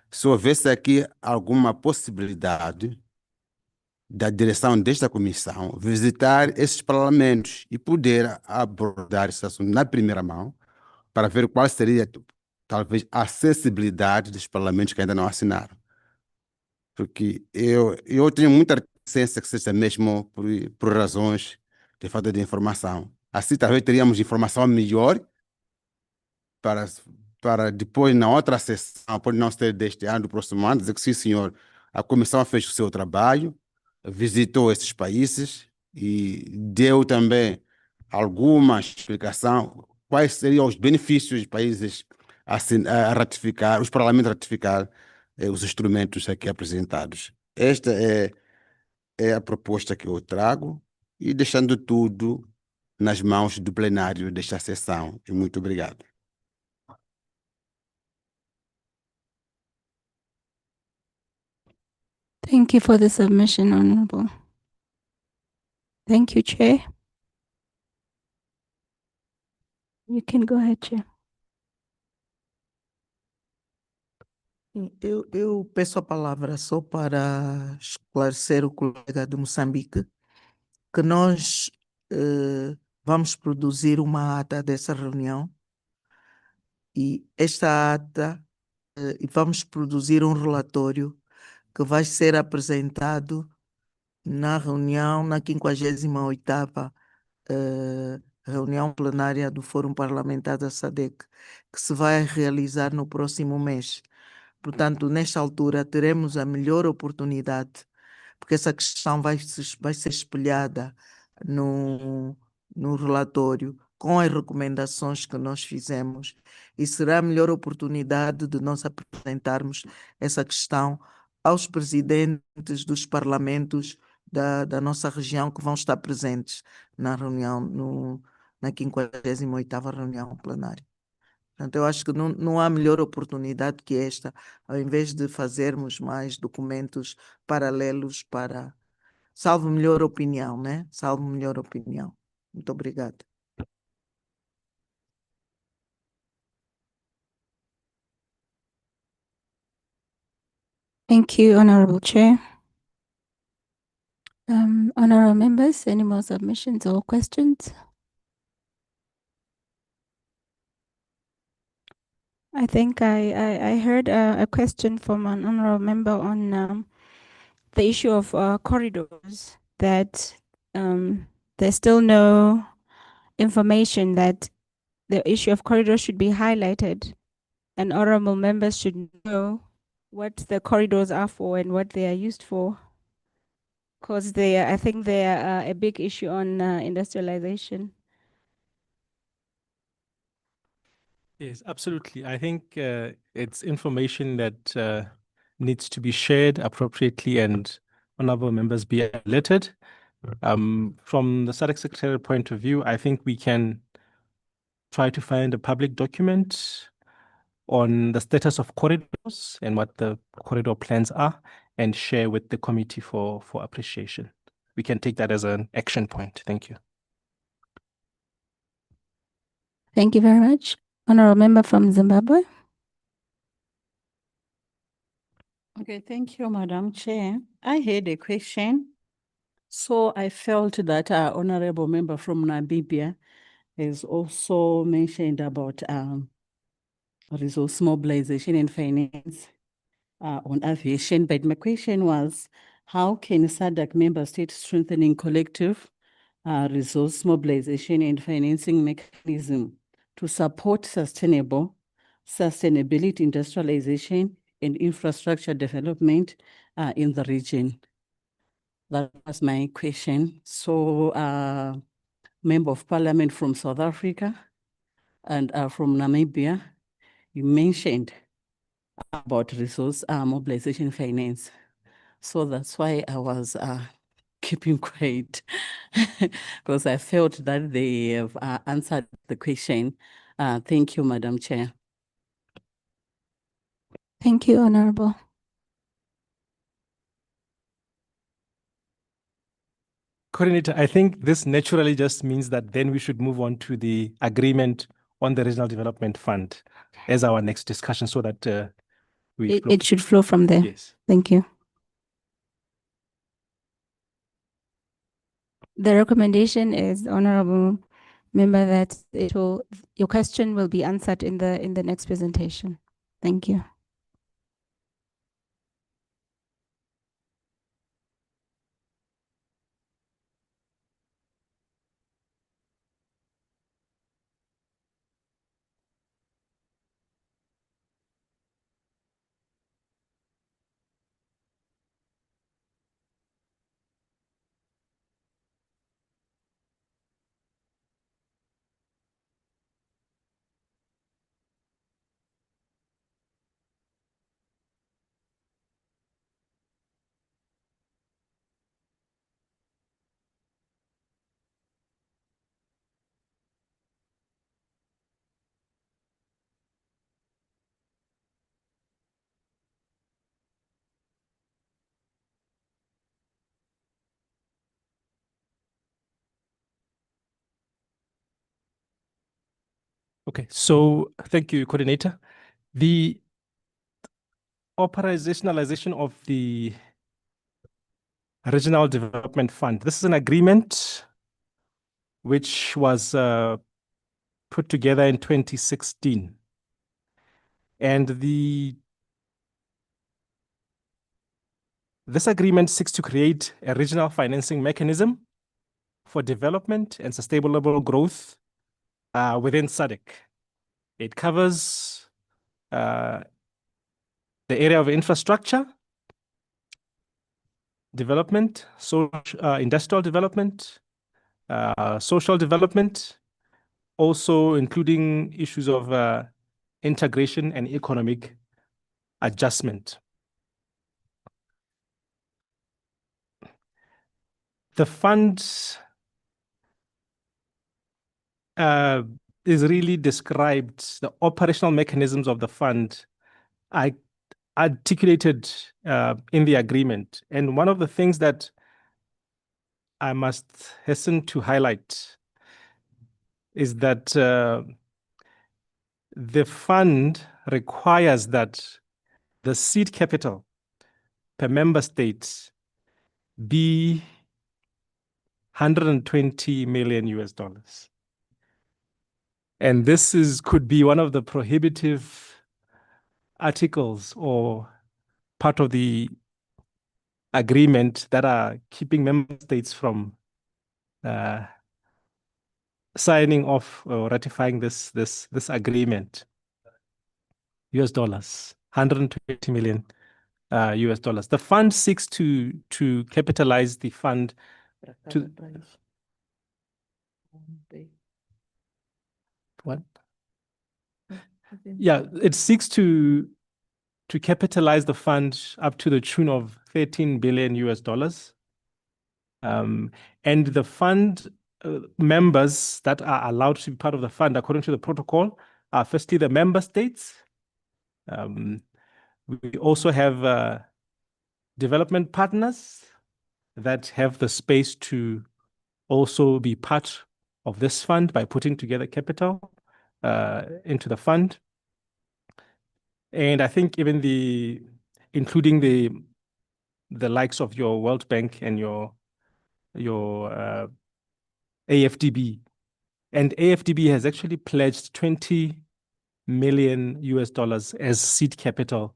D: se houvesse aqui alguma possibilidade da direção desta comissão visitar esses parlamentos e poder abordar esse assunto na primeira mão, para ver qual seria, talvez, a acessibilidade dos parlamentos que ainda não assinaram. Porque eu tenho muita reticência que seja mesmo por razões de falta de informação. Assim, talvez teríamos informação melhor para, para depois, na outra sessão, pode não ser deste ano, do próximo ano, dizer que sim, senhor, a comissão fez o seu trabalho, visitou esses países e deu também alguma explicação quais seriam os benefícios dos países a ratificar, os parlamentos ratificar os instrumentos aqui apresentados. Esta é a proposta que eu trago e deixando tudo nas mãos do plenário desta sessão. E muito obrigado.
B: Thank you for the submission, Honorable. Thank you, Chair. You can go ahead, Chair.
A: Eu peço a palavra só para esclarecer o colega de Moçambique que nós vamos produzir uma ata dessa reunião e esta ata e vamos produzir um relatório que vai ser apresentado na reunião, na 58ª reunião plenária do Fórum Parlamentar da SADC, que se vai realizar no próximo mês. Portanto, nesta altura, teremos a melhor oportunidade, porque essa questão vai ser espelhada no relatório, com as recomendações que nós fizemos, e será a melhor oportunidade de nós apresentarmos essa questão aos presidentes dos parlamentos da nossa região que vão estar presentes na reunião, na 58ª reunião plenária. Portanto, eu acho que não há melhor oportunidade que esta, ao invés de fazermos mais documentos paralelos para, salvo melhor opinião, né? Salvo melhor opinião. Muito obrigada.
B: Thank you, Honorable Chair. Honorable members, any more submissions or questions? I think I heard a question from an honorable member on the issue of corridors, that there's still no information that the issue of corridors should be highlighted, and honorable members should know what the corridors are for and what they are used for, because I think they are a big issue on industrialization.
H: Yes, absolutely. I think it's information that needs to be shared appropriately and honorable members be alerted. From the SADC Secretariat point of view, I think we can try to find a public document on the status of corridors and what the corridor plans are and share with the committee for appreciation. We can take that as an action point. Thank you.
B: Thank you very much. Honorable member from Zimbabwe.
M: Okay, thank you, Madam Chair. I had a question. So I felt that our honorable member from Namibia has also mentioned about resource mobilization and finance on aviation. But my question was, how can SADC member states strengthening collective resource mobilization and financing mechanism to support sustainability, industrialization, and infrastructure development in the region? That was my question. So, Member of Parliament from South Africa and from Namibia, you mentioned about resource mobilization finance. So that's why I was keeping quiet, because I felt that they have answered the question. Thank you, Madam Chair.
B: Thank you, Honorable.
H: Coordinator, I think this naturally just means that then we should move on to the agreement on the Regional Development Fund as our next discussion so that
B: it should flow from there.
H: Yes.
B: Thank you. The recommendation is, Honorable Member, that your question will be answered in the next presentation. Thank you.
H: Okay, so thank you, Coordinator. The operationalization of the Regional Development Fund. This is an agreement which was put together in 2016. And this agreement seeks to create a regional financing mechanism for development and sustainable growth within SADC. It covers the area of infrastructure, development, industrial development, social development, also including issues of integration and economic adjustment. The fund is really described, the operational mechanisms of the fund are articulated in the agreement. And one of the things that I must hasten to highlight is that the fund requires that the seed capital per member state be 120 million US dollars. And this could be one of the prohibitive articles or part of the agreement that are keeping member states from signing off or ratifying this agreement. US dollars, 120 million US dollars. The fund seeks to capitalize the fund to what? Yeah, it seeks to capitalize the fund up to the tune of 13 billion US dollars. And the fund members that are allowed to be part of the fund according to the protocol are firstly the member states. We also have development partners that have the space to also be part of this fund by putting together capital into the fund. And I think even including the likes of your World Bank and your AFDB. And AFDB has actually pledged 20 million US dollars as seed capital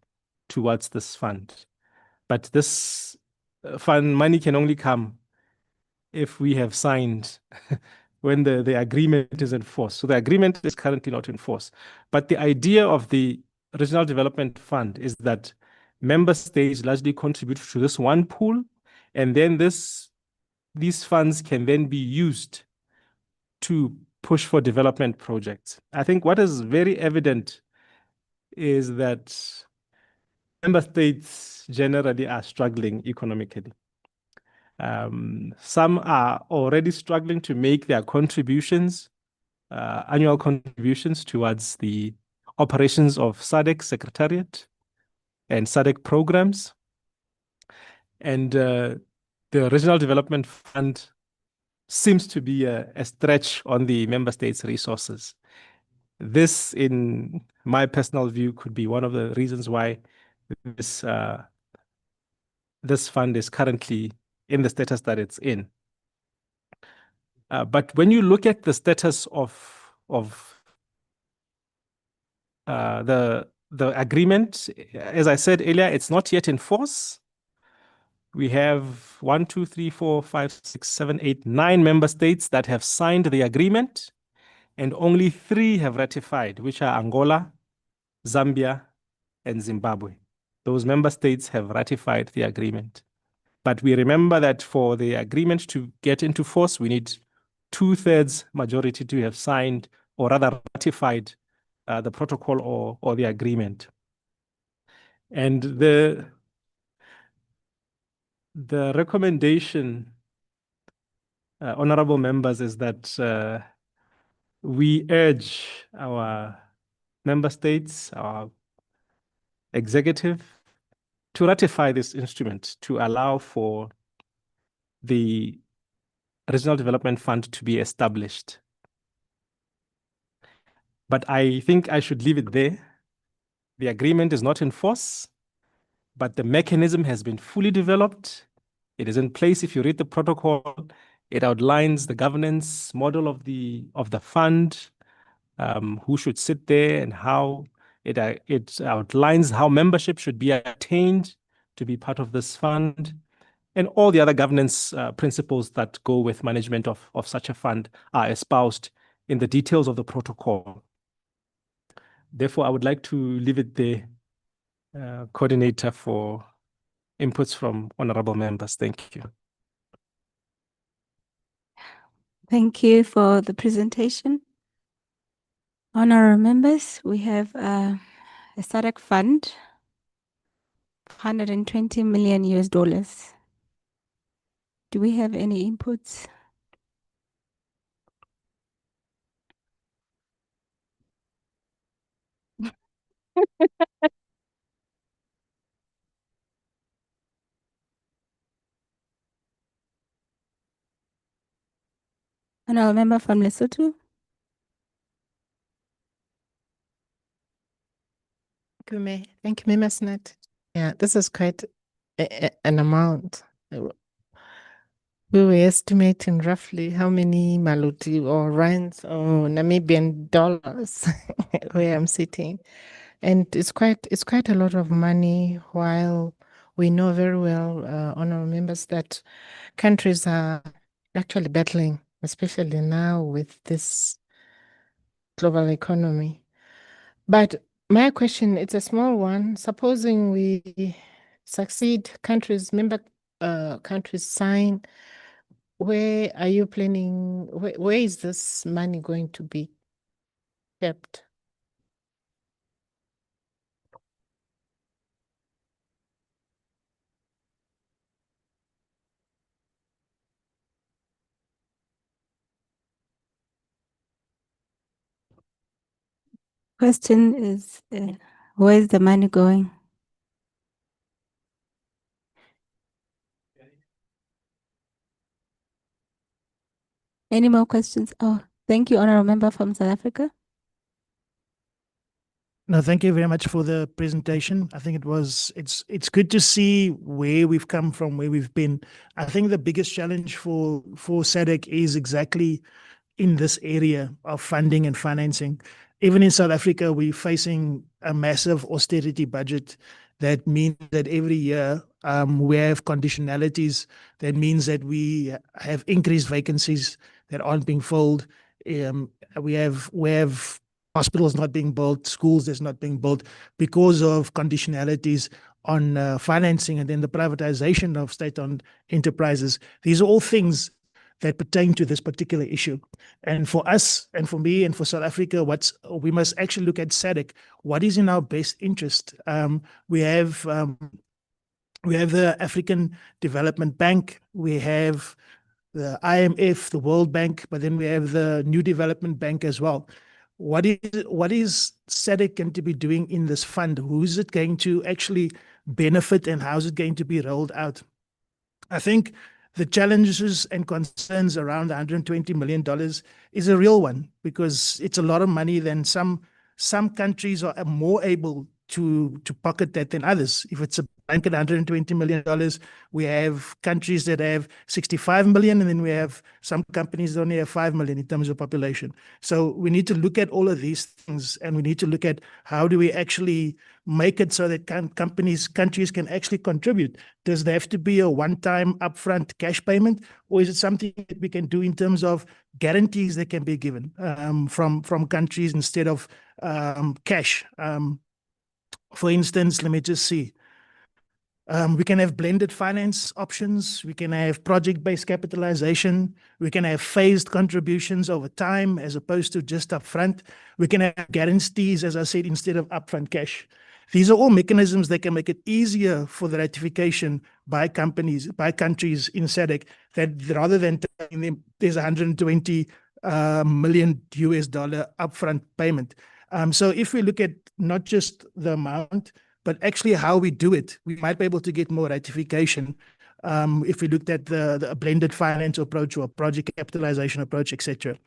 H: towards this fund. But this fund money can only come if we have signed when the agreement is in force. So the agreement is currently not in force. But the idea of the Regional Development Fund is that member states largely contribute to this one pool, and then these funds can then be used to push for development projects. I think what is very evident is that member states generally are struggling economically. Some are already struggling to make their contributions, annual contributions towards the operations of SADC Secretariat and SADC programs. And the Regional Development Fund seems to be a stretch on the member states' resources. This, in my personal view, could be one of the reasons why this fund is currently in the status that it's in. But when you look at the status of the agreement, as I said earlier, it's not yet in force. We have 1, 2, 3, 4, 5, 6, 7, 8, 9 member states that have signed the agreement, and only 3 have ratified, which are Angola, Zambia, and Zimbabwe. Those member states have ratified the agreement. But we remember that for the agreement to get into force, we need 2/3 majority to have signed or rather ratified the protocol or the agreement. And the recommendation, honorable members, is that we urge our member states, our executive, to ratify this instrument to allow for the Regional Development Fund to be established. But I think I should leave it there. The agreement is not in force, but the mechanism has been fully developed. It is in place. If you read the protocol, it outlines the governance model of the fund, who should sit there, and how it outlines how membership should be attained to be part of this fund, and all the other governance principles that go with management of such a fund are espoused in the details of the protocol. Therefore, I would like to leave it there, coordinator, for inputs from honorable members. Thank you.
B: Thank you for the presentation. Honorable members, we have a SADC fund, $120 million US. Do we have any inputs? Honorable member from Lesotho.
J: Thank you, Ms. Nat. Yeah, this is quite an amount. We were estimating roughly how many Maluti or rands or Namibian dollars where I'm sitting. And it's quite a lot of money, while we know very well, honorable members, that countries are actually battling, especially now with this global economy. But my question, it's a small one. Supposing we succeed, member countries sign, where are you planning, where is this money going to be kept?
B: Question is, where is the money going? Any more questions? Oh, thank you, honorable member from South Africa.
C: No, thank you very much for the presentation. I think it's good to see where we've come from, where we've been. I think the biggest challenge for SADC is exactly in this area of funding and financing. Even in South Africa, we're facing a massive austerity budget. That means that every year we have conditionalities. That means that we have increased vacancies that aren't being filled. We have hospitals not being built, schools that's not being built because of conditionalities on financing, and then the privatization of state-owned enterprises. These are all things that pertain to this particular issue. And for us, and for me, and for South Africa, we must actually look at SADC. What is in our best interest? We have the African Development Bank, we have the IMF, the World Bank, but then we have the New Development Bank as well. What is SADC going to be doing in this fund? Who is it going to actually benefit, and how is it going to be rolled out? I think the challenges and concerns around $120 million is a real one, because it's a lot of money. Than some countries are more able to pocket that than others. If it's a blanket $120 million, we have countries that have 65 million, and then we have some companies that only have 5 million in terms of population. So we need to look at all of these things, and we need to look at how do we actually make it so that countries can actually contribute. Does there have to be a one-time upfront cash payment, or is it something that we can do in terms of guarantees that can be given from countries instead of cash? For instance, let me just see. We can have blended finance options. We can have project-based capitalization. We can have phased contributions over time as opposed to just upfront. We can have guarantees, as I said, instead of upfront cash. These are all mechanisms that can make it easier for the ratification by countries in SADC, that rather than telling them there's $120 million US upfront payment. So if we look at not just the amount, but actually how we do it, we might be able to get more ratification if we looked at the blended finance approach or project capitalization approach, etc.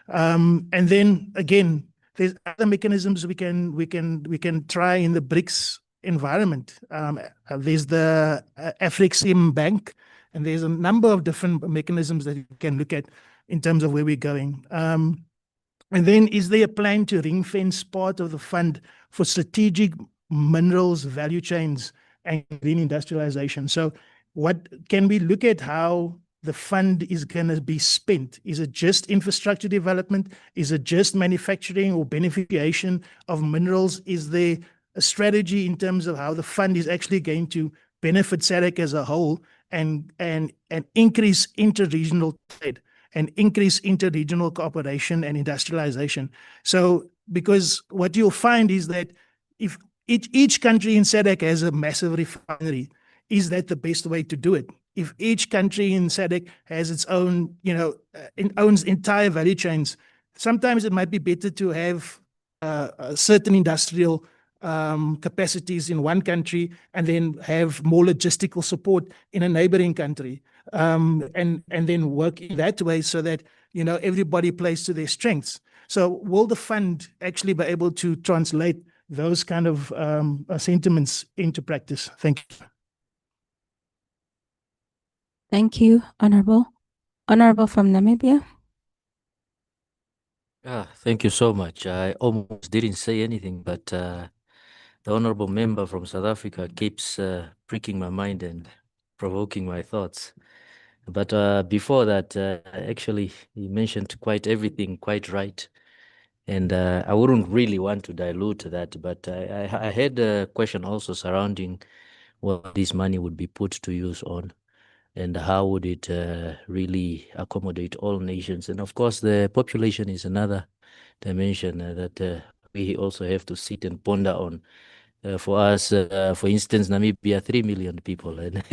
C: And then again, there's other mechanisms we can try in the BRICS environment. There's the Afrexim Bank, and there's a number of different mechanisms that you can look at in terms of where we're going. And then is there a plan to ring fence part of the fund for strategic minerals value chains and green industrialization? So what can we look at how the fund is going to be spent? Is it just infrastructure development? Is it just manufacturing or beneficiation of minerals? Is there a strategy in terms of how the fund is actually going to benefit SADC as a whole and increase interregional trade and increase interregional cooperation and industrialization? So, because what you'll find is that if each country in SADC has a massive refinery, is that the best way to do it? If each country in SADC has its own, owns entire value chains, sometimes it might be better to have certain industrial capacities in one country and then have more logistical support in a neighboring country, and then work in that way so that everybody plays to their strengths. So will the fund actually be able to translate those kind of sentiments into practice? Thank you.
B: Thank you, Honorable. Honorable from Namibia.
K: Thank you so much. I almost didn't say anything, but the honorable member from South Africa keeps pricking my mind and provoking my thoughts. But before that, actually, he mentioned quite everything quite right. And I wouldn't really want to dilute that, but I had a question also surrounding what this money would be put to use on, and how would it really accommodate all nations. And of course, the population is another dimension that we also have to sit and ponder on. For us, for instance, Namibia, 3 million people, and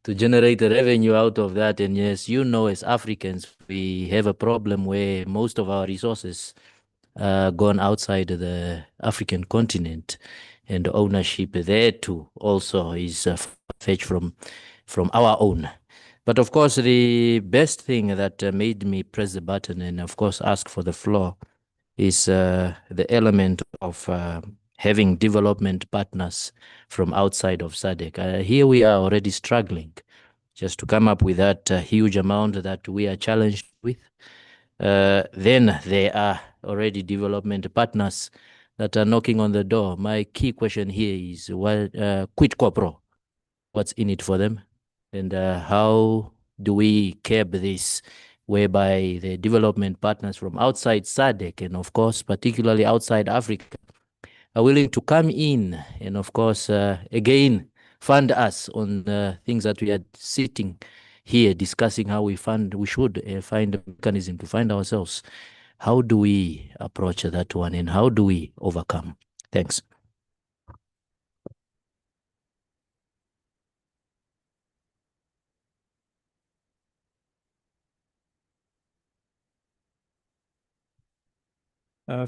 K: to generate a revenue out of that. And yes, as Africans, we have a problem where most of our resources gone outside of the African continent, and ownership there too also is fetched from our own. But of course, the best thing that made me press the button and of course ask for the floor is the element of having development partners from outside of SADC. Here we are already struggling just to come up with that huge amount that we are challenged with. Then there are already development partners that are knocking on the door. My key question here is what quid pro, what's in it for them, and how do we curb this, whereby the development partners from outside SADC and of course particularly outside Africa are willing to come in and of course again fund us on things that we are sitting here discussing how we should find a mechanism to find ourselves. How do we approach that one, and how do we overcome? Thanks.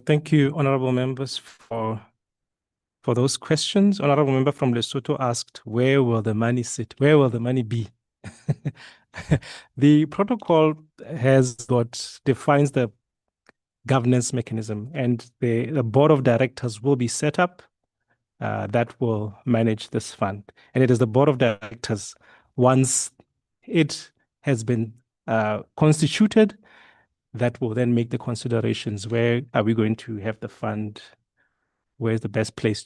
H: Thank you, honorable members, for those questions. Honorable member from Lesotho asked, where will the money sit? Where will the money be? The protocol defines the governance mechanism, and the board of directors will be set up that will manage this fund. And it is the board of directors, once it has been constituted, that will then make the considerations. Where are we going to have the fund? Where's the best place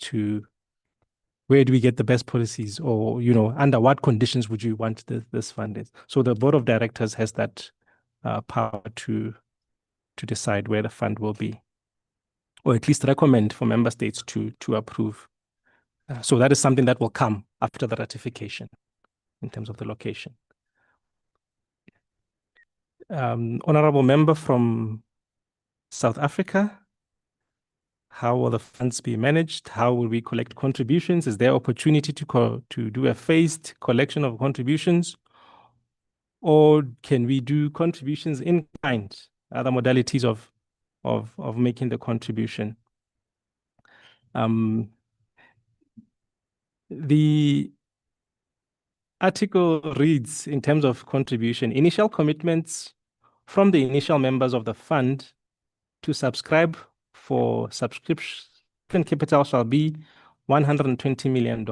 H: where do we get the best policies, or, under what conditions would you want this fund is? So the board of directors has that power to decide where the fund will be, or at least recommend for member states to approve. So that is something that will come after the ratification in terms of the location. Honorable member from South Africa, how will the funds be managed? How will we collect contributions? Is there opportunity to do a phased collection of contributions? Or can we do contributions in kind, other modalities of making the contribution? The article reads, in terms of contribution, initial commitments from the initial members of the fund to subscribe for subscription capital shall be $120 million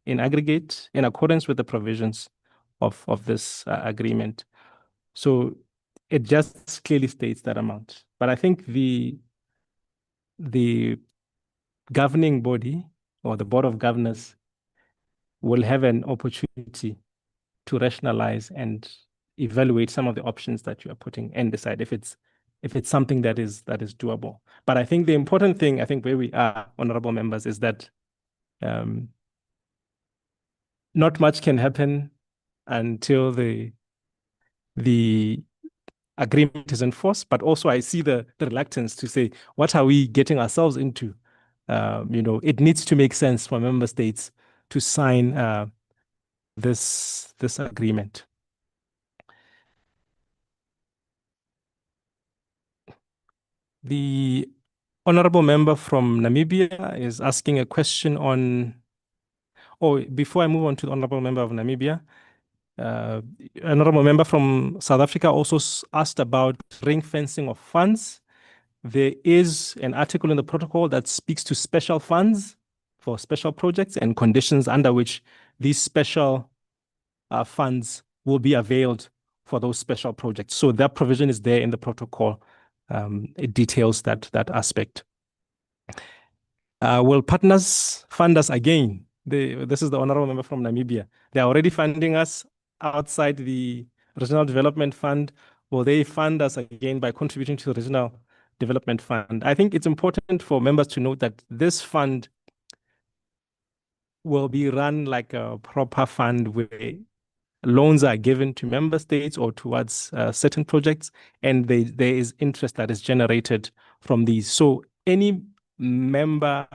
H: in aggregate in accordance with the provisions of this agreement. So it just clearly states that amount. But I think the governing body or the board of governors will have an opportunity to rationalize and evaluate some of the options that you are putting and decide if it's something that is doable. But I think the important thing, I think where we are, honorable members, is that not much can happen until the agreement is enforced. But also I see the reluctance to say, what are we getting ourselves into? It needs to make sense for member states to sign this agreement. The honorable member from Namibia is asking a question on, before I move on to the honorable member of Namibia, honorable member from South Africa also asked about ring fencing of funds. There is an article in the protocol that speaks to special funds for special projects and conditions under which these special funds will be availed for those special projects. So that provision is there in the protocol. It details that aspect. Will partners fund us again? This is the honorable member from Namibia. They are already funding us outside the Regional Development Fund. Will they fund us again by contributing to the Regional Development Fund? I think it's important for members to note that this fund will be run like a proper fund where loans are given to member states or towards certain projects, and there is interest that is generated from these. So any member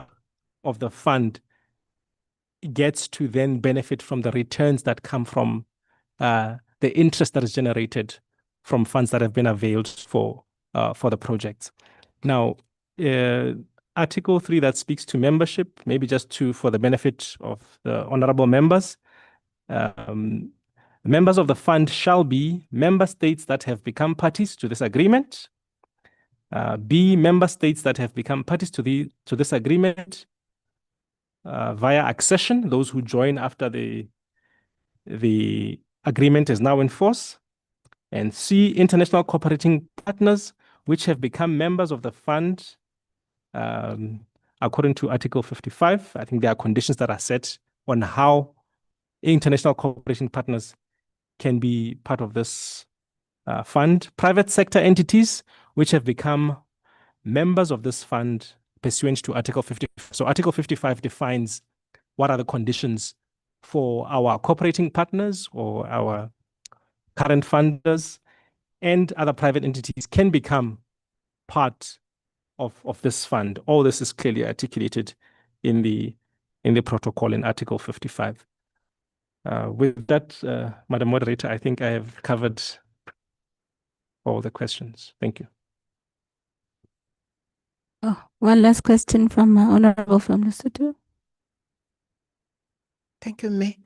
H: of the fund gets to then benefit from the returns that come from the interest that is generated from funds that have been availed for the projects. Now, Article 3 that speaks to membership, maybe just for the benefit of the honorable members, members of the fund shall be member states that have become parties to this agreement. B, member states that have become parties to this agreement via accession, those who join after the agreement is now in force. And C, international cooperating partners which have become members of the fund according to Article 55. I think there are conditions that are set on how international cooperating partners can be part of this fund. Private sector entities which have become members of this fund pursuant to Article 55. So Article 55 defines what are the conditions for our cooperating partners or our current funders, and other private entities can become part of this fund. All this is clearly articulated in the protocol in Article 55. With that, Madam Moderator, I think I have covered all the questions. Thank you.
B: Oh, one last question from Honorable from Lesotho.
J: Thank you, May.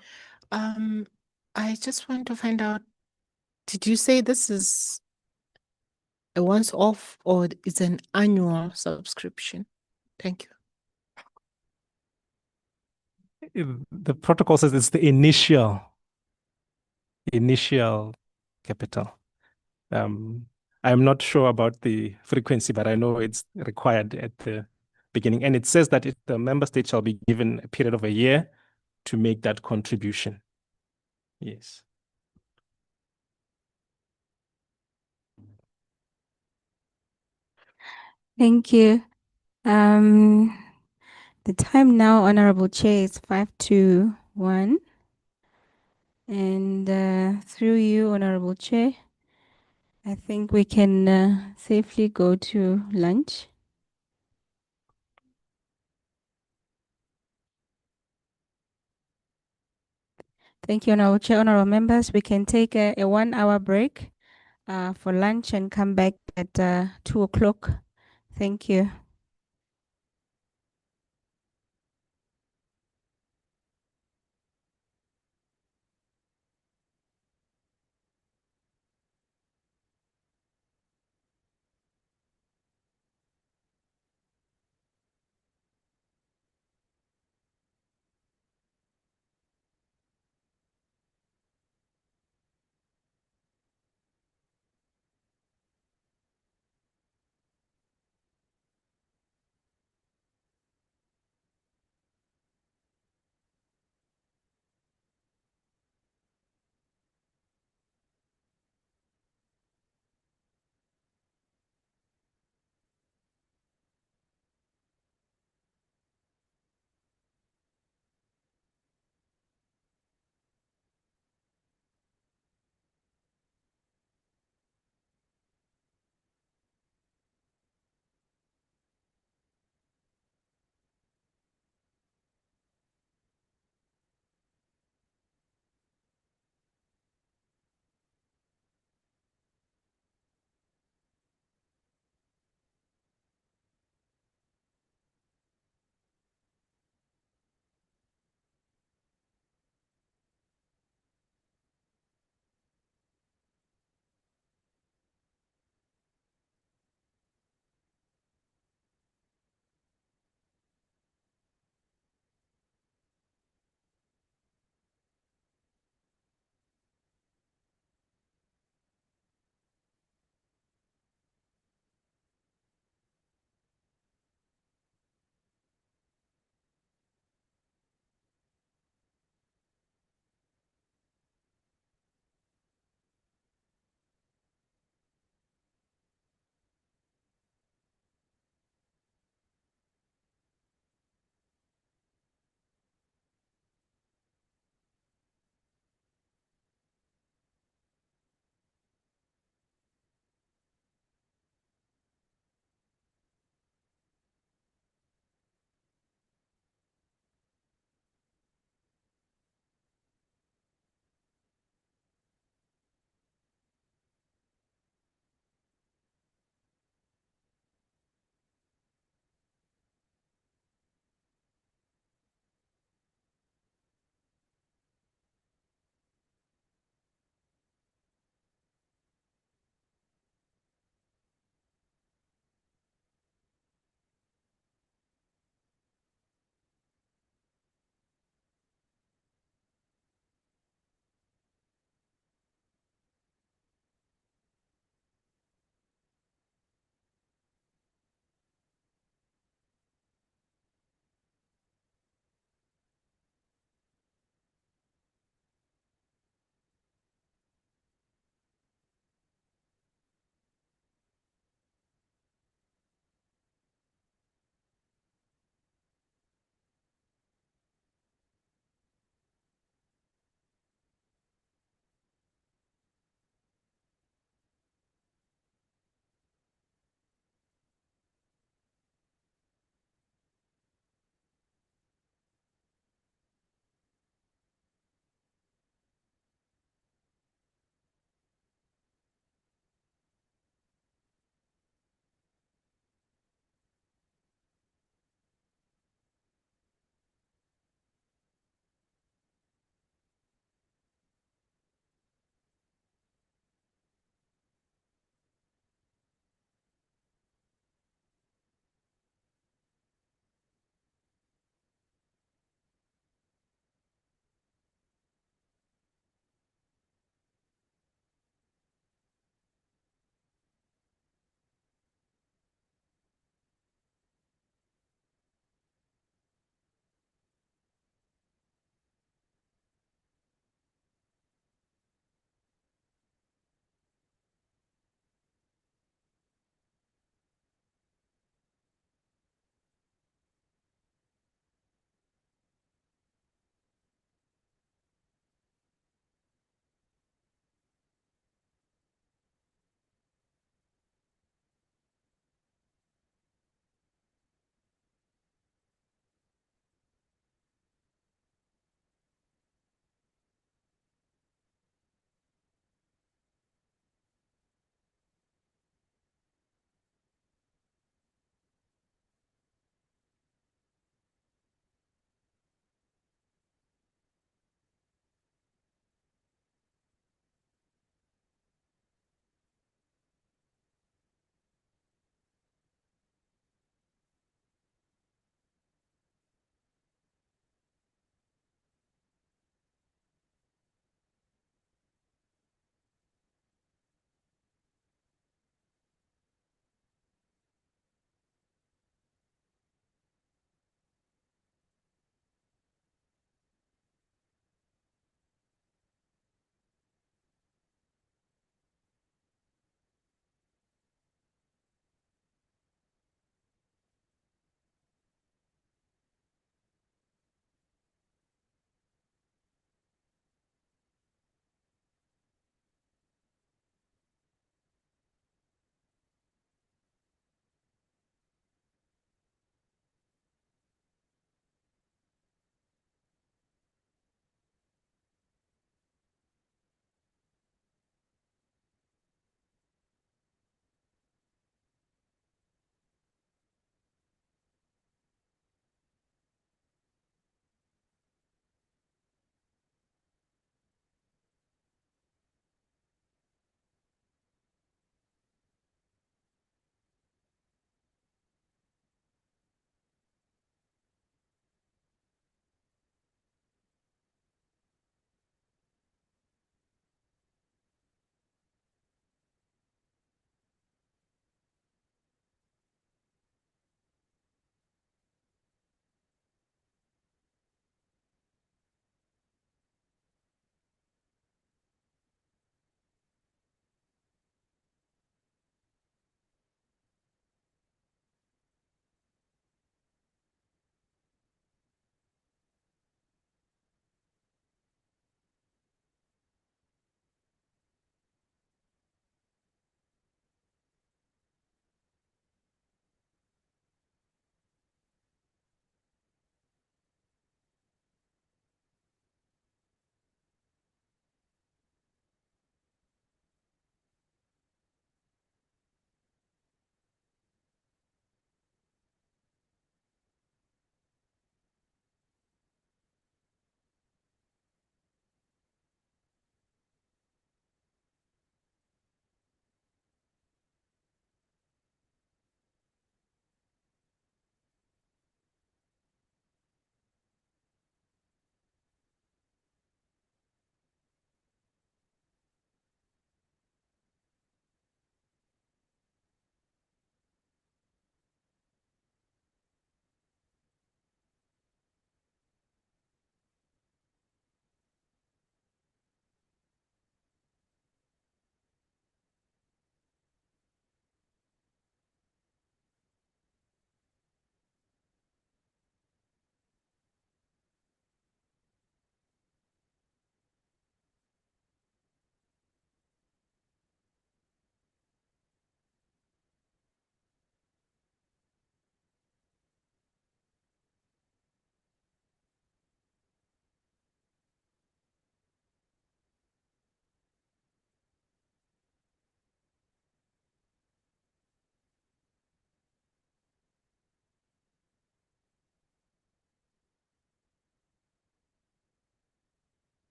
J: I just want to find out, did you say this is a once-off or it's an annual subscription? Thank you.
H: The protocol says it's the initial capital. I'm not sure about the frequency, but I know it's required at the beginning. And it says that the member state shall be given a period of a year to make that contribution. Yes.
B: Thank you. The time now, Honorable Chair, is 5 to 1. And through you, Honorable Chair, I think we can safely go to lunch. Thank you, Honorable Chair. Honorable members, we can take a 1 hour break for lunch and come back at 2 o'clock. Thank you.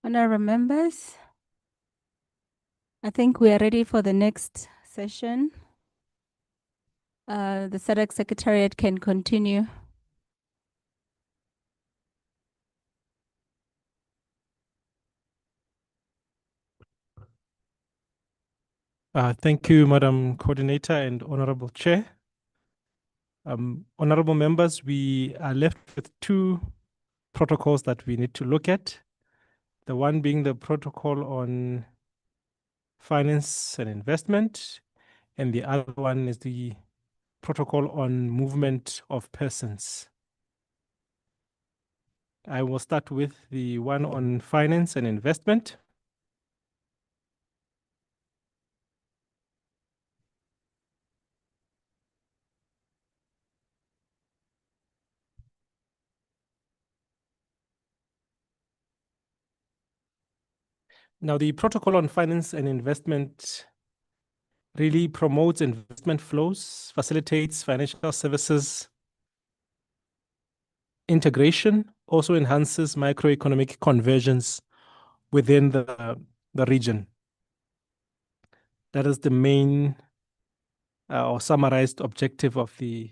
B: Honorable members, I think we are ready for the next session. The SADC Secretariat can continue.
H: Thank you, Madam Coordinator and Honorable Chair. Honorable members, we are left with two protocols that we need to look at. The one being the protocol on finance and investment, and the other one is the protocol on movement of persons. I will start with the one on finance and investment. Now, the protocol on finance and investment really promotes investment flows, facilitates financial services integration, also enhances microeconomic convergence within the region. That is the main or summarized objective of the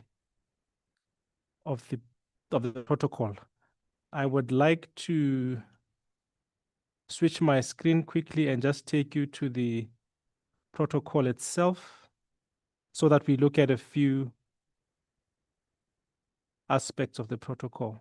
H: protocol. I would like to switch my screen quickly and just take you to the protocol itself so that we look at a few aspects of the protocol.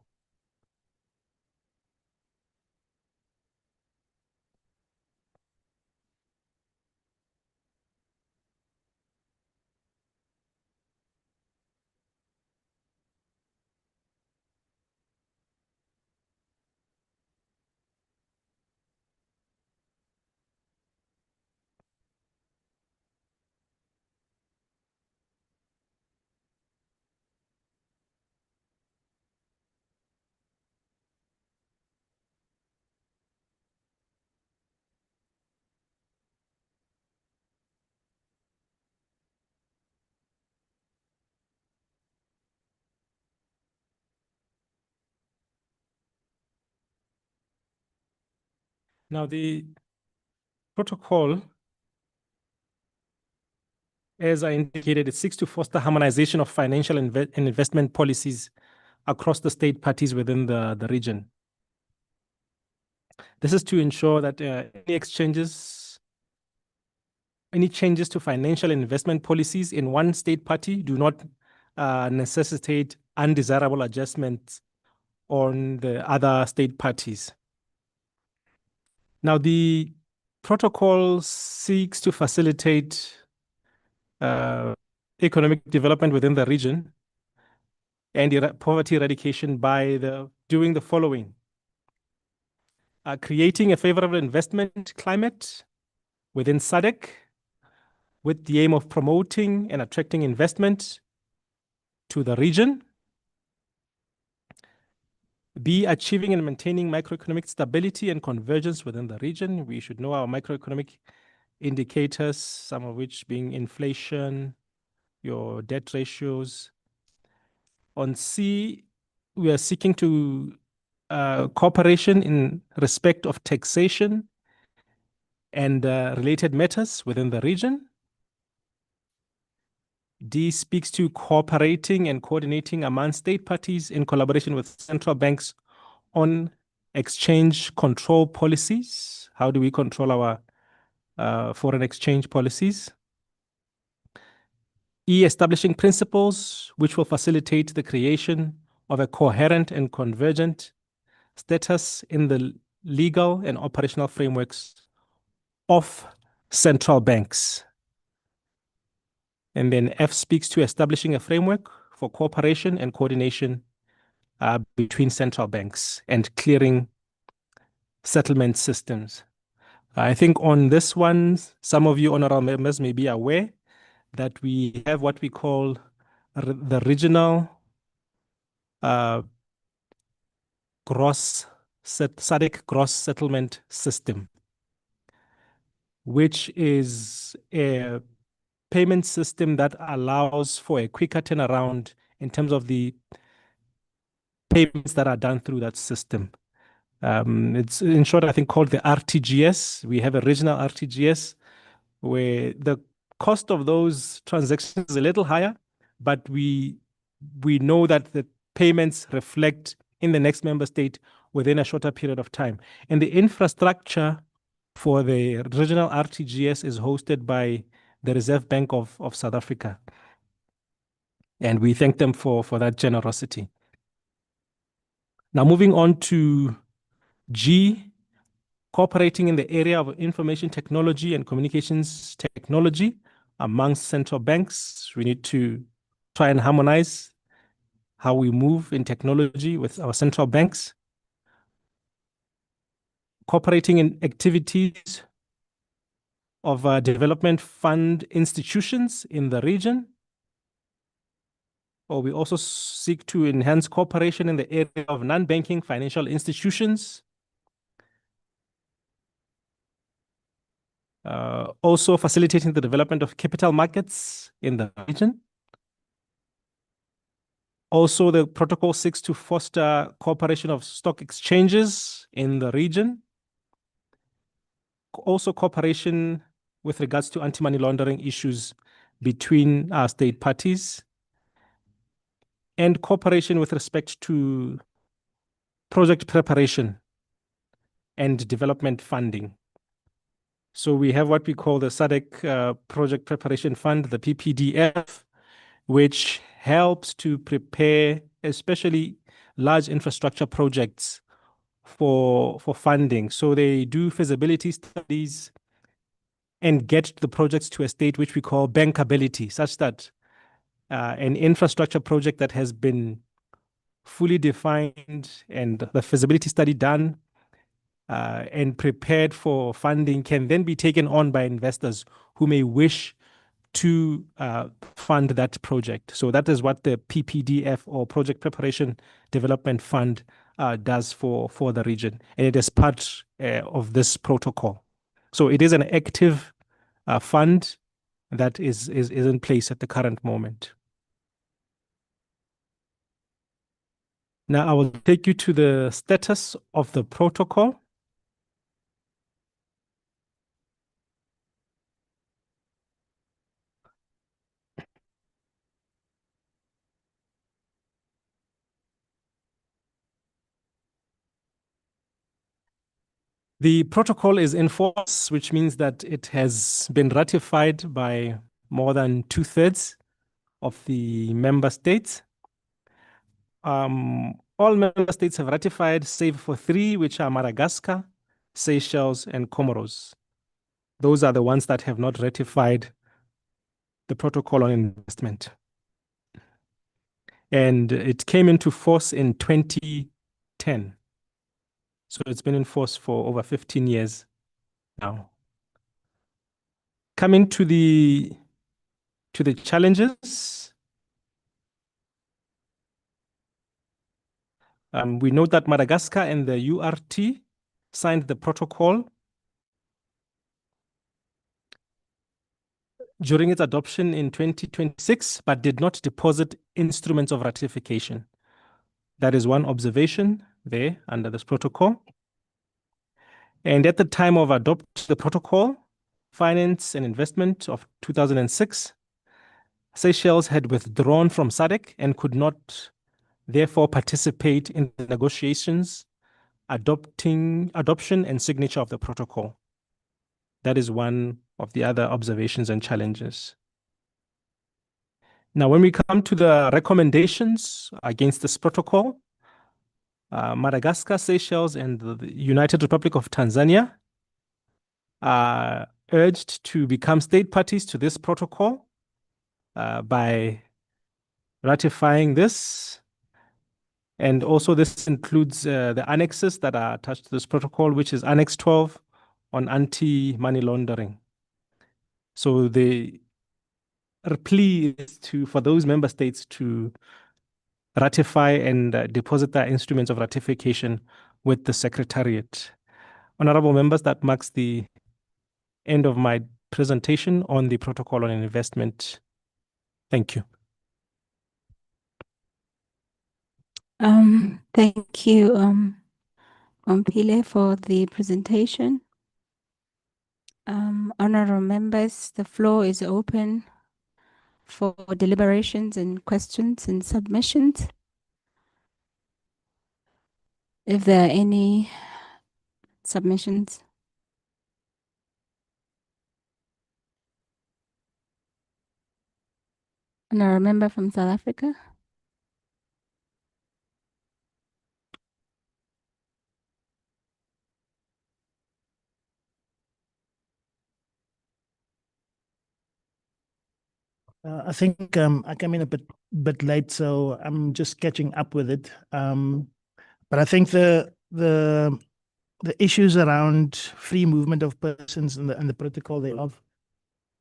H: Now, the protocol, as I indicated, it seeks to foster harmonization of financial and investment policies across the state parties within the region. This is to ensure that any changes to financial investment policies in one state party do not necessitate undesirable adjustments on the other state parties. Now, the protocol seeks to facilitate economic development within the region and poverty eradication by doing the following: creating a favorable investment climate within SADC with the aim of promoting and attracting investment to the region. B, achieving and maintaining macroeconomic stability and convergence within the region. We should know our macroeconomic indicators, some of which being inflation, your debt ratios. On C, we are seeking to cooperation in respect of taxation and related matters within the region. D speaks to cooperating and coordinating among state parties in collaboration with central banks on exchange control policies. How do we control our foreign exchange policies? E, establishing principles which will facilitate the creation of a coherent and convergent status in the legal and operational frameworks of central banks. And then F speaks to establishing a framework for cooperation and coordination between central banks and clearing settlement systems. I think on this one, some of you honorable members may be aware that we have what we call the regional SADC gross settlement system, which is a payment system that allows for a quicker turnaround in terms of the payments that are done through that system. It's in short, I think, called the RTGS. We have a regional RTGS where the cost of those transactions is a little higher, but we know that the payments reflect in the next member state within a shorter period of time. And the infrastructure for the regional RTGS is hosted by the Reserve Bank of South Africa. And we thank them for that generosity. Now, moving on to G, cooperating in the area of information technology and communications technology amongst central banks. We need to try and harmonize how we move in technology with our central banks. Cooperating in activities of development fund institutions in the region. Or we also seek to enhance cooperation in the area of non-banking financial institutions. Also facilitating the development of capital markets in the region. Also, the protocol seeks to foster cooperation of stock exchanges in the region. Also, cooperation with regards to anti-money laundering issues between our state parties. And cooperation with respect to project preparation and development funding. So we have what we call the SADC Project Preparation Fund, the PPDF, which helps to prepare especially large infrastructure projects for funding. So they do feasibility studies and get the projects to a state which we call bankability, such that an infrastructure project that has been fully defined and the feasibility study done and prepared for funding can then be taken on by investors who may wish to fund that project. So that is what the PPDF, or Project Preparation Development Fund, does for the region. And it is part of this protocol. So it is an active fund that is in place at the current moment. Now I will take you to the status of the protocol. The protocol is in force, which means that it has been ratified by more than 2/3 of the member states. All member states have ratified, save for 3, which are Madagascar, Seychelles, and Comoros. Those are the ones that have not ratified the protocol on investment. And it came into force in 2010. So it's been in force for over 15 years now. Coming to the challenges, we note that Madagascar and the URT signed the protocol during its adoption in 2026, but did not deposit instruments of ratification. That is one observation there under this protocol. And at the time of adopting the protocol, Finance and Investment of 2006, Seychelles had withdrawn from SADC and could not therefore participate in the negotiations, adoption and signature of the protocol. That is one of the other observations and challenges. Now, when we come to the recommendations against this protocol, Madagascar, Seychelles, and the United Republic of Tanzania are urged to become state parties to this protocol by ratifying this. And also this includes the annexes that are attached to this protocol, which is Annex 12 on anti-money laundering. So the plea is for those member states to ratify and deposit their instruments of ratification with the Secretariat. Honorable members, that marks the end of my presentation on the protocol on investment. Thank you.
B: Thank you, Ompile for the presentation. Honorable members, the floor is open for deliberations and questions and submissions. If there are any submissions. Honorable member from South Africa.
C: I think I came in a bit late, so I'm just catching up with it. But I think the issues around free movement of persons and the protocol thereof,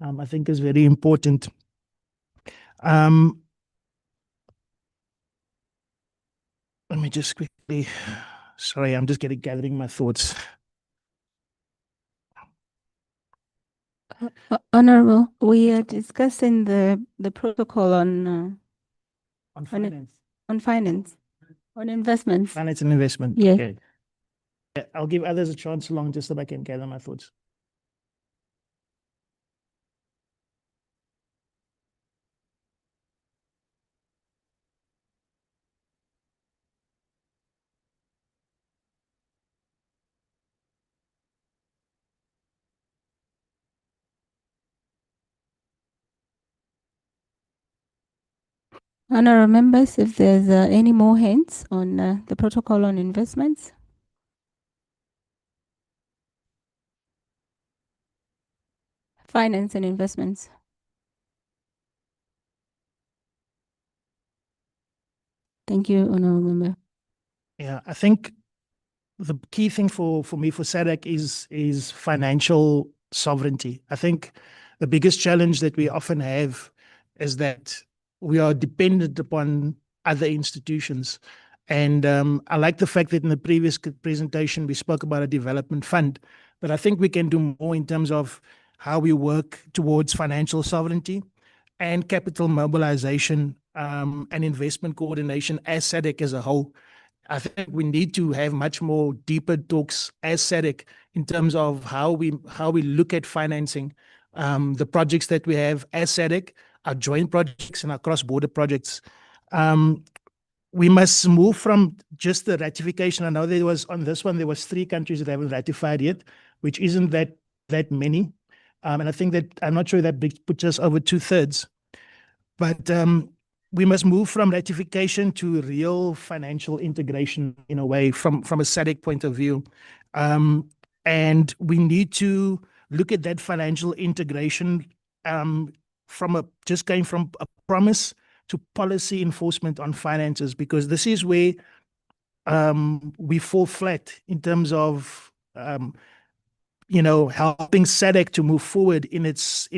C: I think is very important. Let me just quickly. Sorry, I'm just gathering my thoughts.
B: Honorable, we are discussing the protocol
C: On finance.
B: on finance, on investments.
C: Finance and investment.
B: Yes.
C: Okay. Yeah, I'll give others a chance along just so I can gather my thoughts.
B: Honorable members, if there's any more hints on the protocol on investments. Finance and investments. Thank you, Honorable Member.
C: Yeah, I think the key thing for me for SADC is financial sovereignty. I think the biggest challenge that we often have is that we are dependent upon other institutions. And I like the fact that in the previous presentation we spoke about a development fund, but I think we can do more in terms of how we work towards financial sovereignty and capital mobilization and investment coordination as SADC as a whole. I think we need to have much more deeper talks as SADC in terms of how we look at financing the projects that we have as SADC, our joint projects and our cross-border projects. We must move from just the ratification. I know there was on this one, there was 3 countries that haven't ratified yet, which isn't that many. And I think that, I'm not sure that puts us over 2/3. But we must move from ratification to real financial integration in a way from a SADC point of view. And we need to look at that financial integration from just going from a promise to policy enforcement on finances, because this is where we fall flat in terms of helping SADC to move forward in its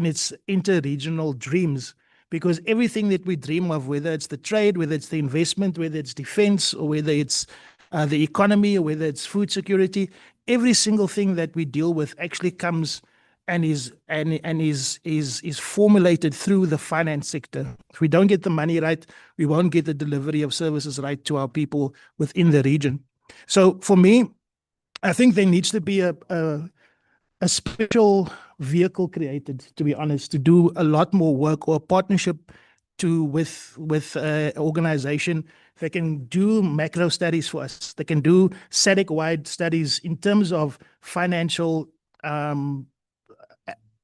C: inter-regional dreams. Because everything that we dream of, whether it's the trade, whether it's the investment, whether it's defense, or whether it's the economy, or whether it's food security, every single thing that we deal with actually comes and is formulated through the finance sector. If we don't get the money right, we won't get the delivery of services right to our people within the region. So for me, I think there needs to be a special vehicle created, to be honest, to do a lot more work, or a partnership with an organization that can do macro studies for us, that can do SADC-wide studies in terms of financial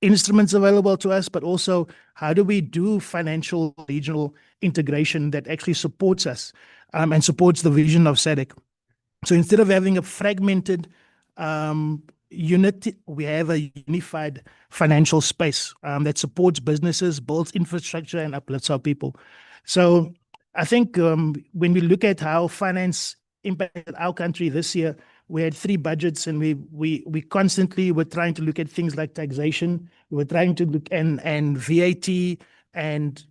C: instruments available to us, but also how do we do financial regional integration that actually supports us and supports the vision of SADC. So instead of having a fragmented unit, we have a unified financial space that supports businesses, builds infrastructure, and uplifts our people. So I think when we look at how finance impacted our country this year, we had 3 budgets, and we constantly were trying to look at things like taxation. We were trying to look and VAT, and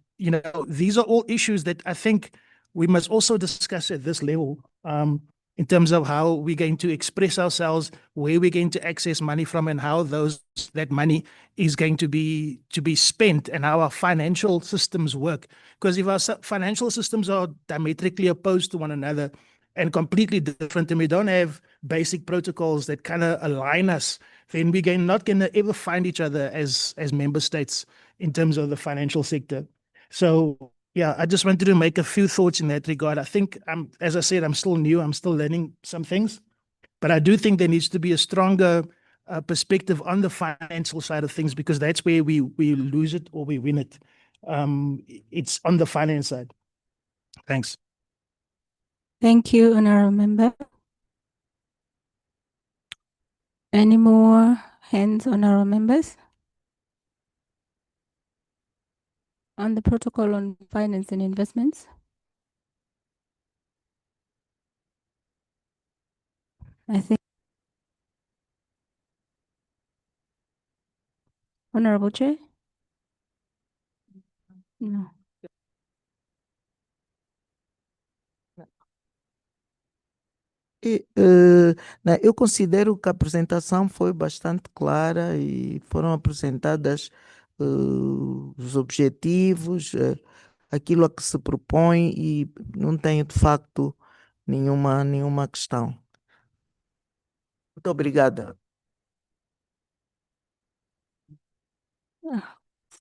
C: these are all issues that I think we must also discuss at this level. In terms of how we're going to express ourselves, where we're going to access money from, and how that money is going to be spent, and how our financial systems work. Because if our financial systems are diametrically opposed to one another, and completely different, and we don't have basic protocols that kind of align us, then we're not going to ever find each other as member states in terms of the financial sector. So yeah, I just wanted to make a few thoughts in that regard. I think as I said, I'm still new. I'm still learning some things, but I do think there needs to be a stronger perspective on the financial side of things, because that's where we lose it or we win it. It's on the finance side. Thanks.
B: Thank you, Honorable Member. Any more hands, Honorable Members? On the protocol on finance and investments? I think. Honorable Chair? No.
A: Eu considero que a apresentação foi bastante clara e foram apresentadas os objetivos, aquilo a que se propõe, e não tenho de facto nenhuma questão. Muito obrigada.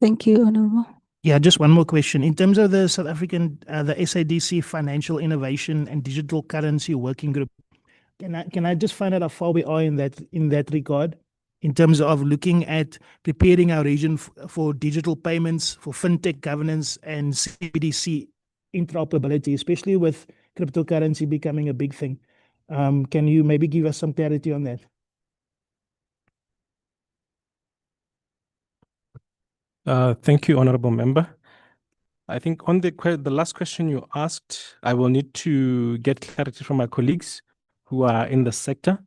B: Thank you, Honorable.
C: Yeah, just one more question. In terms of the South African, the SADC Financial Innovation and Digital Currency Working Group, can I just find out how far we are in that regard, in terms of looking at preparing our region for digital payments, for fintech governance, and CBDC interoperability, especially with cryptocurrency becoming a big thing? Can you maybe give us some clarity on that?
H: Thank you, Honorable Member. I think on the last question you asked, I will need to get clarity from my colleagues who are in the sector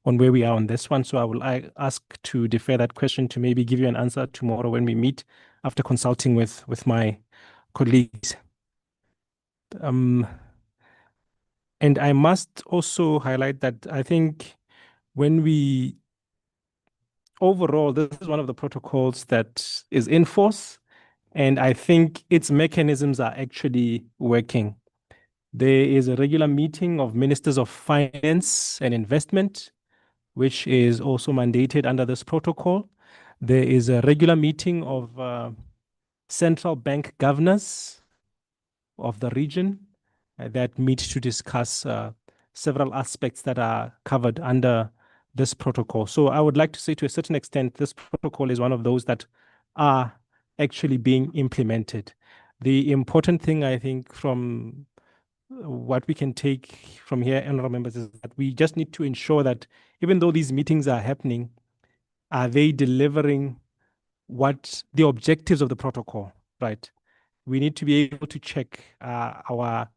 H: on where we are on this one. So I will ask to defer that question to maybe give you an answer tomorrow when we meet after consulting with my colleagues. And I must also highlight that I think when we overall, this is one of the protocols that is in force, and I think its mechanisms are actually working. There is a regular meeting of ministers of finance and investment, which is also mandated under this protocol. There is a regular meeting of central bank governors of the region that meet to discuss several aspects that are covered under this protocol. So I would like to say, to a certain extent, this protocol is one of those that are actually being implemented. The important thing, I think, from what we can take from here, honorable members, is that we just need to ensure that even though these meetings are happening, are they delivering what the objectives of the protocol, right? We need to be able to check our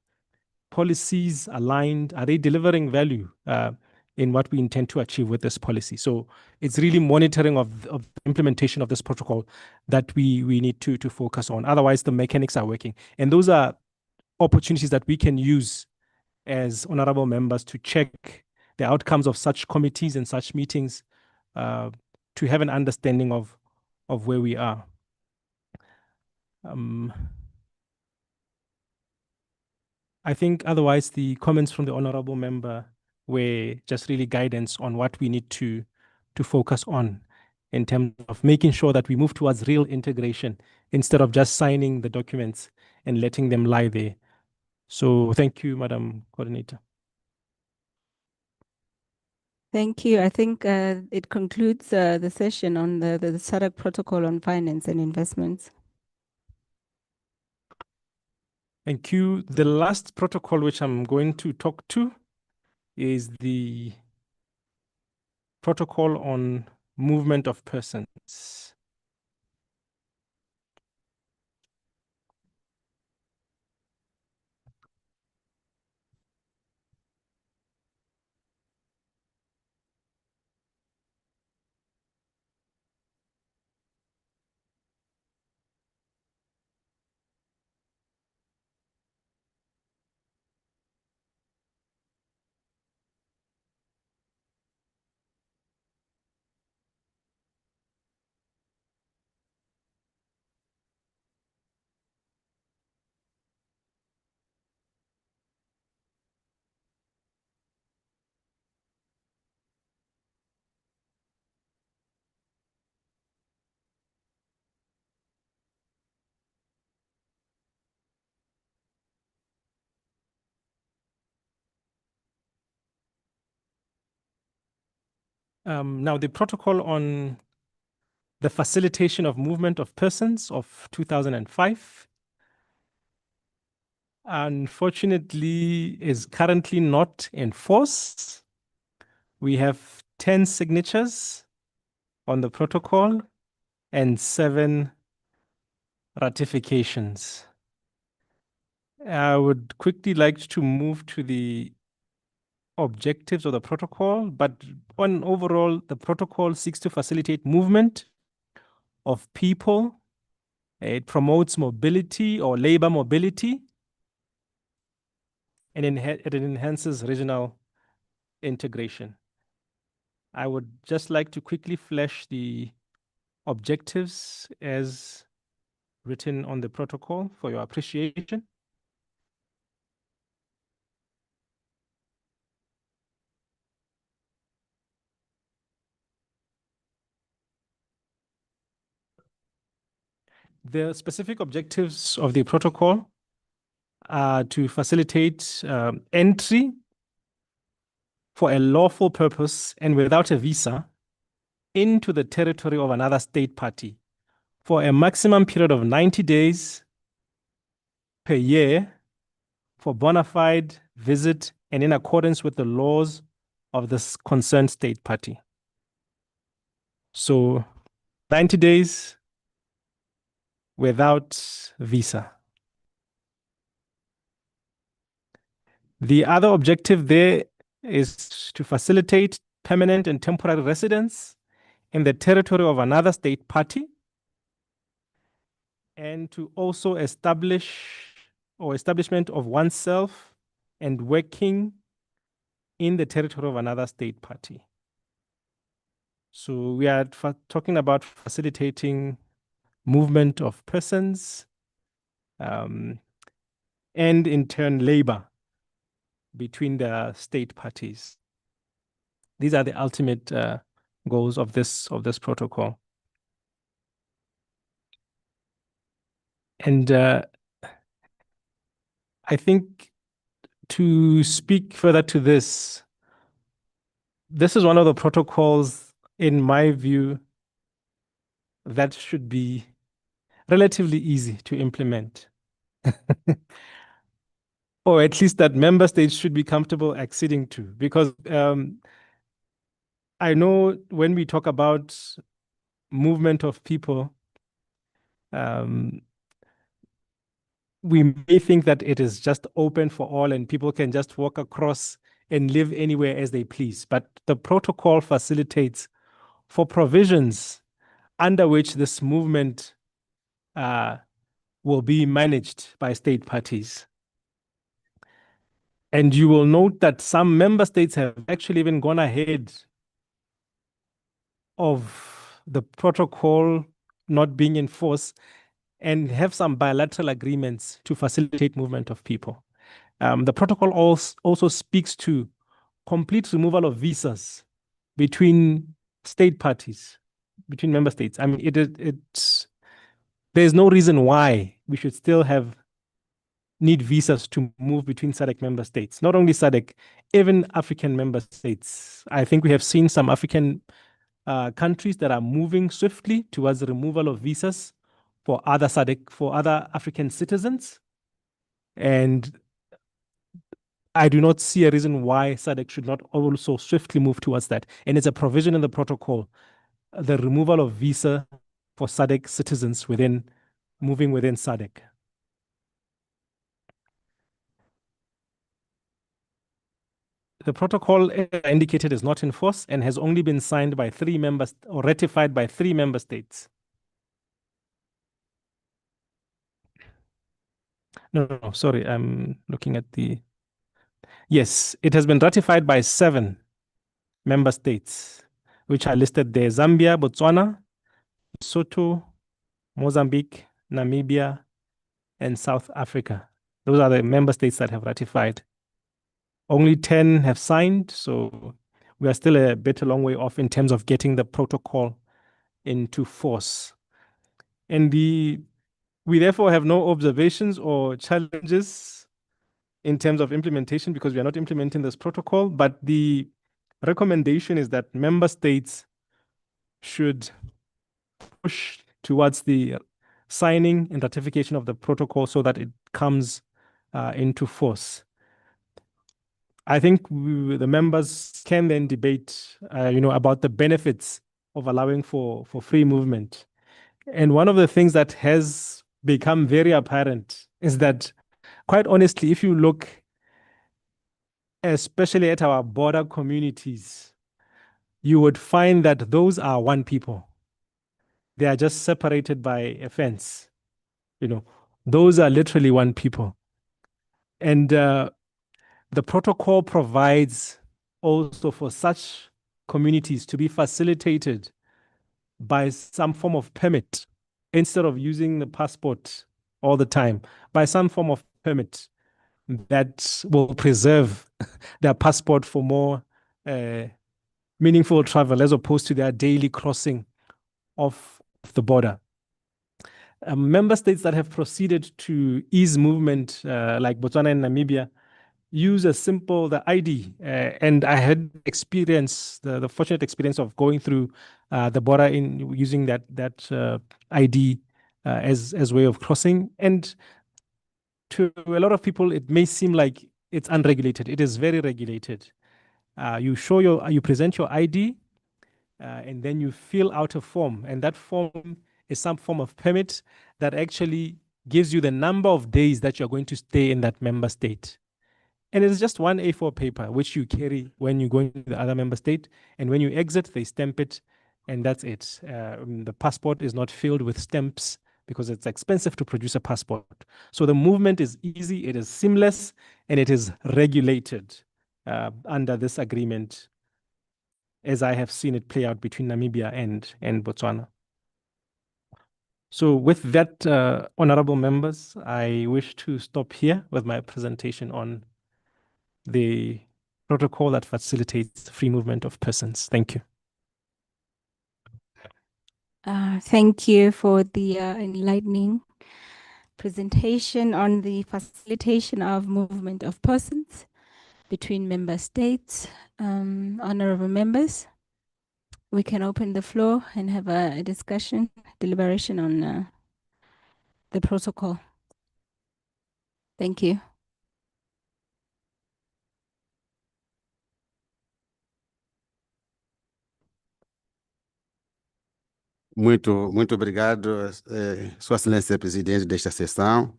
H: policies aligned. Are they delivering value in what we intend to achieve with this policy? So it's really monitoring of the implementation of this protocol that we need to focus on. Otherwise, the mechanics are working. And those are opportunities that we can use as honorable members to check the outcomes of such committees and such meetings to have an understanding of where we are. I think otherwise the comments from the honorable member were just really guidance on what we need to focus on in terms of making sure that we move towards real integration instead of just signing the documents and letting them lie there. So thank you, Madam Coordinator.
B: Thank you. I think it concludes the session on the SADC protocol on finance and investments.
H: Thank you. The last protocol which I'm going to talk to is the protocol on movement of persons. Now, the protocol on the facilitation of movement of persons of 2005, unfortunately, is currently not in force. We have 10 signatures on the protocol and 7 ratifications. I would quickly like to move to the objectives of the protocol, but on overall, the protocol seeks to facilitate movement of people. It promotes mobility or labor mobility, and it enhances regional integration. I would just like to quickly flesh the objectives as written on the protocol for your appreciation. The specific objectives of the protocol are to facilitate entry for a lawful purpose and without a visa into the territory of another state party for a maximum period of 90 days per year for bona fide visit and in accordance with the laws of the concerned state party. So 90 days without visa. The other objective there is to facilitate permanent and temporary residence in the territory of another state party and to also establishment of oneself and working in the territory of another state party. So we are talking about facilitating movement of persons and in turn labor between the state parties. These are the ultimate goals of this protocol. And I think to speak further to this is one of the protocols, in my view, that should be relatively easy to implement. Or at least that member states should be comfortable acceding to. Because I know when we talk about movement of people, we may think that it is just open for all and people can just walk across and live anywhere as they please. But the protocol facilitates for provisions under which this movement will be managed by state parties. And you will note that some member states have actually even gone ahead of the protocol not being in force and have some bilateral agreements to facilitate movement of people. The protocol also speaks to complete removal of visas between state parties, between member states. I mean, there's no reason why we should still need visas to move between SADC member states. Not only SADC, even African member states. I think we have seen some African countries that are moving swiftly towards the removal of visas for other SADC, for other African citizens. And I do not see a reason why SADC should not also swiftly move towards that. And it's a provision in the protocol, the removal of visa for SADC citizens moving within SADC. The protocol, as indicated, is not in force and has only been signed by 3 members or ratified by 3 member states. No, sorry, I'm looking at the... Yes, it has been ratified by 7 member states, which are listed there: Zambia, Botswana, Lesotho, Mozambique, Namibia, and South Africa. Those are the member states that have ratified. Only 10 have signed, so we are still a bit a long way off in terms of getting the protocol into force. And we therefore have no observations or challenges in terms of implementation because we are not implementing this protocol, but the recommendation is that member states should push towards the signing and ratification of the protocol so that it comes into force. I think the members can then debate, about the benefits of allowing for free movement. And one of the things that has become very apparent is that, quite honestly, if you look especially at our border communities, you would find that those are one people. They are just separated by a fence. Those are literally one people. And the protocol provides also for such communities to be facilitated by some form of permit instead of using the passport all the time, by some form of permit that will preserve their passport for more meaningful travel as opposed to their daily crossing of the border. Member states that have proceeded to ease movement, like Botswana and Namibia, use the ID. And I had the fortunate experience of going through the border in using that ID as way of crossing. And to a lot of people, it may seem like it's unregulated. It is very regulated. You present your ID, and then you fill out a form, and that form is some form of permit that actually gives you the number of days that you're going to stay in that member state. And it's just one A4 paper, which you carry when you go into the other member state. And when you exit, they stamp it, and that's it. The passport is not filled with stamps because it's expensive to produce a passport. So the movement is easy, it is seamless, and it is regulated under this agreement, as I have seen it play out between Namibia and Botswana. So with that, honorable members, I wish to stop here with my presentation on the protocol that facilitates the free movement of persons. Thank you.
B: Thank you for the enlightening presentation on the facilitation of movement of persons between member states. Honorable members, we can open the floor and have a discussion, deliberation on the protocol. Thank you.
D: Muito obrigado, Sua Excelência Presidente desta sessão.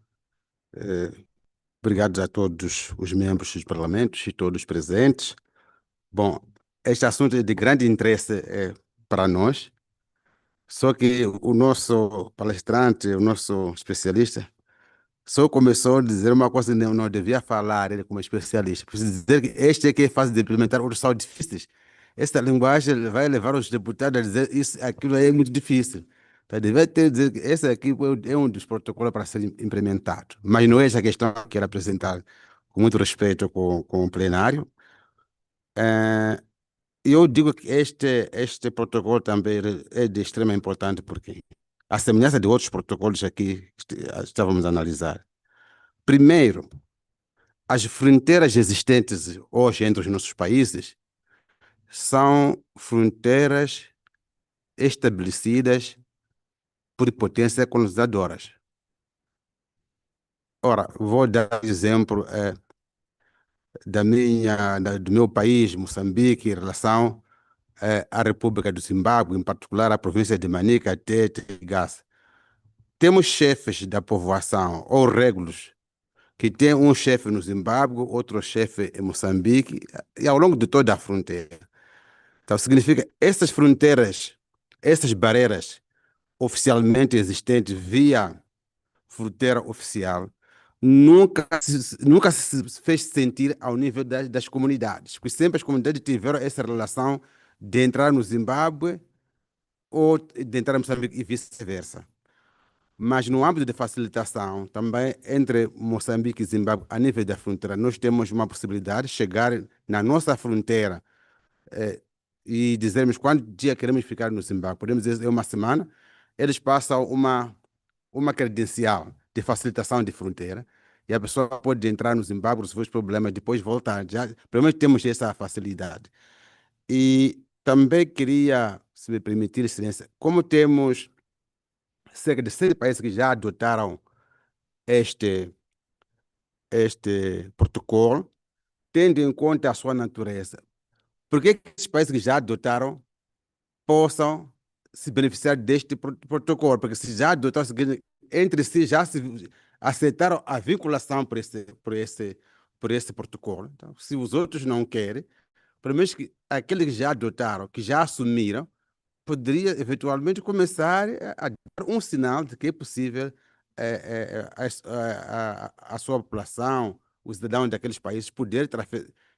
D: Obrigado a todos os membros dos parlamentos e todos presentes. Bom, este assunto é de grande interesse para nós, só que o nosso palestrante, o nosso especialista, só começou a dizer uma coisa que não devia falar ele como especialista. Preciso dizer que este é que é fácil de implementar, outros são difíceis. Esta linguagem vai levar os deputados a dizer isso, aquilo é muito difícil. Então, deve ter dizer que esse aqui é um dos protocolos para ser implementado. Mas não é essa a questão que eu quero apresentar com muito respeito com o plenário. Eu digo que este protocolo também é de extrema importância porque a semelhança de outros protocolos aqui que estávamos a analisar. Primeiro, as fronteiras existentes hoje entre os nossos países são fronteiras estabelecidas por potências colonizadoras. Ora, vou dar exemplo do meu país, Moçambique, em relação à República do Zimbábue, em particular a província de Manica, Tete e Gás. Temos chefes da povoação ou régulos que tem um chefe no Zimbábue, outro chefe em Moçambique e ao longo de toda a fronteira. Então, significa que essas fronteiras, essas barreiras oficialmente existentes via fronteira oficial, nunca se fez sentir ao nível das comunidades, porque sempre as comunidades tiveram essa relação de entrar no Zimbábue ou de entrar em Moçambique e vice-versa. Mas no âmbito de facilitação, também entre Moçambique e Zimbábue, a nível da fronteira, nós temos uma possibilidade de chegar na nossa fronteira e dizermos quanto dia queremos ficar no Zimbábue. Podemos dizer uma semana, eles passam uma credencial de facilitação de fronteira e a pessoa pode entrar no Zimbábue, resolver os problemas, depois voltar. Pelo menos temos essa facilidade. E também queria, se me permitir, Excelência, como temos cerca de 100 países que já adotaram este protocolo, tendo em conta a sua natureza, por que esses países que já adotaram possam se beneficiar deste protocolo? Porque se já adotaram, entre si já se aceitaram a vinculação por esse protocolo. Então, se os outros não querem, pelo menos que aqueles que já adotaram, que já assumiram, poderia eventualmente começar a dar um sinal de que é possível a sua população, os cidadãos daqueles países, poder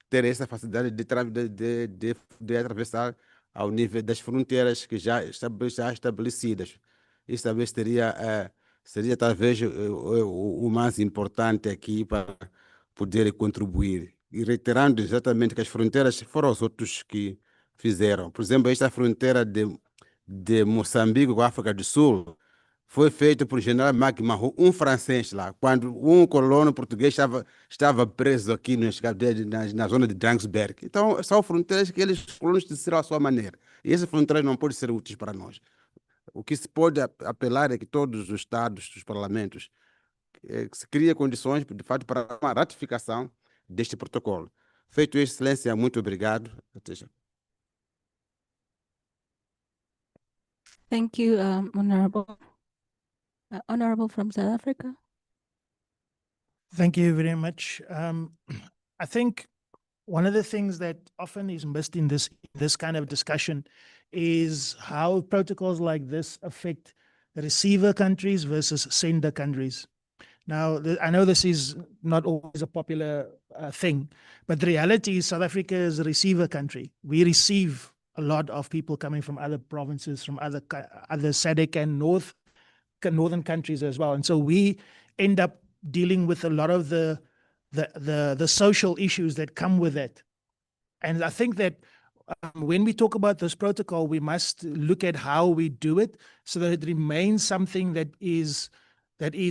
D: ter essa facilidade de atravessar ao nível das fronteiras que já estabelecidas. Isso talvez seria talvez o mais importante aqui para poder contribuir. E reiterando exatamente que as fronteiras foram os outros que fizeram. Por exemplo, esta fronteira de Moçambique com a África do Sul foi feita por general Maguimarro, um francês lá, quando um colono português estava preso aqui na zona de Drangsberg. Então, são fronteiras que eles, os colonos, decidiram à sua maneira. E essas fronteiras não podem ser úteis para nós. O que se pode apelar é que todos os estados, os parlamentos, que se criem condições, de fato, para uma ratificação deste protocolo. Feito isso, Excelência, muito obrigado. Até já.
B: Thank you, Honorable. Honorable from South Africa.
C: Thank you very much. I think one of the things that often is missed in this kind of discussion is how protocols like this affect receiver countries versus sender countries. Now, I know this is not always a popular thing, but the reality is South Africa is a receiver country. We receive a lot of people coming from other provinces, from other SADC and northern countries as well. And so we end up dealing with a lot of the social issues that come with that. And I think that when we talk about this protocol, we must look at how we do it so that it remains something that is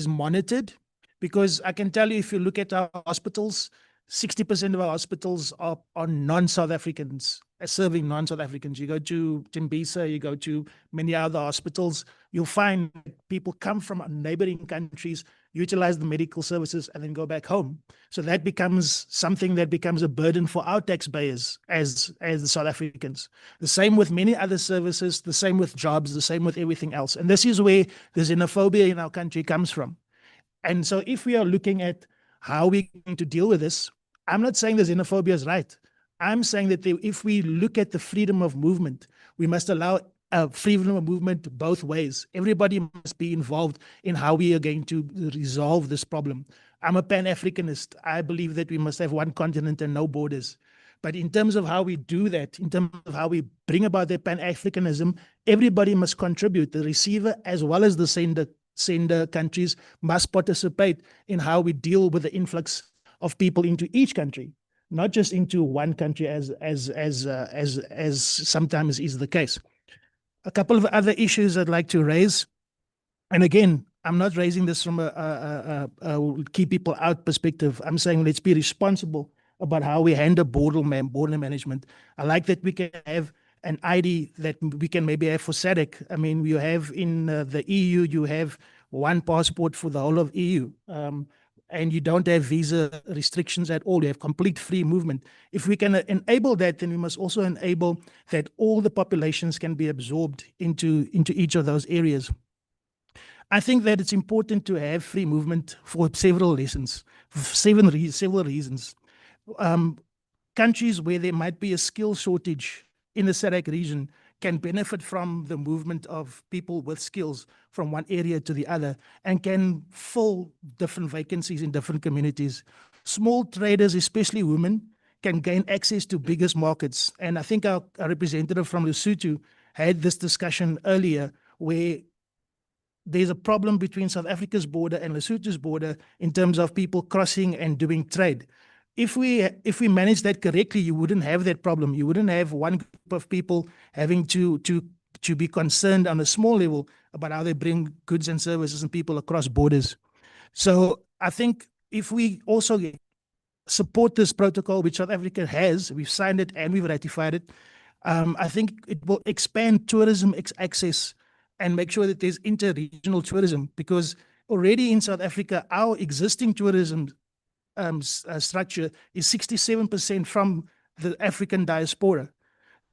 C: monitored. Because I can tell you, if you look at our hospitals, 60% of our hospitals are non-South Africans, serving non-South Africans. You go to Tembisa, you go to many other hospitals, you'll find people come from neighboring countries, utilize the medical services, and then go back home. So that becomes something that becomes a burden for our taxpayers as the South Africans. The same with many other services, the same with jobs, the same with everything else. And this is where the xenophobia in our country comes from. And so if we are looking at how we're going to deal with this, I'm not saying the xenophobia is right. I'm saying that if we look at the freedom of movement, we must allow freedom of movement both ways. Everybody must be involved in how we are going to resolve this problem. I'm a Pan-Africanist. I believe that we must have one continent and no borders. But in terms of how we do that, in terms of how we bring about the Pan-Africanism, everybody must contribute. The receiver as well as the sender countries must participate in how we deal with the influx of people into each country, not just into one country as sometimes is the case. A couple of other issues I'd like to raise, and again, I'm not raising this from a keep people out perspective. I'm saying let's be responsible about how we handle border management. I like that we can have an ID that we can maybe have for SADC. I mean, you have in the EU, you have one passport for the whole of EU. And you don't have visa restrictions at all. You have complete free movement. If we can enable that, then we must also enable that all the populations can be absorbed into each of those areas. I think that it's important to have free movement for several reasons. Several reasons. Countries where there might be a skill shortage in the SADC region can benefit from the movement of people with skills from one area to the other and can fill different vacancies in different communities. Small traders, especially women, can gain access to biggest markets. And I think our representative from Lesotho had this discussion earlier where there's a problem between South Africa's border and Lesotho's border in terms of people crossing and doing trade. If we manage that correctly, you wouldn't have that problem. You wouldn't have one group of people having to be concerned on a small level about how they bring goods and services and people across borders. So I think if we also support this protocol, which South Africa has, we've signed it and we've ratified it, I think it will expand tourism access and make sure that there's inter-regional tourism, because already in South Africa, our existing tourism structure is 67% from the African diaspora.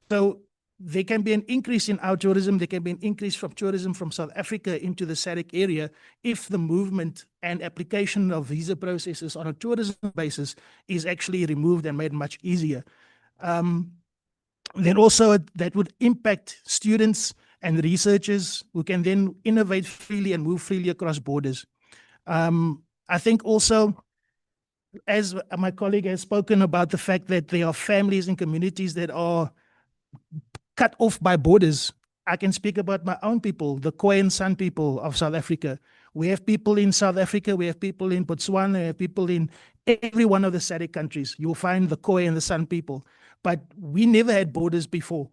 C: So there can be an increase in our tourism. There can be an increase from tourism from South Africa into the SADC area if the movement and application of visa processes on a tourism basis is actually removed and made much easier. Then also that would impact students and researchers who can then innovate freely and move freely across borders. I think also, as my colleague has spoken about the fact that there are families and communities that are cut off by borders. I can speak about my own people, the Khoi and San people of South Africa. We have people in South Africa, we have people in Botswana, we have people in every one of the SADC countries. You'll find the Khoi and the San people. But we never had borders before.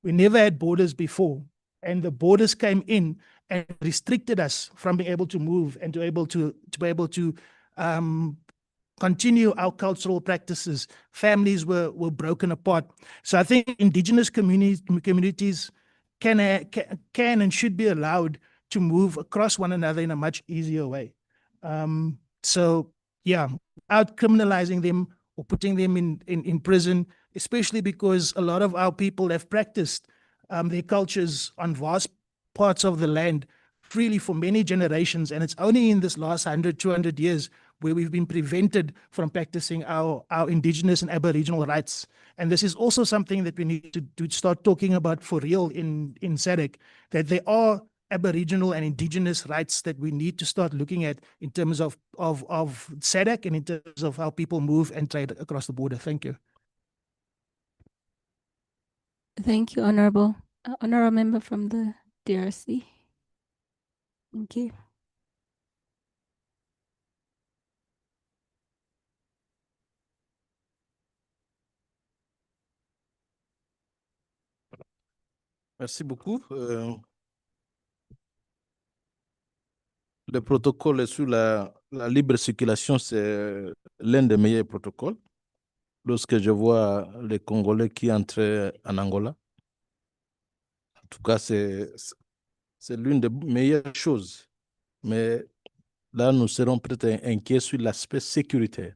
C: We never had borders before. And the borders came in and restricted us from being able to move and to be able to continue our cultural practices. Families were broken apart. So I think indigenous communities can and should be allowed to move across one another in a much easier way. So yeah, out criminalizing them or putting them in prison, especially because a lot of our people have practiced their cultures on vast parts of the land freely for many generations. And it's only in this last 100, 200 years where we've been prevented from practicing our indigenous and aboriginal rights. And this is also something that we need to start talking about for real in SADC, that there are aboriginal and indigenous rights that we need to start looking at in terms of SADC and in terms of how people move and trade across the border. Thank you.
B: Thank you, Honorable. Honorable Member from the DRC. Thank you.
E: Merci beaucoup. Le protocole sur la libre circulation, c'est l'un des meilleurs protocoles. Lorsque je vois les Congolais qui entrent en Angola, en tout cas, c'est l'une des meilleures choses. Mais là, nous serons peut-être inquiets sur l'aspect sécuritaire.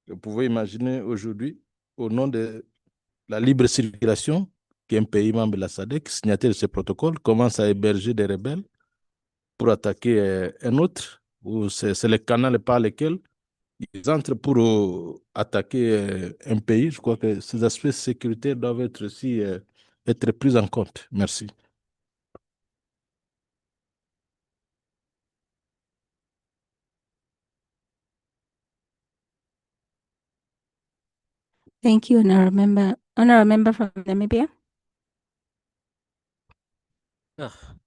E: Vous pouvez imaginer aujourd'hui, au nom de la libre circulation, qui est un pays membre de la SADC, signataire de ce protocole, commence à héberger des rebelles pour attaquer un autre, ou c'est le canal par lequel ils entrent pour attaquer un pays. Je crois que ces aspects sécuritaires doivent être aussi être pris en compte. Merci.
B: Thank you, Honorable Member. Honorable Member from Namibia.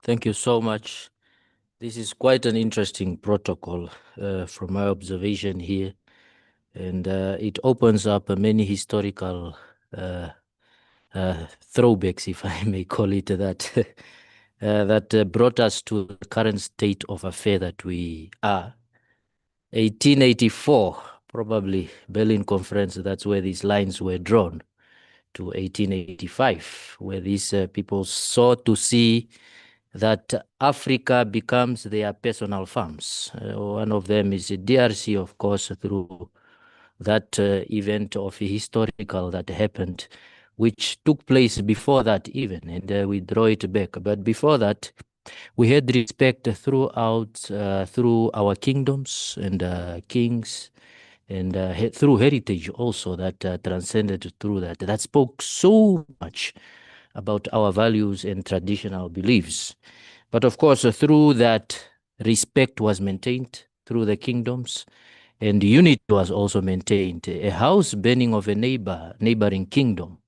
K: Thank you so much. This is quite an interesting protocol from my observation here. And it opens up many historical throwbacks, if I may call it that, that brought us to the current state of affair that we are. 1884, probably Berlin Conference, that's where these lines were drawn, to 1885, where these people sought to see that Africa becomes their personal farms. One of them is the DRC, of course, through that event of historical that happened, which took place before that even, and we draw it back. But before that, we had respect throughout, through our kingdoms and kings, and through heritage also that transcended through that. That spoke so much about our values and traditional beliefs. But of course, through that, respect was maintained through the kingdoms, and unity was also maintained. A house burning of a neighboring kingdom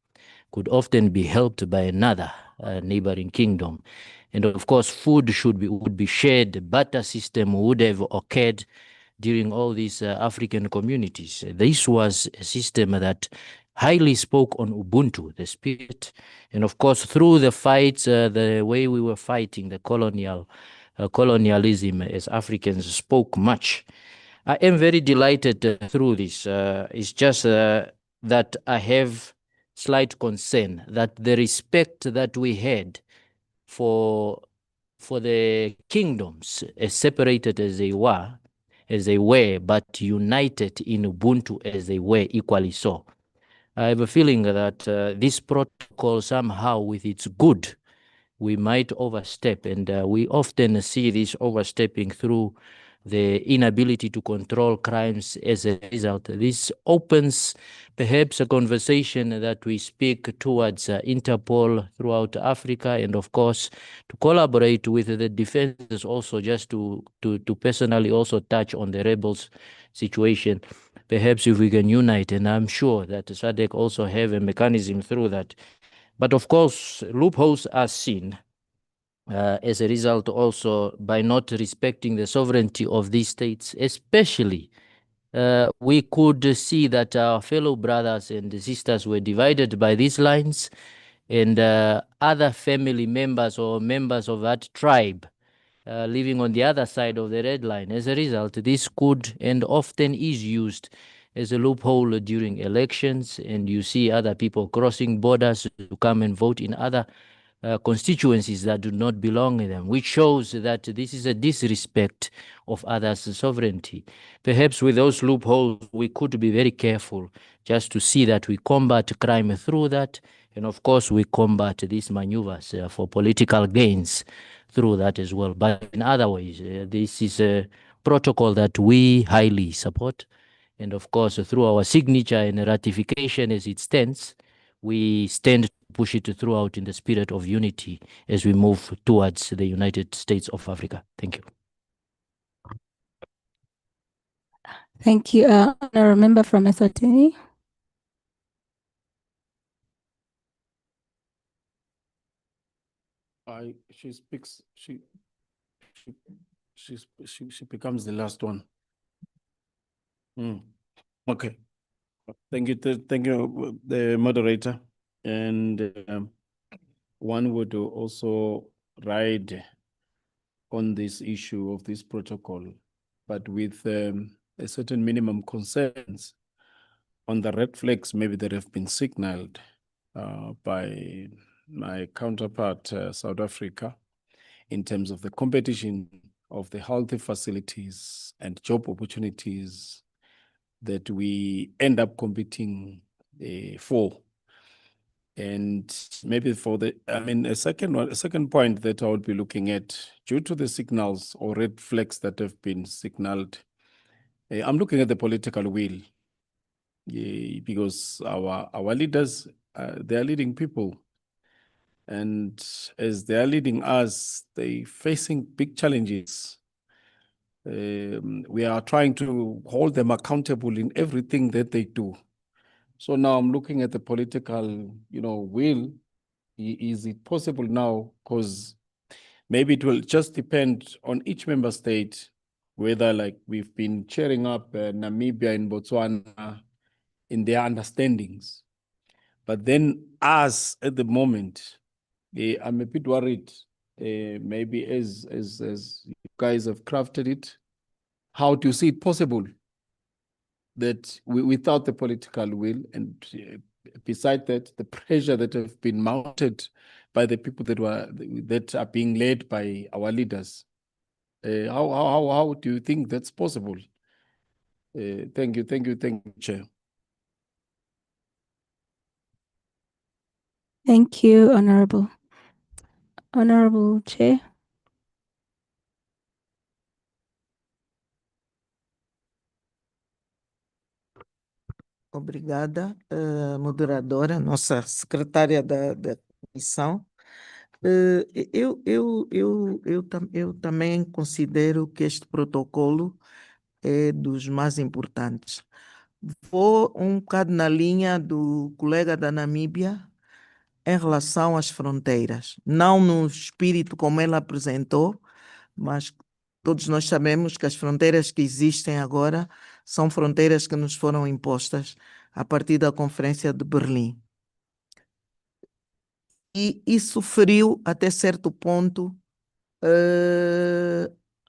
K: could often be helped by another neighboring kingdom. And of course, food would be shared. Barter system would have occurred during all these African communities. This was a system that highly spoke on Ubuntu, the spirit. And of course, through the fights, the way we were fighting the colonialism as Africans spoke much. I am very delighted through this. It's just that I have slight concern that the respect that we had for the kingdoms, as separated as they were, but united in Ubuntu as they were equally so. I have a feeling that this protocol somehow, with its good, we might overstep, and we often see this overstepping through the inability to control crimes as a result. This opens perhaps a conversation that we speak towards Interpol throughout Africa, and of course to collaborate with the defenses also, just to personally also touch on the rebels situation. Perhaps if we can unite, and I'm sure that SADC also have a mechanism through that. But of course, loopholes are seen as a result also by not respecting the sovereignty of these states. Especially, we could see that our fellow brothers and sisters were divided by these lines, and other family members or members of that tribe living on the other side of the red line. As a result, this could and often is used as a loophole during elections, and you see other people crossing borders to come and vote in other constituencies that do not belong to them, which shows that this is a disrespect of others' sovereignty. Perhaps with those loopholes, we could be very careful just to see that we combat crime through that, and of course we combat these maneuvers for political gains through that as well. But in other ways, this is a protocol that we highly support, and of course through our signature and ratification as it stands, we stand to push it throughout in the spirit of unity as we move towards the United States of Africa. Thank you.
B: Thank you. Honorable member from Eswatini.
E: She speaks. She becomes the last one. Okay. Thank you. Thank you, the moderator. And one would also ride on this issue of this protocol, but with a certain minimum concerns on the red flags maybe that have been signaled by my counterpart, South Africa, in terms of the competition of the healthy facilities and job opportunities that we end up competing for. And maybe for the, a second point that I would be looking at, due to the signals or red flags that have been signaled, I'm looking at the political will, because our leaders, they are leading people. And as they are leading us, they facing big challenges. We are trying to hold them accountable in everything that they do. So now I'm looking at the political, will. Is it possible now? Because maybe it will just depend on each member state, whether like we've been cheering up Namibia and Botswana in their understandings. But then us at the moment, I'm a bit worried, maybe as you guys have crafted it, how do you see it possible that without the political will, and beside that, the pressure that have been mounted by the people that are being led by our leaders, how do you think that's possible? Thank you, Chair.
B: Thank you, Honorable. Honorable Chair.
A: Obrigada, moderadora, nossa secretária da comissão. Eu também considero que este protocolo é dos mais importantes. Vou um bocado na linha do colega da Namíbia em relação às fronteiras, não no espírito como ela apresentou, mas todos nós sabemos que as fronteiras que existem agora são fronteiras que nos foram impostas a partir da Conferência de Berlim. E isso feriu até certo ponto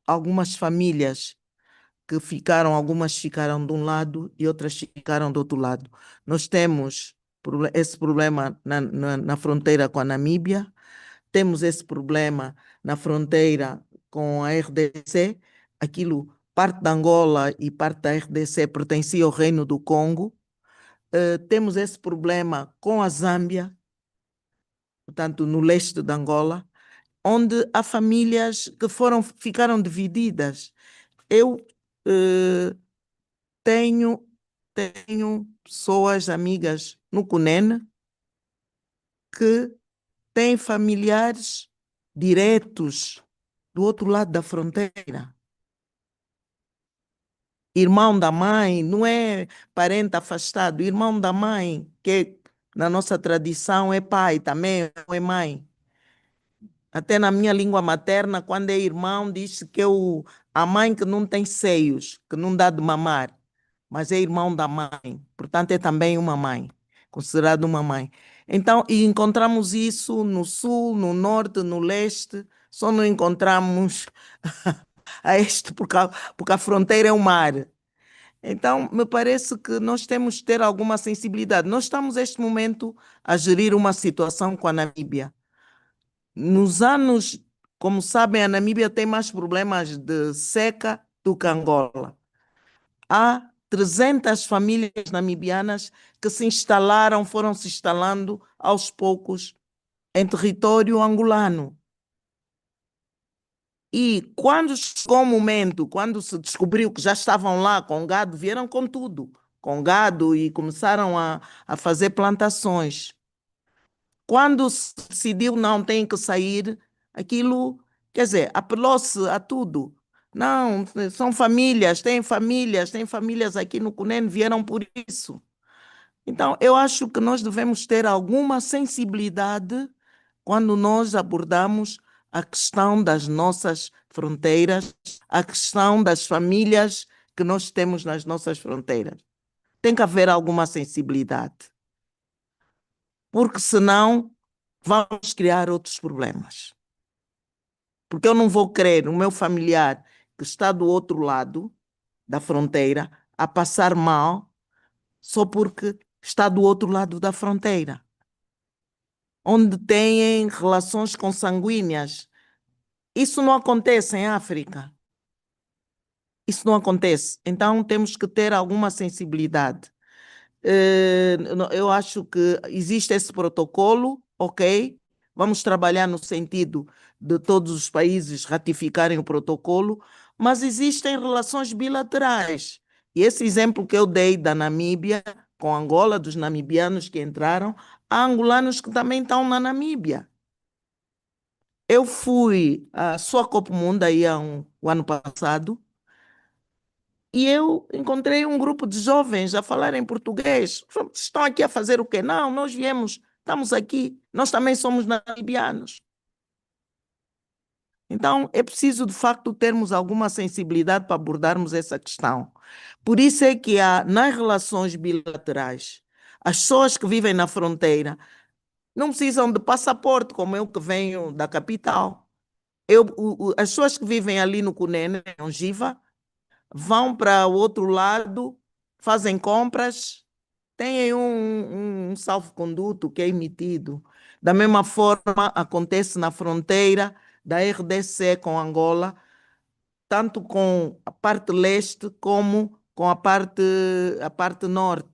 A: algumas famílias algumas ficaram de um lado e outras ficaram do outro lado. Nós temos esse problema na fronteira com a Namíbia, temos esse problema na fronteira com a RDC, aquilo, parte da Angola e parte da RDC pertencia ao Reino do Congo. Temos esse problema com a Zâmbia, portanto, no leste de Angola, onde há famílias que ficaram divididas. Eu tenho pessoas, amigas no Cunene, que têm familiares diretos do outro lado da fronteira. Irmão da mãe, não é parente afastado, irmão da mãe, que na nossa tradição é pai também, não é mãe. Até na minha língua materna, quando é irmão, diz-se que é a mãe que não tem seios, que não dá de mamar, mas é irmão da mãe, portanto é também uma mãe, considerado uma mãe. Então, e encontramos isso no sul, no norte, no leste, só não encontramos a este porque a fronteira é o mar. Então, me parece que nós temos que ter alguma sensibilidade. Nós estamos, neste momento, a gerir uma situação com a Namíbia. Nos anos, como sabem, a Namíbia tem mais problemas de seca do que Angola. Há 300 famílias namibianas que se instalaram, foram se instalando aos poucos em território angolano. E quando chegou o momento, quando se descobriu que já estavam lá com gado, vieram com tudo, com gado e começaram a fazer plantações. Quando se decidiu não tem que sair, aquilo, quer dizer, apelou-se a tudo. Não, são famílias, têm famílias aqui no Cunene, vieram por isso. Então, eu acho que nós devemos ter alguma sensibilidade quando nós abordamos a questão das nossas fronteiras, a questão das famílias que nós temos nas nossas fronteiras. Tem que haver alguma sensibilidade, porque senão vamos criar outros problemas. Porque eu não vou querer o meu familiar que está do outro lado da fronteira a passar mal só porque está do outro lado da fronteira, onde têm relações consanguíneas. Isso não acontece em África. Isso não acontece. Então temos que ter alguma sensibilidade. Eu acho que existe esse protocolo, ok? Vamos trabalhar no sentido de todos os países ratificarem o protocolo, mas existem relações bilaterais. E esse exemplo que eu dei da Namíbia, com Angola, dos namibianos que entraram, há angolanos que também estão na Namíbia. Eu fui à sua Copa Mundo aí o ano passado, e eu encontrei um grupo de jovens a falar em português. Estão aqui a fazer o quê? Não, nós viemos, estamos aqui, nós também somos namibianos. Então, é preciso, de facto, termos alguma sensibilidade para abordarmos essa questão. Por isso é que há, nas relações bilaterais, as pessoas que vivem na fronteira não precisam de passaporte, como eu que venho da capital. As pessoas que vivem ali no Cunene, em Ongiva, vão para o outro lado, fazem compras, têm um salvo-conduto que é emitido. Da mesma forma, acontece na fronteira da RDC com Angola, tanto com a parte leste como com a parte norte.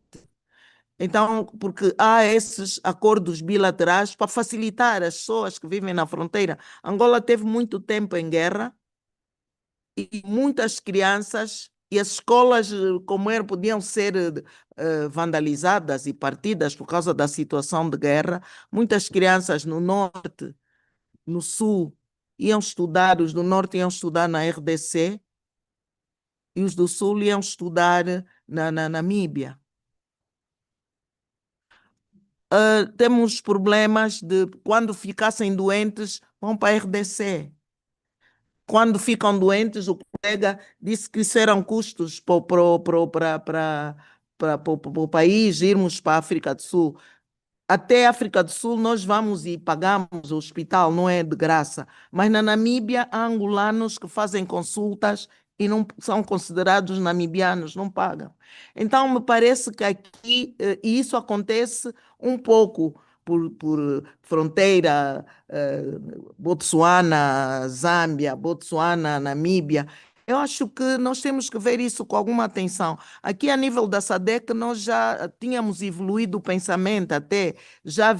A: Então, porque há esses acordos bilaterais para facilitar as pessoas que vivem na fronteira. Angola teve muito tempo em guerra, e muitas crianças e as escolas, como era, podiam ser vandalizadas e partidas por causa da situação de guerra. Muitas crianças no norte, no sul, iam estudar, os do norte iam estudar na RDC e os do sul iam estudar na Namíbia. Temos problemas de quando ficassem doentes, vão para a RDC. Quando ficam doentes, o colega disse que isso eram custos para o país, irmos para a África do Sul. Até a África do Sul nós vamos e pagamos o hospital, não é de graça. Mas na Namíbia há angolanos que fazem consultas e não são considerados namibianos, não pagam. Então, me parece que aqui, e isso acontece um pouco por fronteira, Botsuana, Zâmbia, Botsuana, Namíbia. Eu acho que nós temos que ver isso com alguma atenção. Aqui, a nível da SADC, nós já tínhamos evoluído o pensamento até, já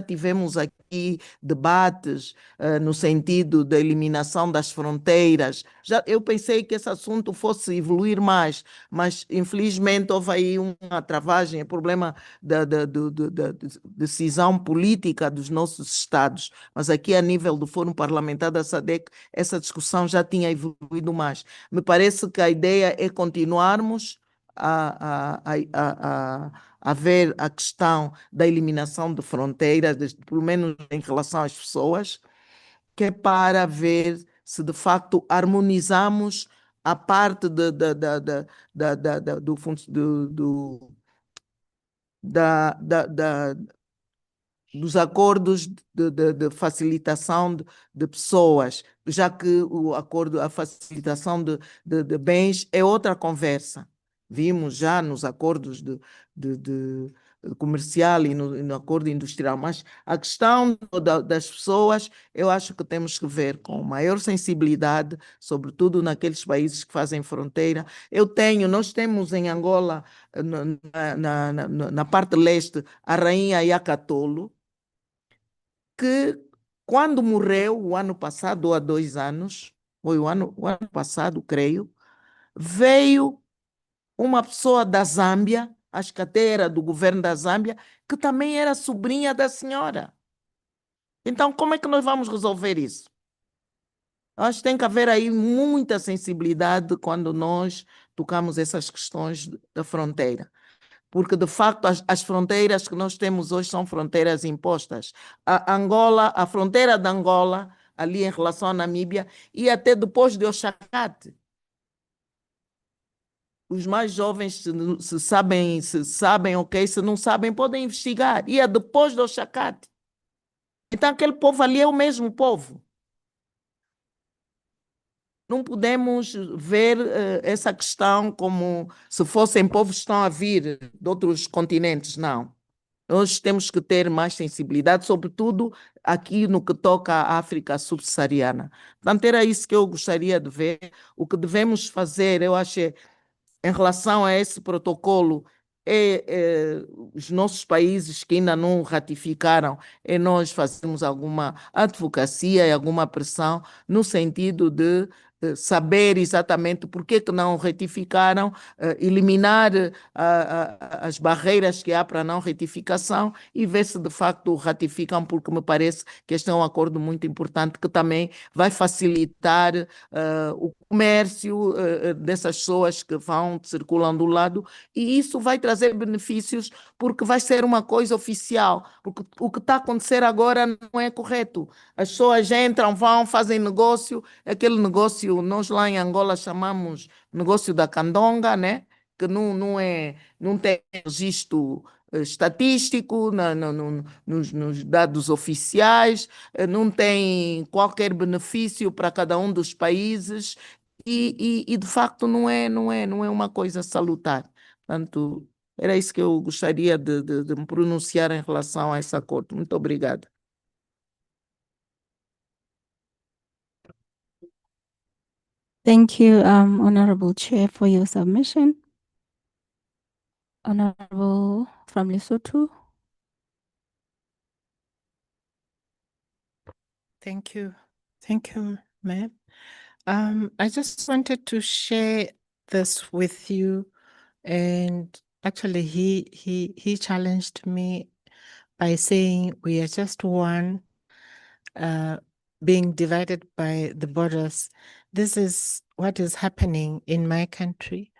A: tivemos aqui debates no sentido da eliminação das fronteiras. Eu pensei que esse assunto fosse evoluir mais, mas infelizmente houve aí uma travagem, é problema da decisão política dos nossos Estados. Mas aqui, a nível do Fórum Parlamentar da SADC, essa discussão já tinha evoluído mais. Me parece que a ideia é continuarmos a ver a questão da eliminação de fronteiras, pelo menos em relação às pessoas, que é para ver se de facto harmonizamos a parte do, da, dos acordos de facilitação de pessoas, já que o acordo, a facilitação de bens é outra conversa. Vimos já nos acordos de comercial e no acordo industrial, mas a questão das pessoas, eu acho que temos que ver com maior sensibilidade, sobretudo naqueles países que fazem fronteira. Nós temos em Angola, na parte leste, a rainha Iacatolo, que quando morreu o ano passado, ou há 2 anos, foi o ano passado, creio, veio uma pessoa da Zâmbia, acho que até era do governo da Zâmbia, que também era sobrinha da senhora. Então, como é que nós vamos resolver isso? Acho que tem que haver aí muita sensibilidade quando nós tocamos essas questões da fronteira. Porque, de facto, as fronteiras que nós temos hoje são fronteiras impostas. A fronteira da Angola, ali em relação à Namíbia, e até depois de Oxacate. Os mais jovens, se sabem, ok, se não sabem, podem investigar. Ia depois de Oxacate. Então, aquele povo ali é o mesmo povo. Não podemos ver essa questão como se fossem povos que estão a vir de outros continentes, não. Nós temos que ter mais sensibilidade, sobretudo aqui no que toca à África subsaariana. Portanto, era isso que eu gostaria de ver. O que devemos fazer, eu acho, em relação a esse protocolo, os nossos países que ainda não ratificaram, nós fazemos alguma advocacia e alguma pressão no sentido de saber exatamente por que não retificaram, eliminar as barreiras que há para a não retificação e ver se de facto ratificam, porque me parece que este é um acordo muito importante que também vai facilitar o comércio dessas pessoas que circulam do lado, e isso vai trazer benefícios porque vai ser uma coisa oficial, porque o que está a acontecer agora não é correto. As pessoas entram, vão, fazem negócio, aquele negócio, nós lá em Angola chamamos negócio da candonga, né? Que não tem registro estatístico nos dados oficiais, não tem qualquer benefício para cada um dos países e de facto não é uma coisa salutar. Portanto, era isso que eu gostaria de me pronunciar em relação a esse acordo. Muito obrigada.
B: Thank you, Honorable Chair, for your submission. Honorable from Lesotho.
J: Thank you. Thank you, ma'am. I just wanted to share this with you, and actually he challenged me by saying we are just one, being divided by the borders. This is what is happening in my country,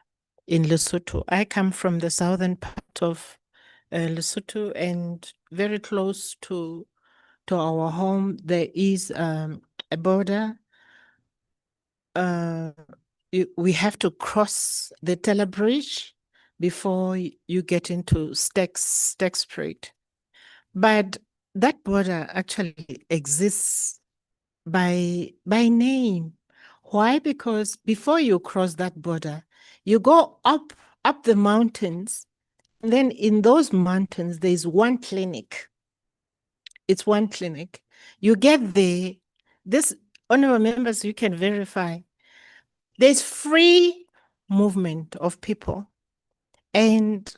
J: in Lesotho. I come from the southern part of Lesotho, and very close to our home, there is a border. We have to cross the Teller Bridge before you get into Stexpruit. But that border actually exists by name. Why? Because before you cross that border, you go up the mountains. And then in those mountains, there's one clinic. It's one clinic. You get there. This, honorable members, you can verify. There's free movement of people. And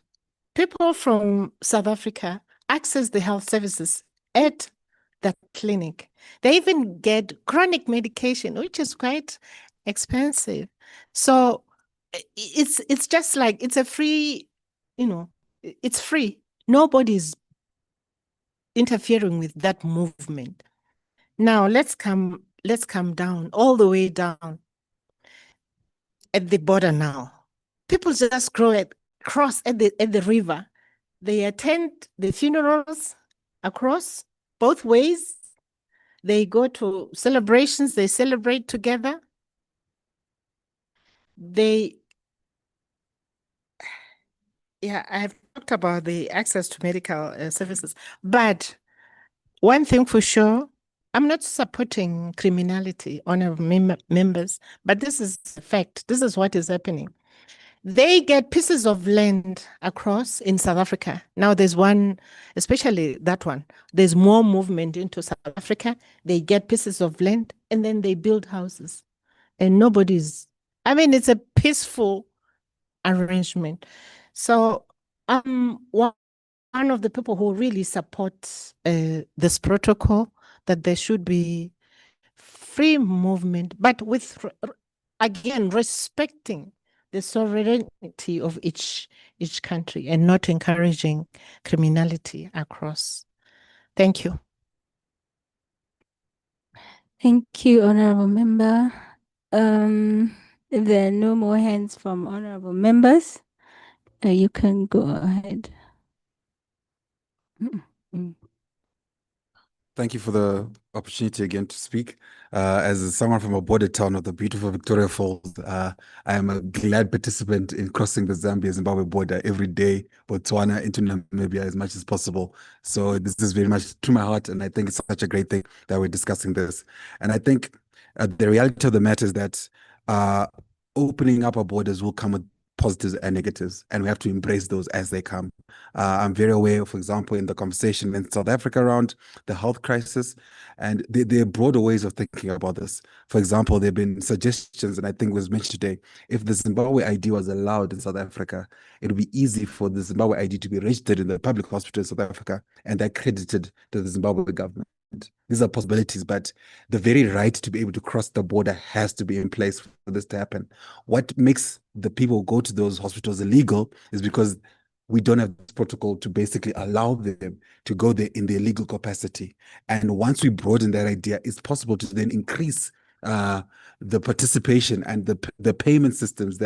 J: people from South Africa access the health services at that clinic. They even get chronic medication, which is quite expensive. So it's just like it's a free, it's free. Nobody's interfering with that movement. Now let's come down, all the way down at the border now. People just cross at the river. They attend the funerals across both ways. They go to celebrations, they celebrate together. I have talked about the access to medical services, but one thing for sure, I'm not supporting criminality, honorable members, but this is a fact. This is what is happening. They get pieces of land across in South Africa. Now there's one, especially that one, there's more movement into South Africa. They get pieces of land and then they build houses. And it's a peaceful arrangement. So I'm one of the people who really support this protocol, that there should be free movement, but with, again, respecting the sovereignty of each country and not encouraging criminality across. Thank you.
B: Thank you, honorable member. If there are no more hands from honorable members, you can go ahead.
F: Thank you for the opportunity again to speak. As someone from a border town of the beautiful Victoria Falls, I am a glad participant in crossing the Zambia-Zimbabwe border every day, Botswana into Namibia as much as possible. So this is very much to my heart, and I think it's such a great thing that we're discussing this. And I think the reality of the matter is that opening up our borders will come with positives and negatives, and we have to embrace those as they come. I'm very aware, for example, in the conversation in South Africa around the health crisis, and there are broader ways of thinking about this. For example, there have been suggestions, and I think it was mentioned today, if the Zimbabwe ID was allowed in South Africa, it would be easy for the Zimbabwe ID to be registered in the public hospital in South Africa and accredited to the Zimbabwe government. These are possibilities, but the very right to be able to cross the border has to be in place for this to happen. What makes the people go to those hospitals illegal is because we don't have this protocol to basically allow them to go there in their legal capacity. And once we broaden that idea, it's possible to then increase the participation and the payment systems,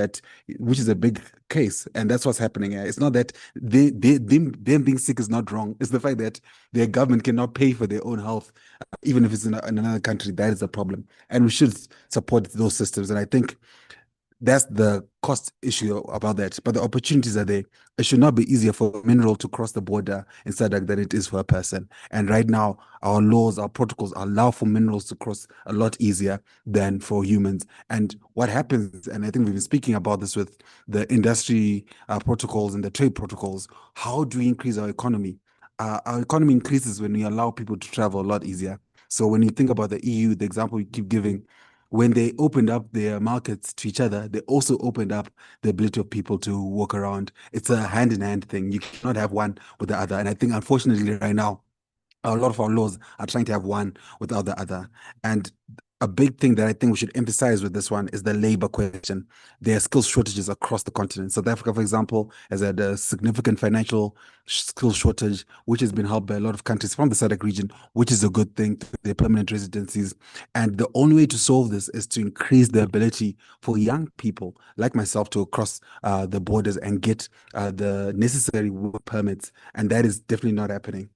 F: which is a big case, and that's what's happening here. It's not that them being sick is not wrong. It's the fact that their government cannot pay for their own health, even if it's in another country. That is a problem, and we should support those systems. And I think that's the cost issue about that. But the opportunities are there. It should not be easier for a mineral to cross the border in SADC than it is for a person. And right now, our laws, our protocols allow for minerals to cross a lot easier than for humans. And what happens, and I think we've been speaking about this with the industry protocols and the trade protocols, how do we increase our economy? Our economy increases when we allow people to travel a lot easier. So when you think about the EU, the example we keep giving, when they opened up their markets to each other, they also opened up the ability of people to walk around. It's a hand-in-hand thing. You cannot have one with the other. And I think, unfortunately, right now, a lot of our laws are trying to have one without the other. And a big thing that I think we should emphasize with this one is the labor question. There are skill shortages across the continent. South Africa, for example, has had a significant financial skill shortage, which has been helped by a lot of countries from the SADC region, which is a good thing to their permanent residencies. And the only way to solve this is to increase the ability for young people like myself to cross the borders and get the necessary work permits. And that is definitely not happening.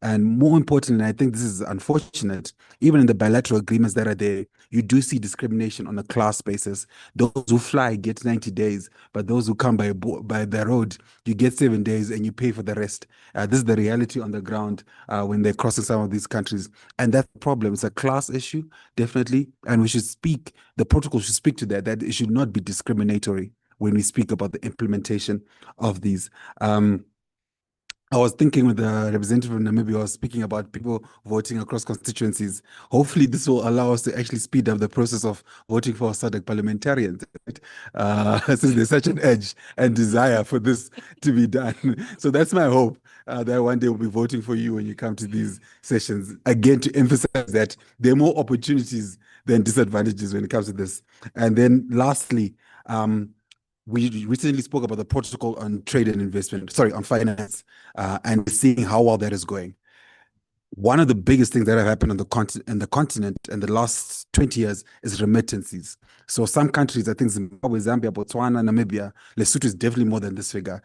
F: And more importantly, I think this is unfortunate, even in the bilateral agreements that are there, you do see discrimination on a class basis. Those who fly get 90 days, but those who come by the road, you get 7 days and you pay for the rest. This is the reality on the ground when they're crossing some of these countries. And that's the problem. It's a class issue, definitely. And we should speak, the protocol should speak to that it should not be discriminatory when we speak about the implementation of these. I was thinking with the representative of Namibia, I was speaking about people voting across constituencies. Hopefully, this will allow us to actually speed up the process of voting for SADC parliamentarians, right? Since there's such an edge and desire for this to be done. So that's my hope, that one day we'll be voting for you when you come to these sessions. Again, to emphasize that there are more opportunities than disadvantages when it comes to this. And then lastly, we recently spoke about the protocol on trade and investment, sorry, on finance, and seeing how well that is going. One of the biggest things that have happened on the continent in the last 20 years is remittances. So some countries, I think Zimbabwe, Zambia, Botswana, Namibia, Lesotho is definitely more than this figure.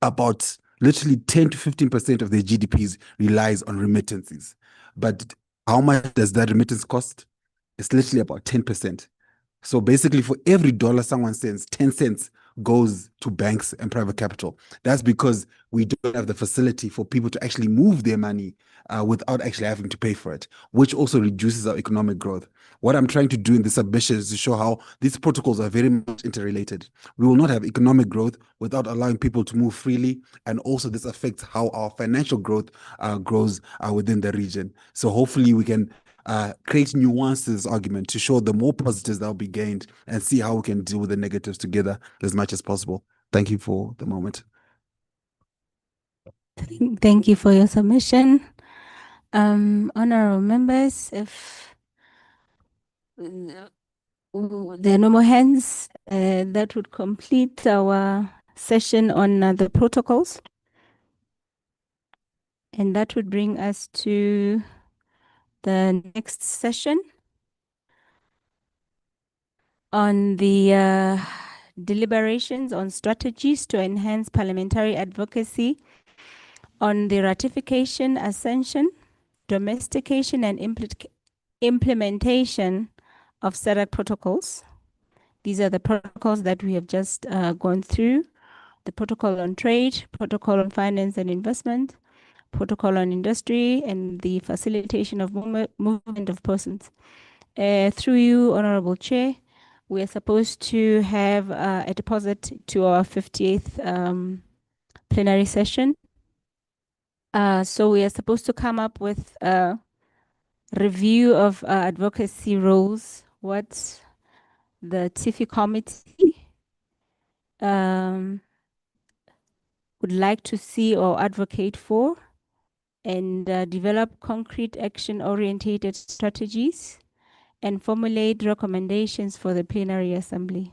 F: About literally 10 to 15% of their GDPs relies on remittances. But how much does that remittance cost? It's literally about 10%. So basically, for every dollar someone sends, 10 cents goes to banks and private capital. That's because we don't have the facility for people to actually move their money without actually having to pay for it, which also reduces our economic growth. What I'm trying to do in this submission is to show how these protocols are very much interrelated. We will not have economic growth without allowing people to move freely, and also this affects how our financial growth grows within the region. So hopefully we can create nuances argument to show the more positives that will be gained and see how we can deal with the negatives together as much as possible. Thank you for the moment.
B: Thank you for your submission. Honorable members, if there are no more hands, that would complete our session on the protocols. And that would bring us to the next session on the deliberations on strategies to enhance parliamentary advocacy on the ratification, ascension, domestication, and implementation of SADC protocols. These are the protocols that we have just gone through: the protocol on trade, protocol on finance and investment, protocol on industry, and the facilitation of movement of persons. Through you, Honorable Chair, we are supposed to have a deposit to our 58th plenary session. So we are supposed to come up with a review of advocacy roles, what the TIFI committee would like to see or advocate for, and develop concrete action-oriented strategies and formulate recommendations for the plenary assembly.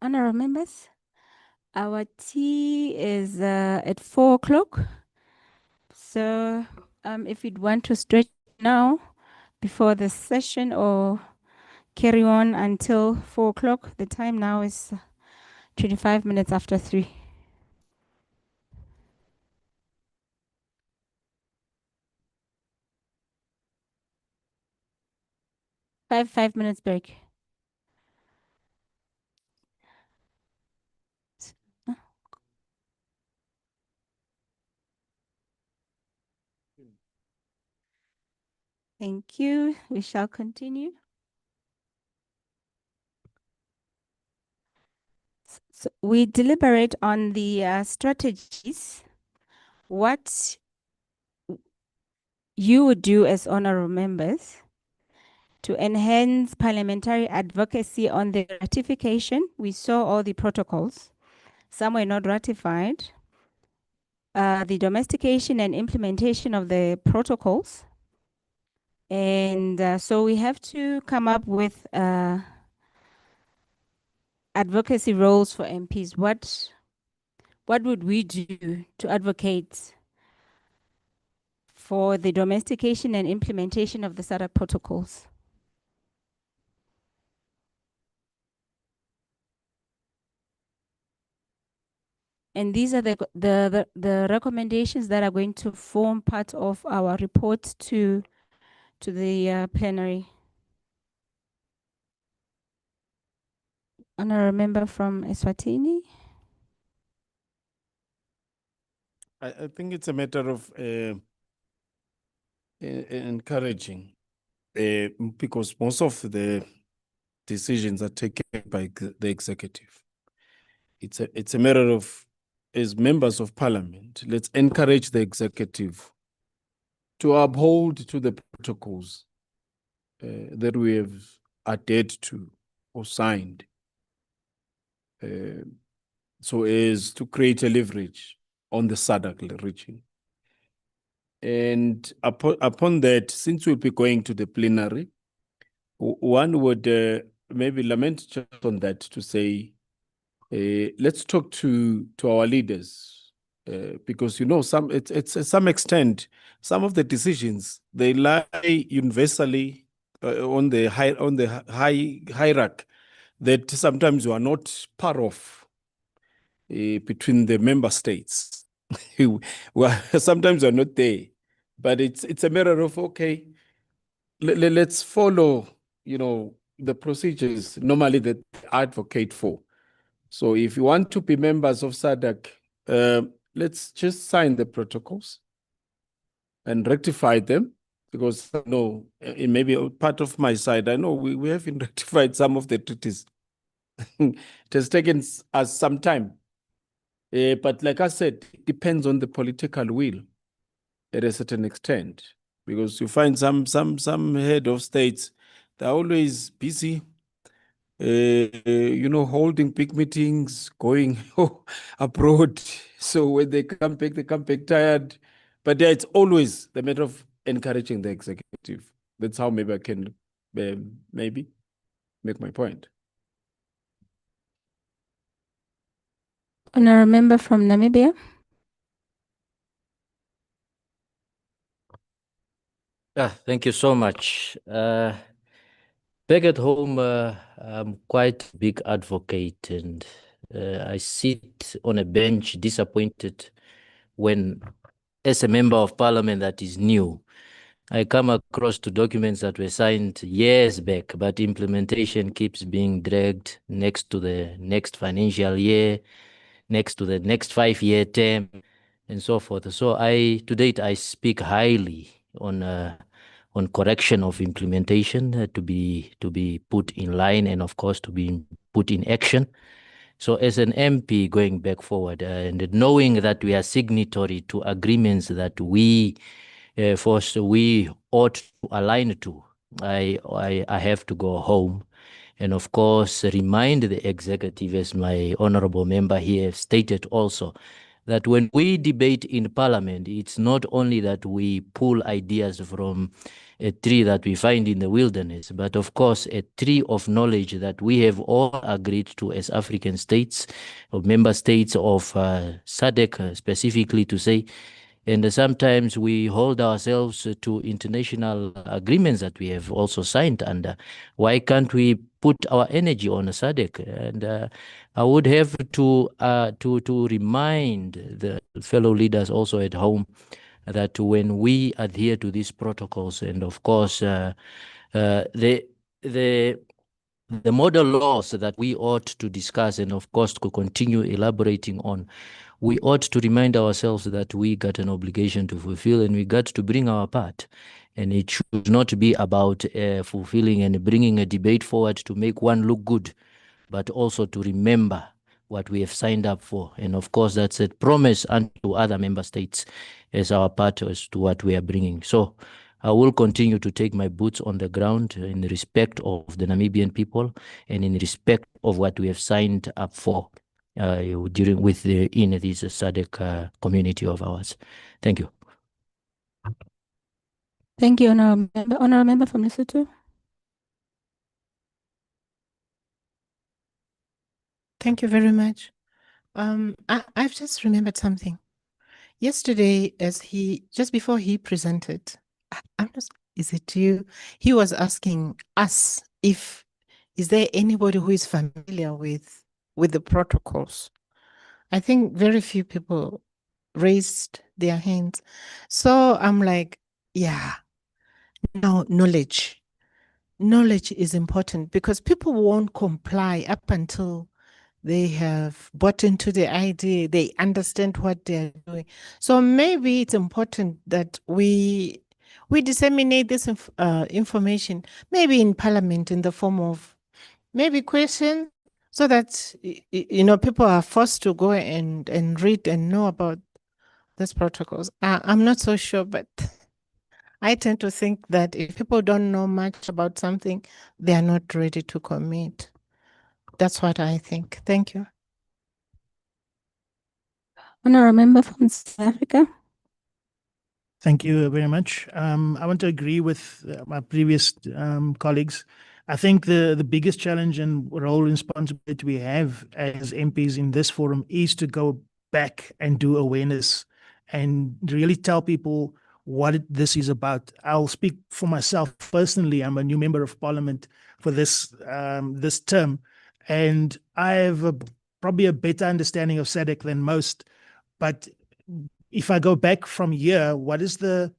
B: Honorable members, our tea is at 4 o'clock. So if you'd want to stretch now before the session or carry on until 4 o'clock, the time now is 25 minutes after 3. Five minutes break. Thank you. We shall continue. So we deliberate on the strategies, what you would do as honorable members to enhance parliamentary advocacy on the ratification. We saw all the protocols. Some were not ratified. The domestication and implementation of the protocols. And so we have to come up with advocacy roles for MPs. What would we do to advocate for the domestication and implementation of the SADC protocols? And these are the recommendations that are going to form part of our report to the plenary. Honorable member from Eswatini.
E: I think it's a matter of encouraging, because most of the decisions are taken by the executive. It's a matter of, as members of parliament, let's encourage the executive to uphold to the protocols that we have adhered to or signed, so as to create a leverage on the SADC region. And upon that, since we'll be going to the plenary, one would maybe lament just on that to say, let's talk to our leaders, because it's to some extent, some of the decisions, they lie universally on the hierarchy that sometimes we are not part of between the member states. Sometimes we're not there, but it's a matter of, okay, let's follow, the procedures normally that I advocate for. So if you want to be members of SADC, let's just sign the protocols and rectify them, because it may be part of my side. I know we haven't rectified some of the treaties. It has taken us some time. But like I said, it depends on the political will at a certain extent, because you find some head of states, they're always busy, holding big meetings, going abroad. So when they come back tired. But yeah, it's always the matter of encouraging the executive. That's how maybe I can maybe make my point.
B: Honorable member from Namibia.
K: Thank you so much. Back at home, I'm quite a big advocate, and I sit on a bench disappointed when, as a member of parliament that is new, I come across to documents that were signed years back, but implementation keeps being dragged next to the next financial year, next to the next 5-year term, and so forth. So to date, I speak highly on correction of implementation to be put in line, and of course to be put in action. So as an MP going back forward, and knowing that we are signatory to agreements that we ought to align to, I have to go home and of course remind the executive, as my honorable member here stated also, that when we debate in parliament, it's not only that we pull ideas from a tree that we find in the wilderness, but of course, a tree of knowledge that we have all agreed to as African states, or member states of SADC specifically to say. And sometimes we hold ourselves to international agreements that we have also signed under. Why can't we put our energy on SADC? And I would have to remind the fellow leaders also at home that when we adhere to these protocols, and of course the model laws that we ought to discuss and of course to continue elaborating on, we ought to remind ourselves that we got an obligation to fulfill and we got to bring our part. And it should not be about fulfilling and bringing a debate forward to make one look good, but also to remember what we have signed up for. And of course, that's a promise unto other member states as our part as to what we are bringing. So I will continue to take my boots on the ground in respect of the Namibian people and in respect of what we have signed up for in this SADC community of ours. Thank you.
B: Thank you, Honourable Member from Lesotho.
J: Thank you very much. I've just remembered something. Yesterday, just before he presented, is it you? He was asking us is there anybody who is familiar with the protocols? I think very few people raised their hands. So I'm like, yeah, no, knowledge. Knowledge is important because people won't comply up until they have bought into the idea, they understand what they're doing. So maybe it's important that we disseminate this information, maybe in Parliament in the form of maybe questions, so that people are forced to go and read and know about these protocols. I'm not so sure, but I tend to think that if people don't know much about something, they are not ready to commit. That's what I think. Thank you.
B: Honourable Member from South Africa.
C: Thank you very much. I want to agree with my previous colleagues. I think the biggest challenge and role and responsibility we have as MPs in this forum is to go back and do awareness and really tell people what this is about. I'll speak for myself personally. I'm a new member of Parliament for this term, and I have probably a better understanding of SADC than most. But if I go back from here, what is the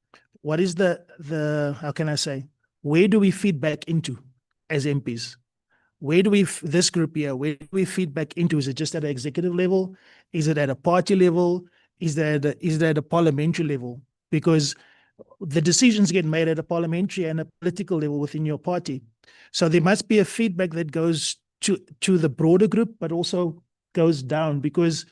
C: how can I say, where do we feed back into as MPs? Where do this group here, where do we feed back into? Is it just at an executive level? Is it at a party level? Is that at a parliamentary level? Because the decisions get made at a parliamentary and a political level within your party. So there must be a feedback that goes to the broader group, but also goes down, because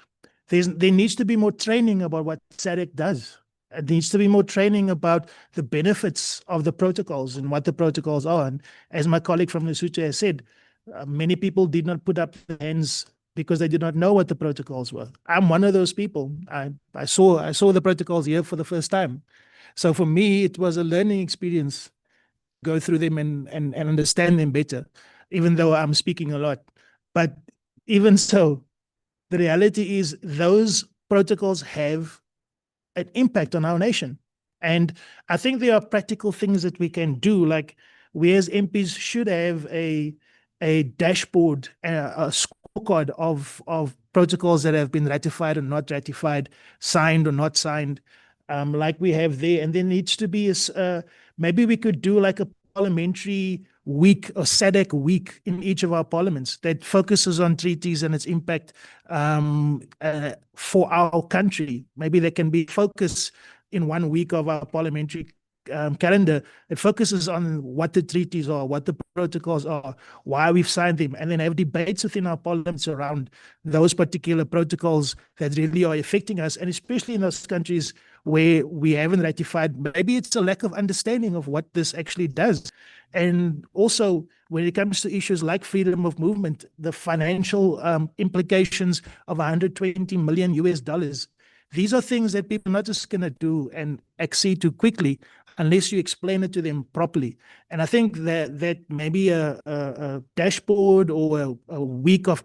C: there needs to be more training about what SADC does. It needs to be more training about the benefits of the protocols and what the protocols are. And as my colleague from Lesotho has said, many people did not put up their hands because they did not know what the protocols were. I'm one of those people. I saw the protocols here for the first time. So for me, it was a learning experience, go through them and understand them better, even though I'm speaking a lot. But even so, the reality is those protocols have an impact on our nation. And I think there are practical things that we can do, like we as MPs should have a dashboard, a scorecard of protocols that have been ratified or not ratified, signed or not signed, like we have there. And there needs to be maybe we could do like a parliamentary week or SADC week in each of our parliaments that focuses on treaties and its impact for our country. Maybe there can be focus in 1 week of our parliamentary calendar. It focuses on what the treaties are, what the protocols are, why we've signed them, and then have debates within our parliaments around those particular protocols that really are affecting us, and especially in those countries where we haven't ratified. Maybe it's a lack of understanding of what this actually does. And also, when it comes to issues like freedom of movement, the financial implications of $120 million US, these are things that people are not just going to do and accede to quickly. unless you explain it to them properly. And I think that maybe a dashboard or a week of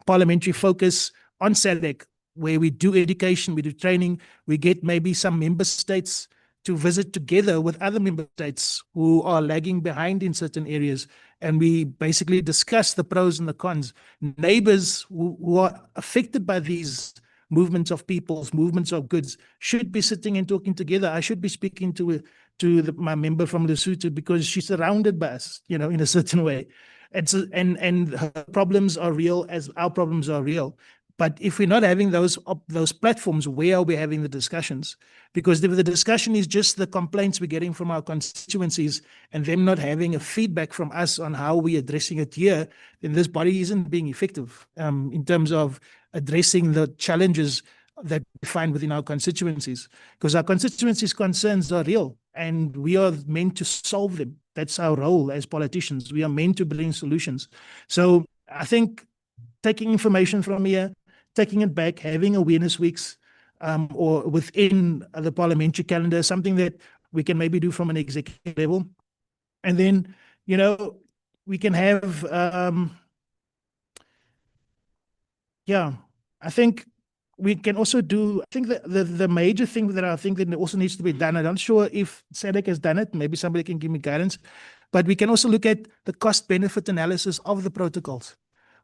C: parliamentary focus on SADC, where we do education, we do training, we get maybe some member states to visit together with other member states who are lagging behind in certain areas. And we basically discuss the pros and the cons. Neighbors who are affected by these movements of peoples, movements of goods, should be sitting and talking together. I should be speaking to my member from Lesotho because she's surrounded by us, in a certain way. And so, and her problems are real as our problems are real. But if we're not having those platforms, where are we having the discussions? Because if the discussion is just the complaints we're getting from our constituencies and them not having a feedback from us on how we're addressing it here, then this body isn't being effective in terms of addressing the challenges that we find within our constituencies. Because our constituencies' concerns are real and we are meant to solve them. That's our role as politicians. We are meant to bring solutions. So I think taking information from here, taking it back, having awareness weeks, or within the parliamentary calendar, something that we can maybe do from an executive level. And then, we can have, I think we can also do, I think the major thing that I think that also needs to be done, I'm not sure if SADC has done it, maybe somebody can give me guidance, but we can also look at the cost-benefit analysis of the protocols.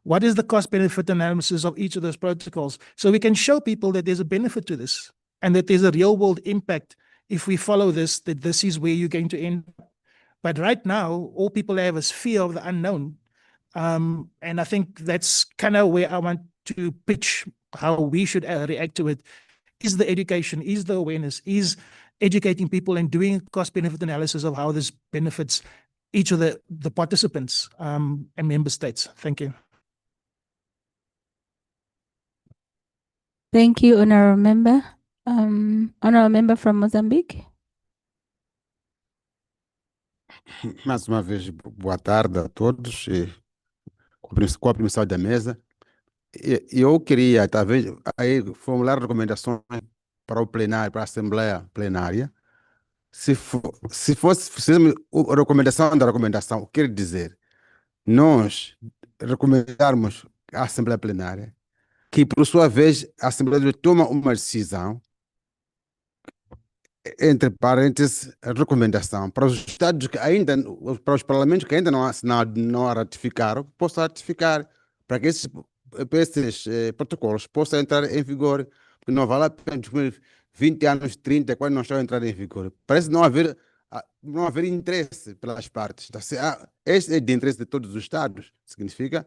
C: What is the cost-benefit analysis of each of those protocols? So we can show people that there's a benefit to this and that there's a real-world impact if we follow this, that this is where you're going to end. But right now, all people have is fear of the unknown. And I think that's kind of where I want to pitch how we should react to it. Is the education, is the awareness, is educating people and doing cost-benefit analysis of how this benefits each of the participants and member states. Thank you.
B: Thank you, Honourable Member. Honourable Member from Mozambique.
D: Mais uma vez, boa tarde a todos, e com a permissão da mesa. Eu queria, talvez, aí formular recomendações para o plenário, para a Assembleia Plenária. Se fizermos a recomendação da recomendação, quer dizer, nós recomendarmos à Assembleia Plenária que, por sua vez, a Assembleia toma uma decisão, entre parênteses, a recomendação para os estados que ainda, para os parlamentos que ainda não a ratificaram, possam ratificar, para que esses protocolos possam entrar em vigor, porque não vale a pena 20 anos, 30, quando não estão a entrar em vigor. Parece não haver interesse pelas partes. Este é de interesse de todos os estados, significa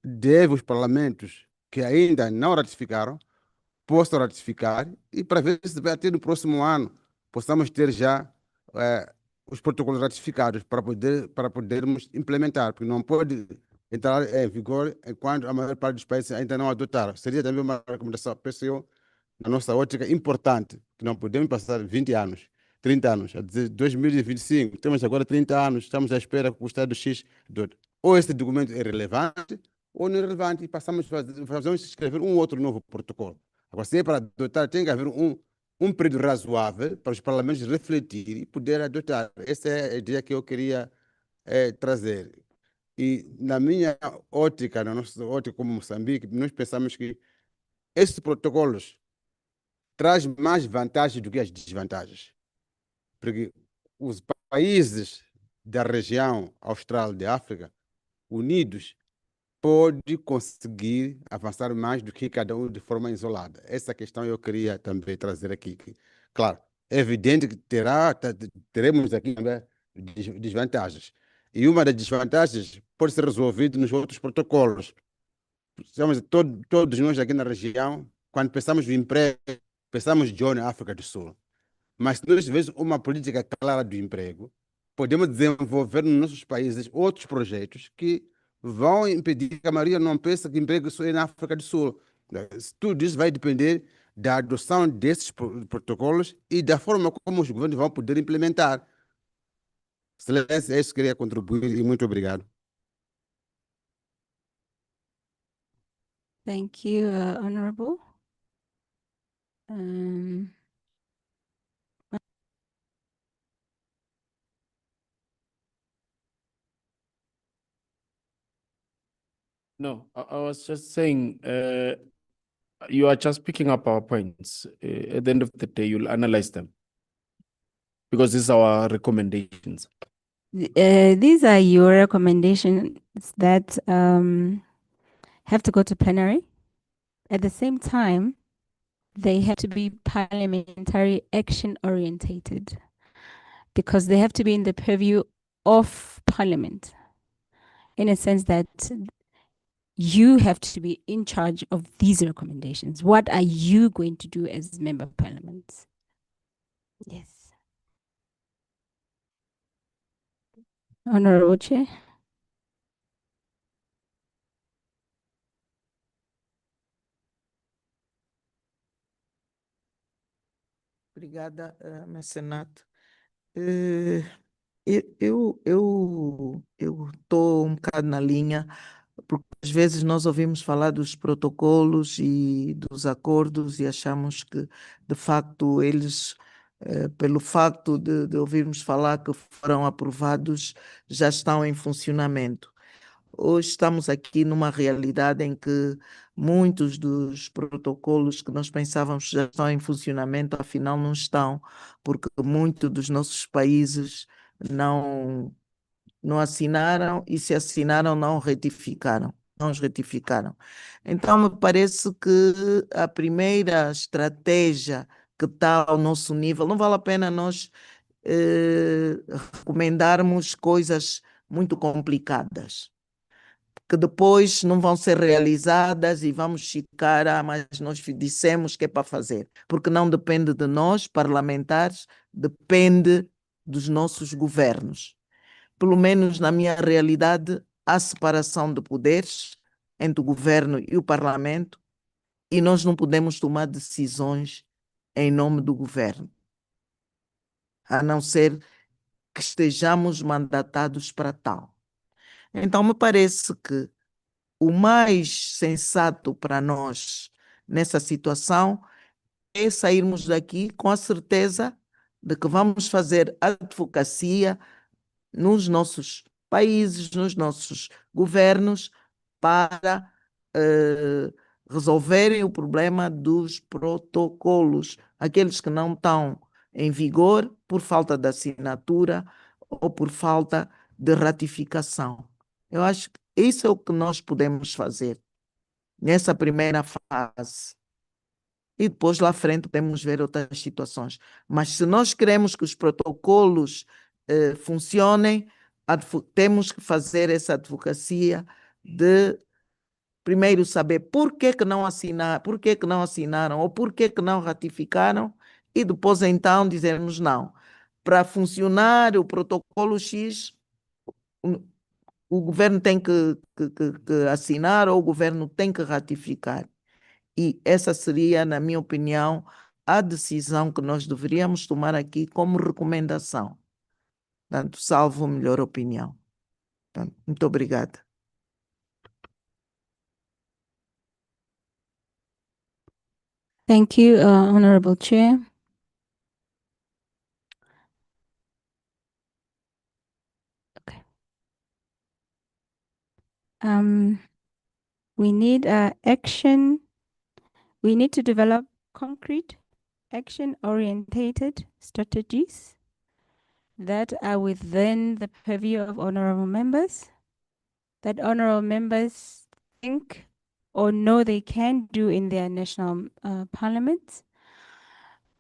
D: deve os parlamentos que ainda não ratificaram possam ratificar e para ver se até no próximo ano possamos ter já os protocolos ratificados para podermos implementar, porque não pode entrar em vigor enquanto a maior parte dos países ainda não adotaram. Seria também uma recomendação, penso eu, na nossa ótica, importante, que não podemos passar 20 anos, 30 anos, a dizer 2025, temos agora 30 anos, estamos à espera que o Estado X adote. Ou esse documento é relevante ou não é relevante e passamos a escrever um outro novo protocolo. Agora, se é para adotar, tem que haver um período razoável para os parlamentos refletirem e poder adotar. Essa é a ideia que eu queria trazer. E na minha ótica, na nossa ótica como Moçambique, nós pensamos que esses protocolos trazem mais vantagens do que as desvantagens. Porque os países da região austral de África, unidos, pode conseguir avançar mais do que cada um de forma isolada. Essa questão eu queria também trazer aqui. Claro, é evidente que teremos aqui também desvantagens. E uma das desvantagens pode ser resolvida nos outros protocolos. Todos nós aqui na região, quando pensamos em emprego, pensamos de na África do Sul. Mas se nós tivermos uma política clara do emprego, podemos desenvolver nos nossos países outros projetos que vão impedir que a maioria não pense que emprego só é na África do Sul. Tudo isso vai depender da adoção desses protocolos e da forma como os governos vão poder implementar. Excelência, é isso que eu queria contribuir e muito obrigado.
B: Thank you, Honourable.
E: No, I was just saying, you are just picking up our points. At the end of the day, you'll analyze them because these are our recommendations.
B: These are your recommendations that have to go to plenary. At the same time, they have to be parliamentary action orientated because they have to be in the purview of parliament, in a sense that you have to be in charge of these recommendations. What are you going to do as member of parliament? Yes. Honorable Chair.
A: Obrigada, mecenato. Eu estou um bocado na linha, porque às vezes nós ouvimos falar dos protocolos e dos acordos e achamos que, de facto, eles, pelo facto de ouvirmos falar que foram aprovados, já estão em funcionamento. Hoje estamos aqui numa realidade em que muitos dos protocolos que nós pensávamos já estão em funcionamento, afinal não estão, porque muitos dos nossos países não assinaram e se assinaram não retificaram, não os retificaram. Então me parece que a primeira estratégia que está ao nosso nível, não vale a pena nós recomendarmos coisas muito complicadas que depois não vão ser realizadas e vamos ficar, mas nós dissemos que é para fazer, porque não depende de nós, parlamentares, depende dos nossos governos. Pelo menos na minha realidade, há separação de poderes entre o governo e o parlamento e nós não podemos tomar decisões em nome do governo, a não ser que estejamos mandatados para tal. Então, me parece que o mais sensato para nós nessa situação é sairmos daqui com a certeza de que vamos fazer advocacia nos nossos países, nos nossos governos, para resolverem o problema dos protocolos, aqueles que não estão em vigor por falta de assinatura ou por falta de ratificação. Eu acho que isso é o que nós podemos fazer nessa primeira fase. E depois lá à frente podemos ver outras situações. Mas se nós queremos que os protocolos funcionem, temos que fazer essa advocacia de primeiro saber por que não assinaram ou por que não ratificaram e depois então dizermos não. Para funcionar o protocolo X, o governo tem que assinar ou o governo tem que ratificar. E essa seria, na minha opinião, a decisão que nós deveríamos tomar aqui como recomendação. Portanto, salvo melhor opinião. Portanto, muito obrigada.
B: Thank you, Honorable Chair. Okay. We need action. We need to develop concrete, action-orientated strategies that are within the purview of honorable members, that honorable members think or know they can do in their national parliaments.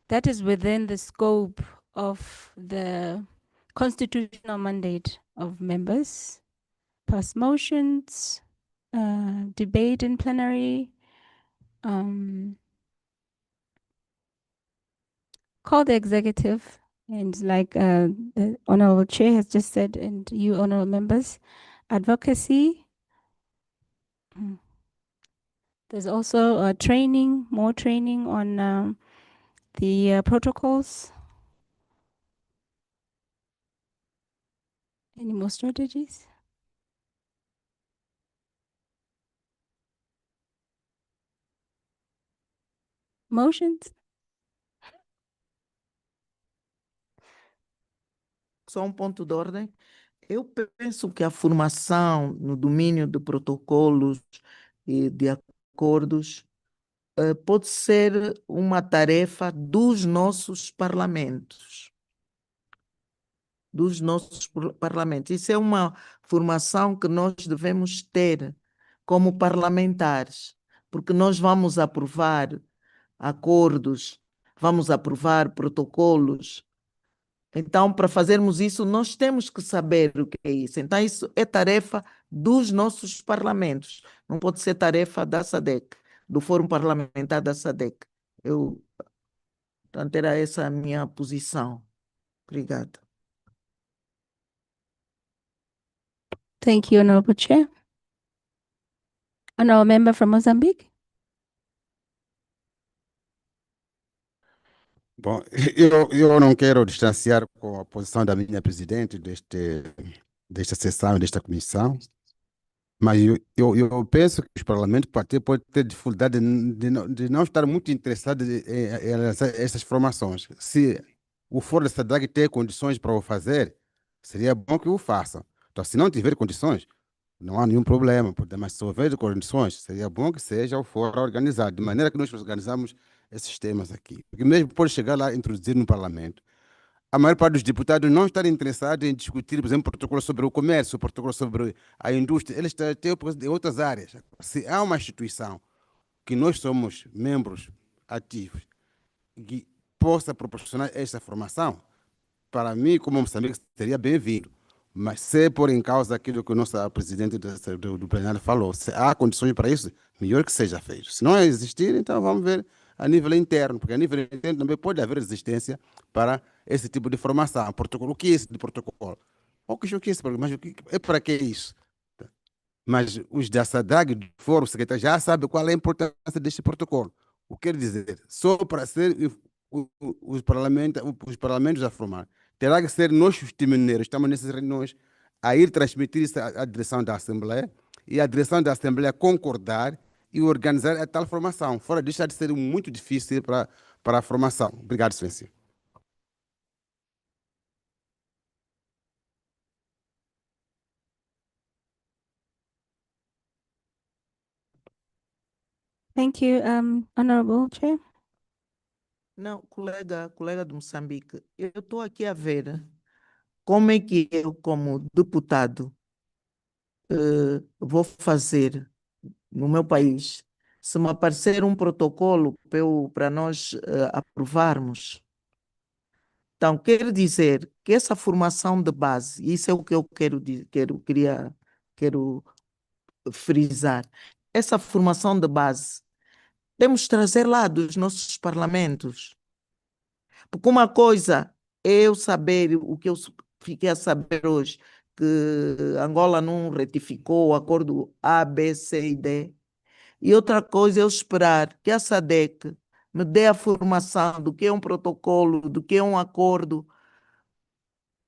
B: That is within the scope of the constitutional mandate of members. Pass motions, debate in plenary, call the executive, and like the Honorable Chair has just said, and you honorable members, advocacy. There's also training, more training on the protocols. Any more strategies? Motions?
A: Só ponto de ordem. Eu penso que a formação no domínio de protocolos e de acordos pode ser uma tarefa dos nossos parlamentos. Isso é uma formação que nós devemos ter como parlamentares, porque nós vamos aprovar acordos, vamos aprovar protocolos. Então, para fazermos isso, nós temos que saber o que é isso. Então, isso é tarefa dos nossos parlamentos, não pode ser tarefa da SADC, do Fórum Parlamentar da SADC. Portanto, era essa a minha posição. Obrigada.
B: Thank you, Honorable Chair. Honorable Member from Mozambique.
D: Bom, eu não quero distanciar com a posição da minha presidente desta sessão, desta comissão, mas eu penso que os parlamentos podem ter dificuldade de não estar muito interessados em realizar essas formações. Se o Fórum da SADC ter condições para o fazer, seria bom que o façam. Então, se não tiver condições, não há nenhum problema, mas se houver condições, seria bom que seja o fórum organizado, de maneira que nós organizamos esses temas aqui. Porque mesmo pode chegar lá e introduzir no parlamento, a maior parte dos deputados não está interessados em discutir, por exemplo, protocolo sobre o comércio, protocolo sobre a indústria, eles têm de outras áreas. Se há uma instituição que nós somos membros ativos que possa proporcionar esta formação, para mim, como Moçambique, seria bem-vindo. Mas se por em causa aquilo que o nosso presidente do plenário falou, se há condições para isso, melhor que seja feito. Se não existir, então vamos ver a nível interno, porque a nível interno também pode haver resistência para esse tipo de formação. Protocolo, o que é esse de protocolo? O que é esse? Mas é para que isso? Mas os da SADAG, do Fórum Secretário, já sabem qual é a importância deste protocolo. O que quer dizer? Só para ser os parlamentos a formar, terá que ser nós, os timineiros, estamos nessas reuniões, a ir transmitir isso à direção da Assembleia e a direção da Assembleia concordar e organizar a tal formação. Fora disso, há de ser muito difícil para a formação. Obrigado, Excelência.
B: Thank you, Honorable Chair.
A: Não, colega de Moçambique, eu estou aqui a ver como é que eu, como deputado, vou fazer no meu país se me aparecer um protocolo para nós aprovarmos. Então, quer dizer que essa formação de base, isso é o que eu quero frisar, essa formação de base, temos que trazer lá dos nossos parlamentos. Porque uma coisa é eu saber o que eu fiquei a saber hoje, que Angola não retificou o acordo A, B, C e D. E outra coisa é eu esperar que a SADC me dê a formação do que é um protocolo, do que é um acordo.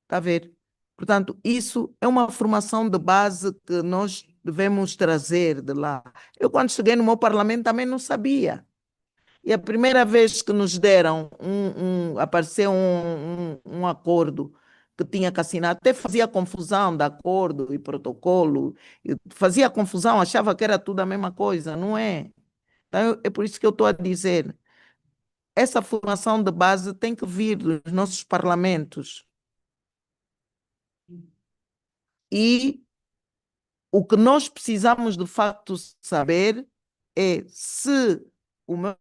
A: Está a ver? Portanto, isso é uma formação de base que nós devemos trazer de lá. Eu, quando cheguei no meu parlamento, também não sabia. E a primeira vez que nos deram apareceu um acordo que tinha que assinar, até fazia confusão de acordo e protocolo, fazia confusão, achava que era tudo a mesma coisa, não é? Então, é por isso que eu estou a dizer, essa formação de base tem que vir dos nossos parlamentos. E o que nós precisamos de facto saber é se o meu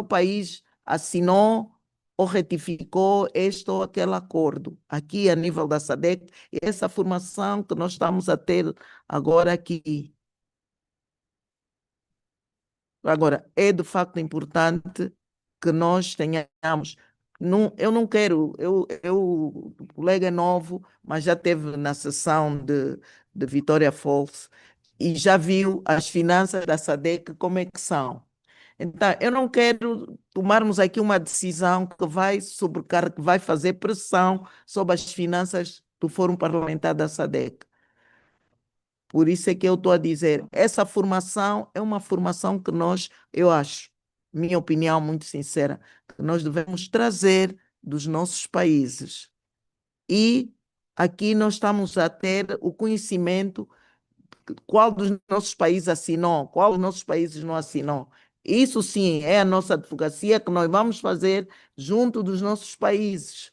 A: país assinou ou retificou este ou aquele acordo. Aqui, a nível da SADC, essa formação que nós estamos a ter agora aqui. Agora, é de facto importante que nós tenhamos. Não, eu não quero, o colega é novo, mas já esteve na sessão de Vitória Falls e já viu as finanças da SADC como é que são. Então, eu não quero tomarmos aqui uma decisão que vai sobrecarregar, que vai fazer pressão sobre as finanças do Fórum Parlamentar da SADC. Por isso é que eu estou a dizer, essa formação é uma formação que nós, eu acho, minha opinião muito sincera, que nós devemos trazer dos nossos países. E aqui nós estamos a ter o conhecimento qual dos nossos países assinou, qual dos nossos países não assinou. Isso sim é a nossa advocacia que nós vamos fazer junto dos nossos países.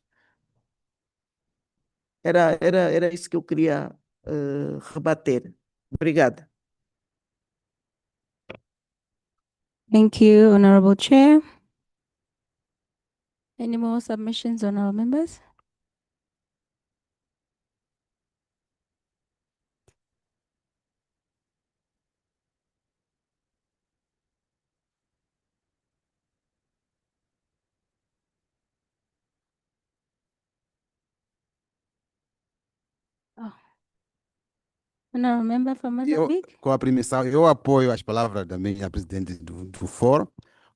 A: Era isso que eu queria rebater. Obrigada.
B: Thank you, Honorable Chair. Any more submissions, honorable members? Oh. Honorable member from Mozambique?
D: Com a permissão, eu apoio as palavras da minha presidente do fórum,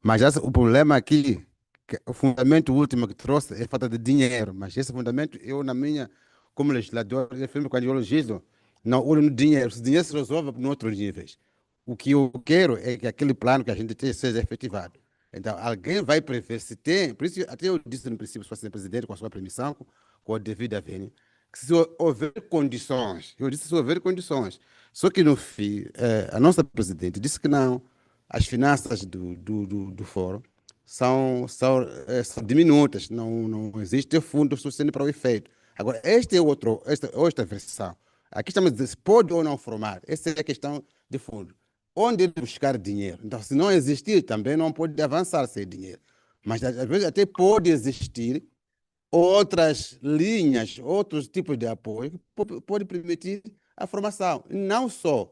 D: mas o problema aqui, que o fundamento último que trouxe é falta de dinheiro, mas esse fundamento, eu na minha, como legislador, quando eu legislo, não olho no dinheiro, se o dinheiro se resolve em outros níveis. O que eu quero é que aquele plano que a gente tem seja efetivado. Então, alguém vai prever, se tem, por isso até eu disse no princípio, se fosse presidente, com a sua permissão, com a devida vênia, que se houver condições, eu disse se houver condições, só que no fim, a nossa presidente disse que não, as finanças do fórum são diminutas, não existe fundo suficiente para o efeito. Agora, esta versão, aqui estamos a dizer se pode ou não formar, essa é a questão de fundo. Onde buscar dinheiro? Então, se não existir, também não pode avançar sem dinheiro. Mas, às vezes, até pode existir outras linhas, outros tipos de apoio que pode permitir a formação. Não só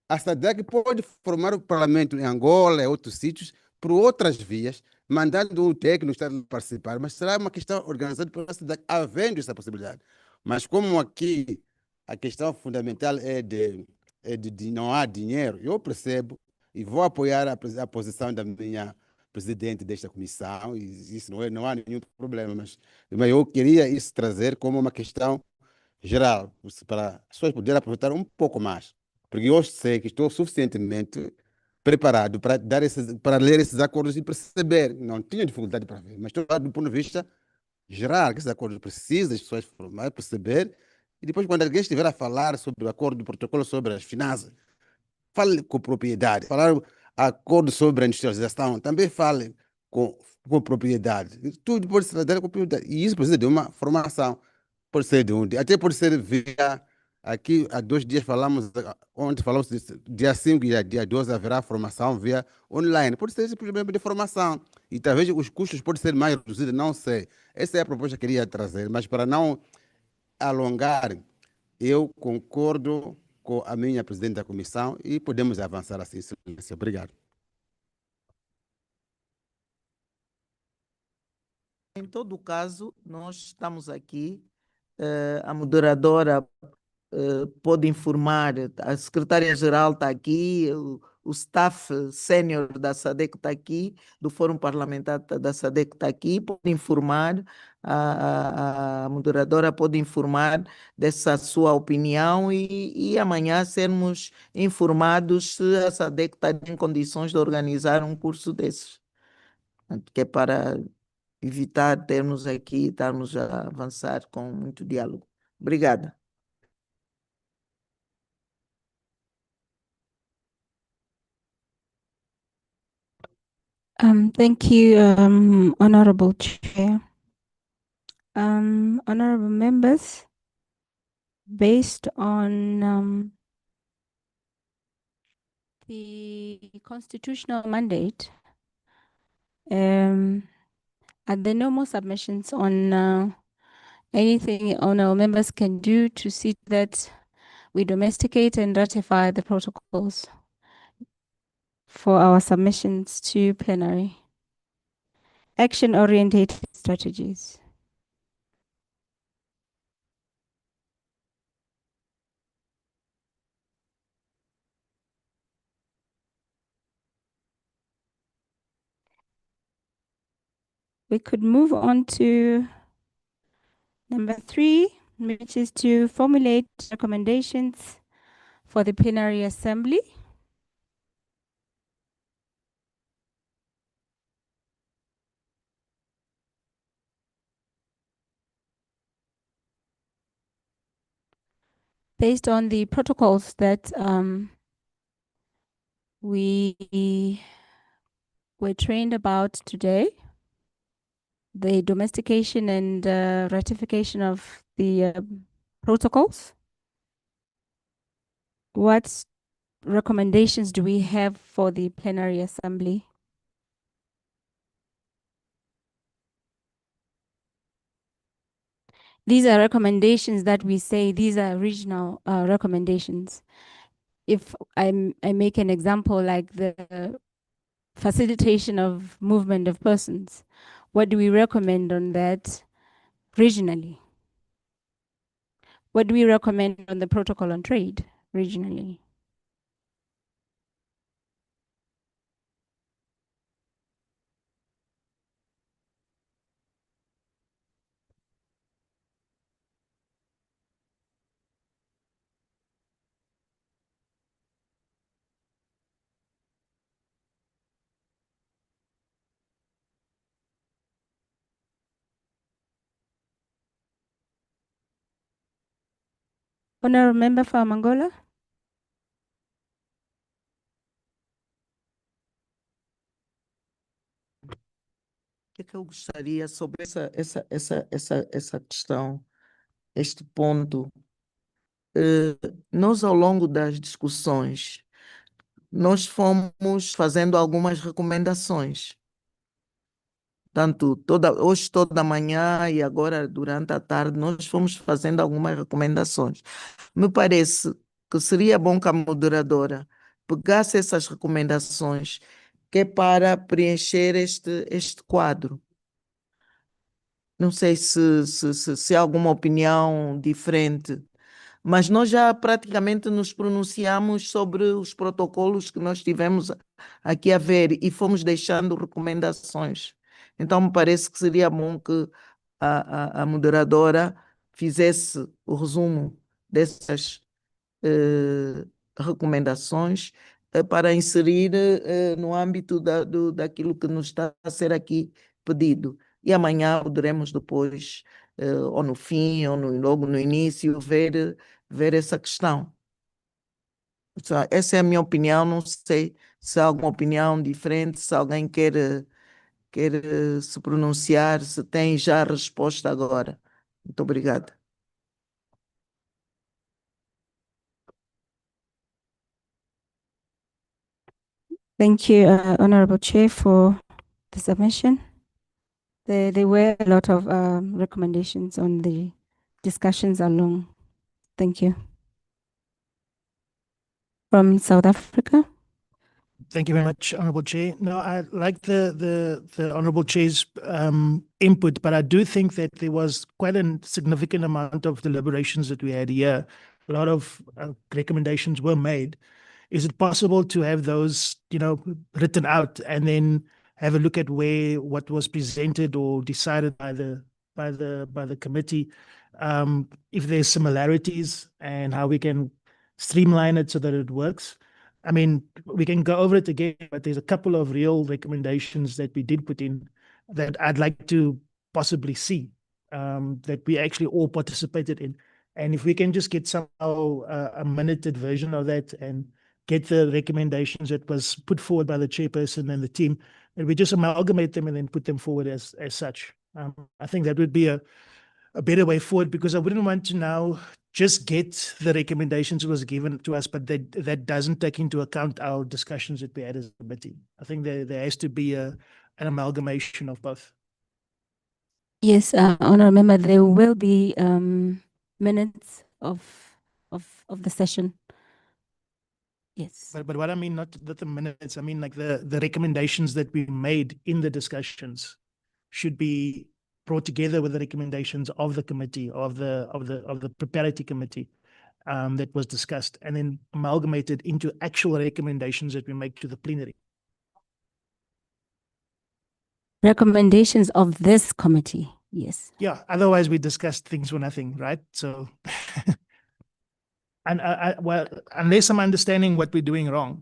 D: a SADC pode formar o parlamento em Angola e outros sítios por outras vias, mandando um técnico estar a participar, mas será uma questão organizada pela SADC, havendo essa possibilidade. Mas como aqui a questão fundamental é de não há dinheiro, eu percebo e vou apoiar a posição da minha presidente desta comissão, e isso não há nenhum problema, mas eu queria isso trazer como uma questão geral, para as pessoas poderem aproveitar um pouco mais. Porque eu sei que estou suficientemente preparado para para ler esses acordos e perceber. Não tinha dificuldade para ver, mas estou do ponto de vista geral, que esses acordos precisam as pessoas formar, perceber, e depois, quando alguém estiver a falar sobre o acordo do protocolo sobre as finanças, fale com propriedade. Falar acordo sobre a industrialização, também fale com propriedade. Tudo pode ser dado com propriedade. E isso precisa de uma formação. Pode ser de um dia, até pode ser via. Aqui, há 2 dias falamos, ontem falamos, dia 5 e dia 12 haverá formação via online. Pode ser esse problema de formação. E talvez os custos podem ser mais reduzidos, não sei. Essa é a proposta que eu queria trazer, mas para não alongar, eu concordo com a minha presidente da comissão e podemos avançar assim, Excelência. Obrigado.
A: Em todo caso, nós estamos aqui, a moderadora pode informar, a secretária-geral está aqui, o staff sênior da SADC está aqui, do Fórum Parlamentar da SADC está aqui, pode informar, a moderadora pode informar dessa sua opinião e amanhã sermos informados se a SADC está em condições de organizar um curso desses, que é para evitar termos aqui, estarmos a avançar com muito diálogo. Obrigada.
B: Thank you, Honorable Chair. Honorable members, based on the constitutional mandate, are there no more submissions on anything honorable members can do to see that we domesticate and ratify the protocols for our submissions to plenary? Action-oriented strategies. We could move on to number 3, which is to formulate recommendations for the plenary assembly. based on the protocols that we were trained about today, the domestication and ratification of the protocols, what recommendations do we have for the plenary assembly? These are recommendations that we say these are regional recommendations. If I make an example like the facilitation of movement of persons, what do we recommend on that regionally? What do we recommend on the protocol on trade regionally? Honorable Member for Mangola?
A: O que eu gostaria sobre essa questão, este ponto? Nós, ao longo das discussões, nós fomos fazendo algumas recomendações. Tanto hoje toda manhã e agora durante a tarde, nós fomos fazendo algumas recomendações. Me parece que seria bom que a moderadora pegasse essas recomendações, que é para preencher este quadro. Não sei se há alguma opinião diferente, mas nós já praticamente nos pronunciamos sobre os protocolos que nós tivemos aqui a ver e fomos deixando recomendações. Então, me parece que seria bom que a moderadora fizesse o resumo dessas recomendações para inserir no âmbito daquilo que nos está a ser aqui pedido. E amanhã poderemos depois, ou no fim, ou logo no início, ver essa questão. Essa é a minha opinião, não sei se há alguma opinião diferente, se alguém quer se pronunciar, se tem já a resposta agora. Muito obrigada.
B: Thank you, Honorable Chair, for the submission. There were a lot of recommendations on the discussions along. Thank you. From South Africa.
C: Thank you very much, Honorable Chair. No, I like the Honorable Chair's input, but I do think that there was quite a significant amount of deliberations that we had here. A lot of recommendations were made. Is it possible to have those, written out and then have a look at what was presented or decided by the committee, if there's similarities and how we can streamline it so that it works? I mean, we can go over it again, but there's a couple of real recommendations that we did put in that I'd like to possibly see, that we actually all participated in. And if we can just get somehow a minuted version of that and get the recommendations that was put forward by the chairperson and the team, and we just amalgamate them and then put them forward as such. I think that would be a better way forward, because I wouldn't want to now just get the recommendations that was given to us, but that doesn't take into account our discussions that we had as a committee. I think there has to be an amalgamation of both.
B: Yes, Honourable Member, there will be minutes of the session. Yes.
C: But what I mean, not the minutes, I mean like the recommendations that we made in the discussions should be brought together with the recommendations of the committee, of the preparatory committee that was discussed, and then amalgamated into actual recommendations that we make to the plenary.
B: Recommendations of this committee, yes.
C: Yeah, otherwise we discussed things for nothing, right? So, and well, unless I'm understanding what we're doing wrong,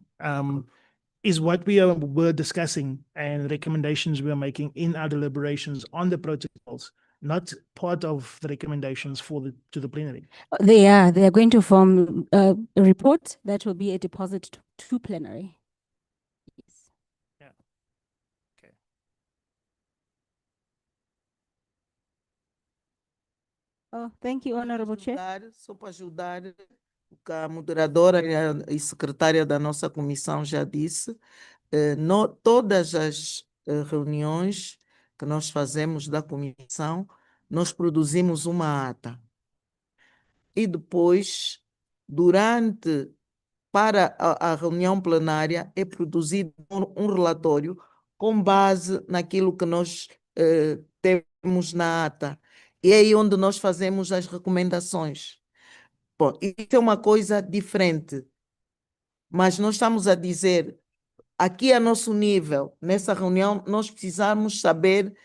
C: is what were discussing and recommendations we are making in our deliberations on the protocols not part of the recommendations to the plenary.
B: They are going to form a report that will be a deposit to plenary. Yes.
C: Yeah. Okay.
B: Oh, thank you, Honorable Chair.
A: Só para ajudar, o que a moderadora e a secretária da nossa comissão já disse, todas as reuniões que nós fazemos da comissão, nós produzimos uma ata. E depois, para a reunião plenária, é produzido um relatório com base naquilo que nós temos na ata. E é aí onde nós fazemos as recomendações. Bom, isso é uma coisa diferente, mas nós estamos a dizer, aqui a nosso nível, nessa reunião, nós precisamos saber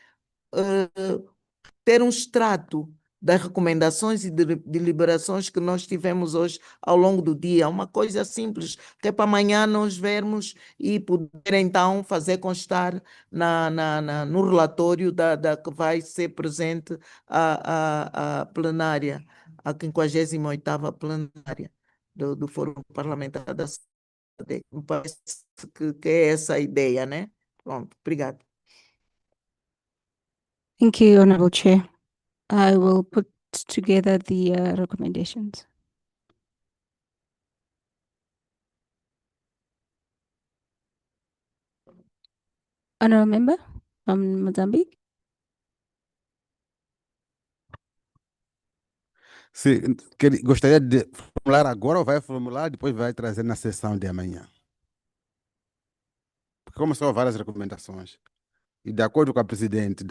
A: ter um extrato das recomendações e deliberações que nós tivemos hoje ao longo do dia. Uma coisa simples, que é para amanhã nós vermos e poder então fazer constar no relatório que vai ser presente à plenária, a 58ª plenária do Fórum Parlamentar da SADC. Me parece que é essa a ideia, né? Pronto, obrigado.
B: Thank you, Honorable Chair. I will put together the recommendations. Honorable Member from Mozambique.
D: Sim, gostaria de formular agora ou vai formular, depois vai trazer na sessão de amanhã? Porque como são várias recomendações, e de acordo com a presidente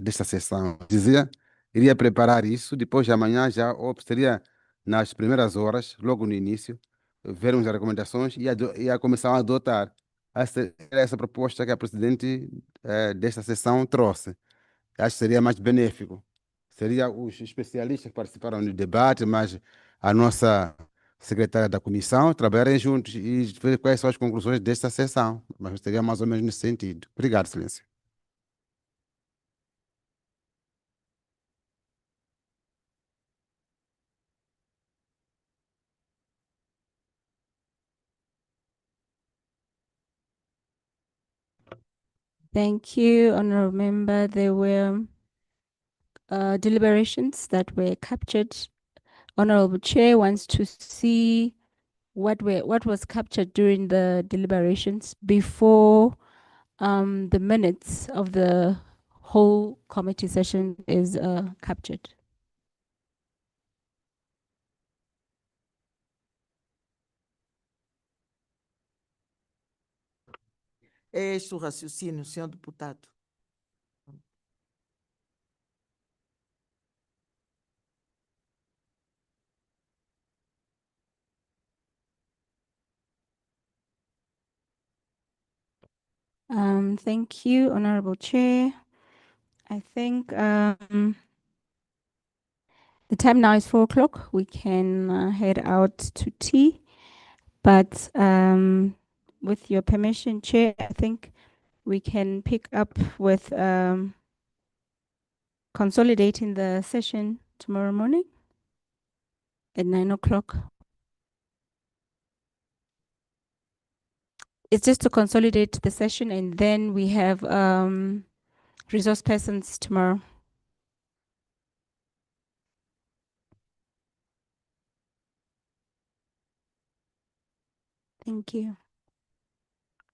D: desta sessão, dizia, iria preparar isso, depois de amanhã já, ou seria nas primeiras horas, logo no início, vermos as recomendações e a comissão adotar. Essa proposta que a presidente desta sessão trouxe. Acho que seria mais benéfico. Seria os especialistas que participaram do debate, mas a nossa secretária da comissão trabalharem juntos e ver quais são as conclusões desta sessão. Mas seria mais ou menos nesse sentido. Obrigado, Silêncio.
B: Thank you, Honorable Member. There were deliberations that were captured. Honorable Chair wants to see what was captured during the deliberations before the minutes of the whole committee session is captured.
A: É este o raciocínio, senhor deputado.
B: Thank you, Honorable Chair. I think the time now is 4 o'clock. We can head out to tea. But with your permission, Chair, I think we can pick up with consolidating the session tomorrow morning at 9 o'clock. It's just to consolidate the session, and then we have resource persons tomorrow. Thank you.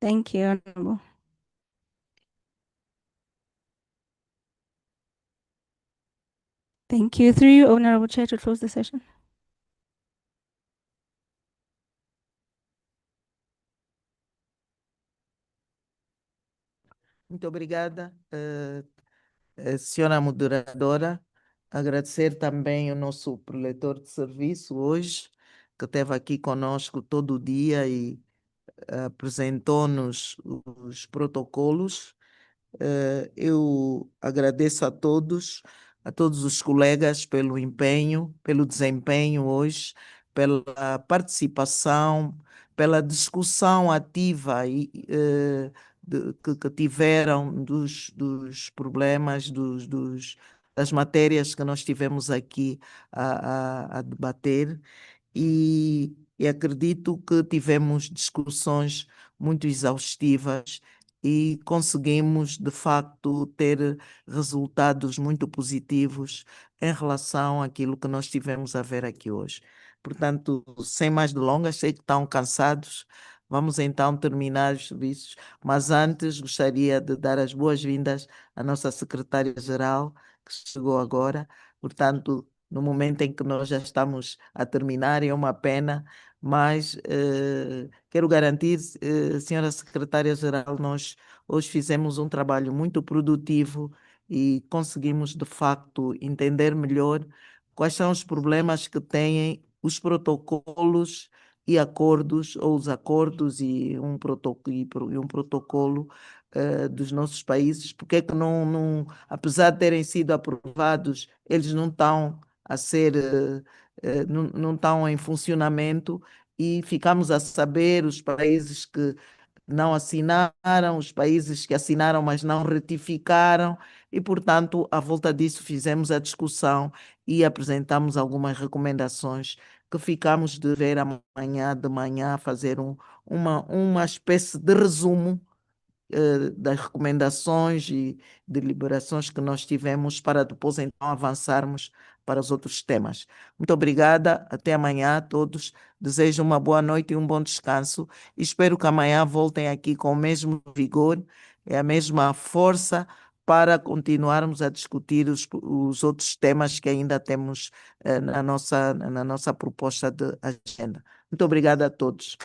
B: Thank you, Honorable. Thank you. Through you, Honorable Chair, to close the session.
A: Muito obrigada, senhora moderadora. Agradecer também o nosso preletor de serviço hoje, que esteve aqui conosco todo o dia e apresentou-nos os protocolos. Eu agradeço a todos os colegas pelo empenho, pelo desempenho hoje, pela participação, pela discussão ativa que tiveram dos problemas, das matérias que nós tivemos aqui a debater e acredito que tivemos discussões muito exaustivas e conseguimos, de facto, ter resultados muito positivos em relação àquilo que nós tivemos a ver aqui hoje. Portanto, sem mais delongas, sei que estão cansados. Vamos então terminar os serviços, mas antes gostaria de dar as boas-vindas à nossa secretária-geral, que chegou agora. Portanto, no momento em que nós já estamos a terminar, é uma pena, mas quero garantir, senhora secretária-geral, nós hoje fizemos um trabalho muito produtivo e conseguimos, de facto, entender melhor quais são os problemas que têm os protocolos e acordos, ou os acordos e um protocolo dos nossos países, porque é que apesar de terem sido aprovados, eles não estão a ser, não estão em funcionamento, e ficamos a saber os países que não assinaram, os países que assinaram, mas não retificaram, e, portanto, à volta disso fizemos a discussão e apresentamos algumas recomendações que ficamos de ver amanhã de manhã, fazer uma espécie de resumo das recomendações e deliberações que nós tivemos para depois então avançarmos para os outros temas. Muito obrigada, até amanhã a todos. Desejo uma boa noite e um bom descanso. E espero que amanhã voltem aqui com o mesmo vigor e a mesma força para continuarmos a discutir os outros temas que ainda temos na nossa proposta de agenda. Muito obrigada a todos.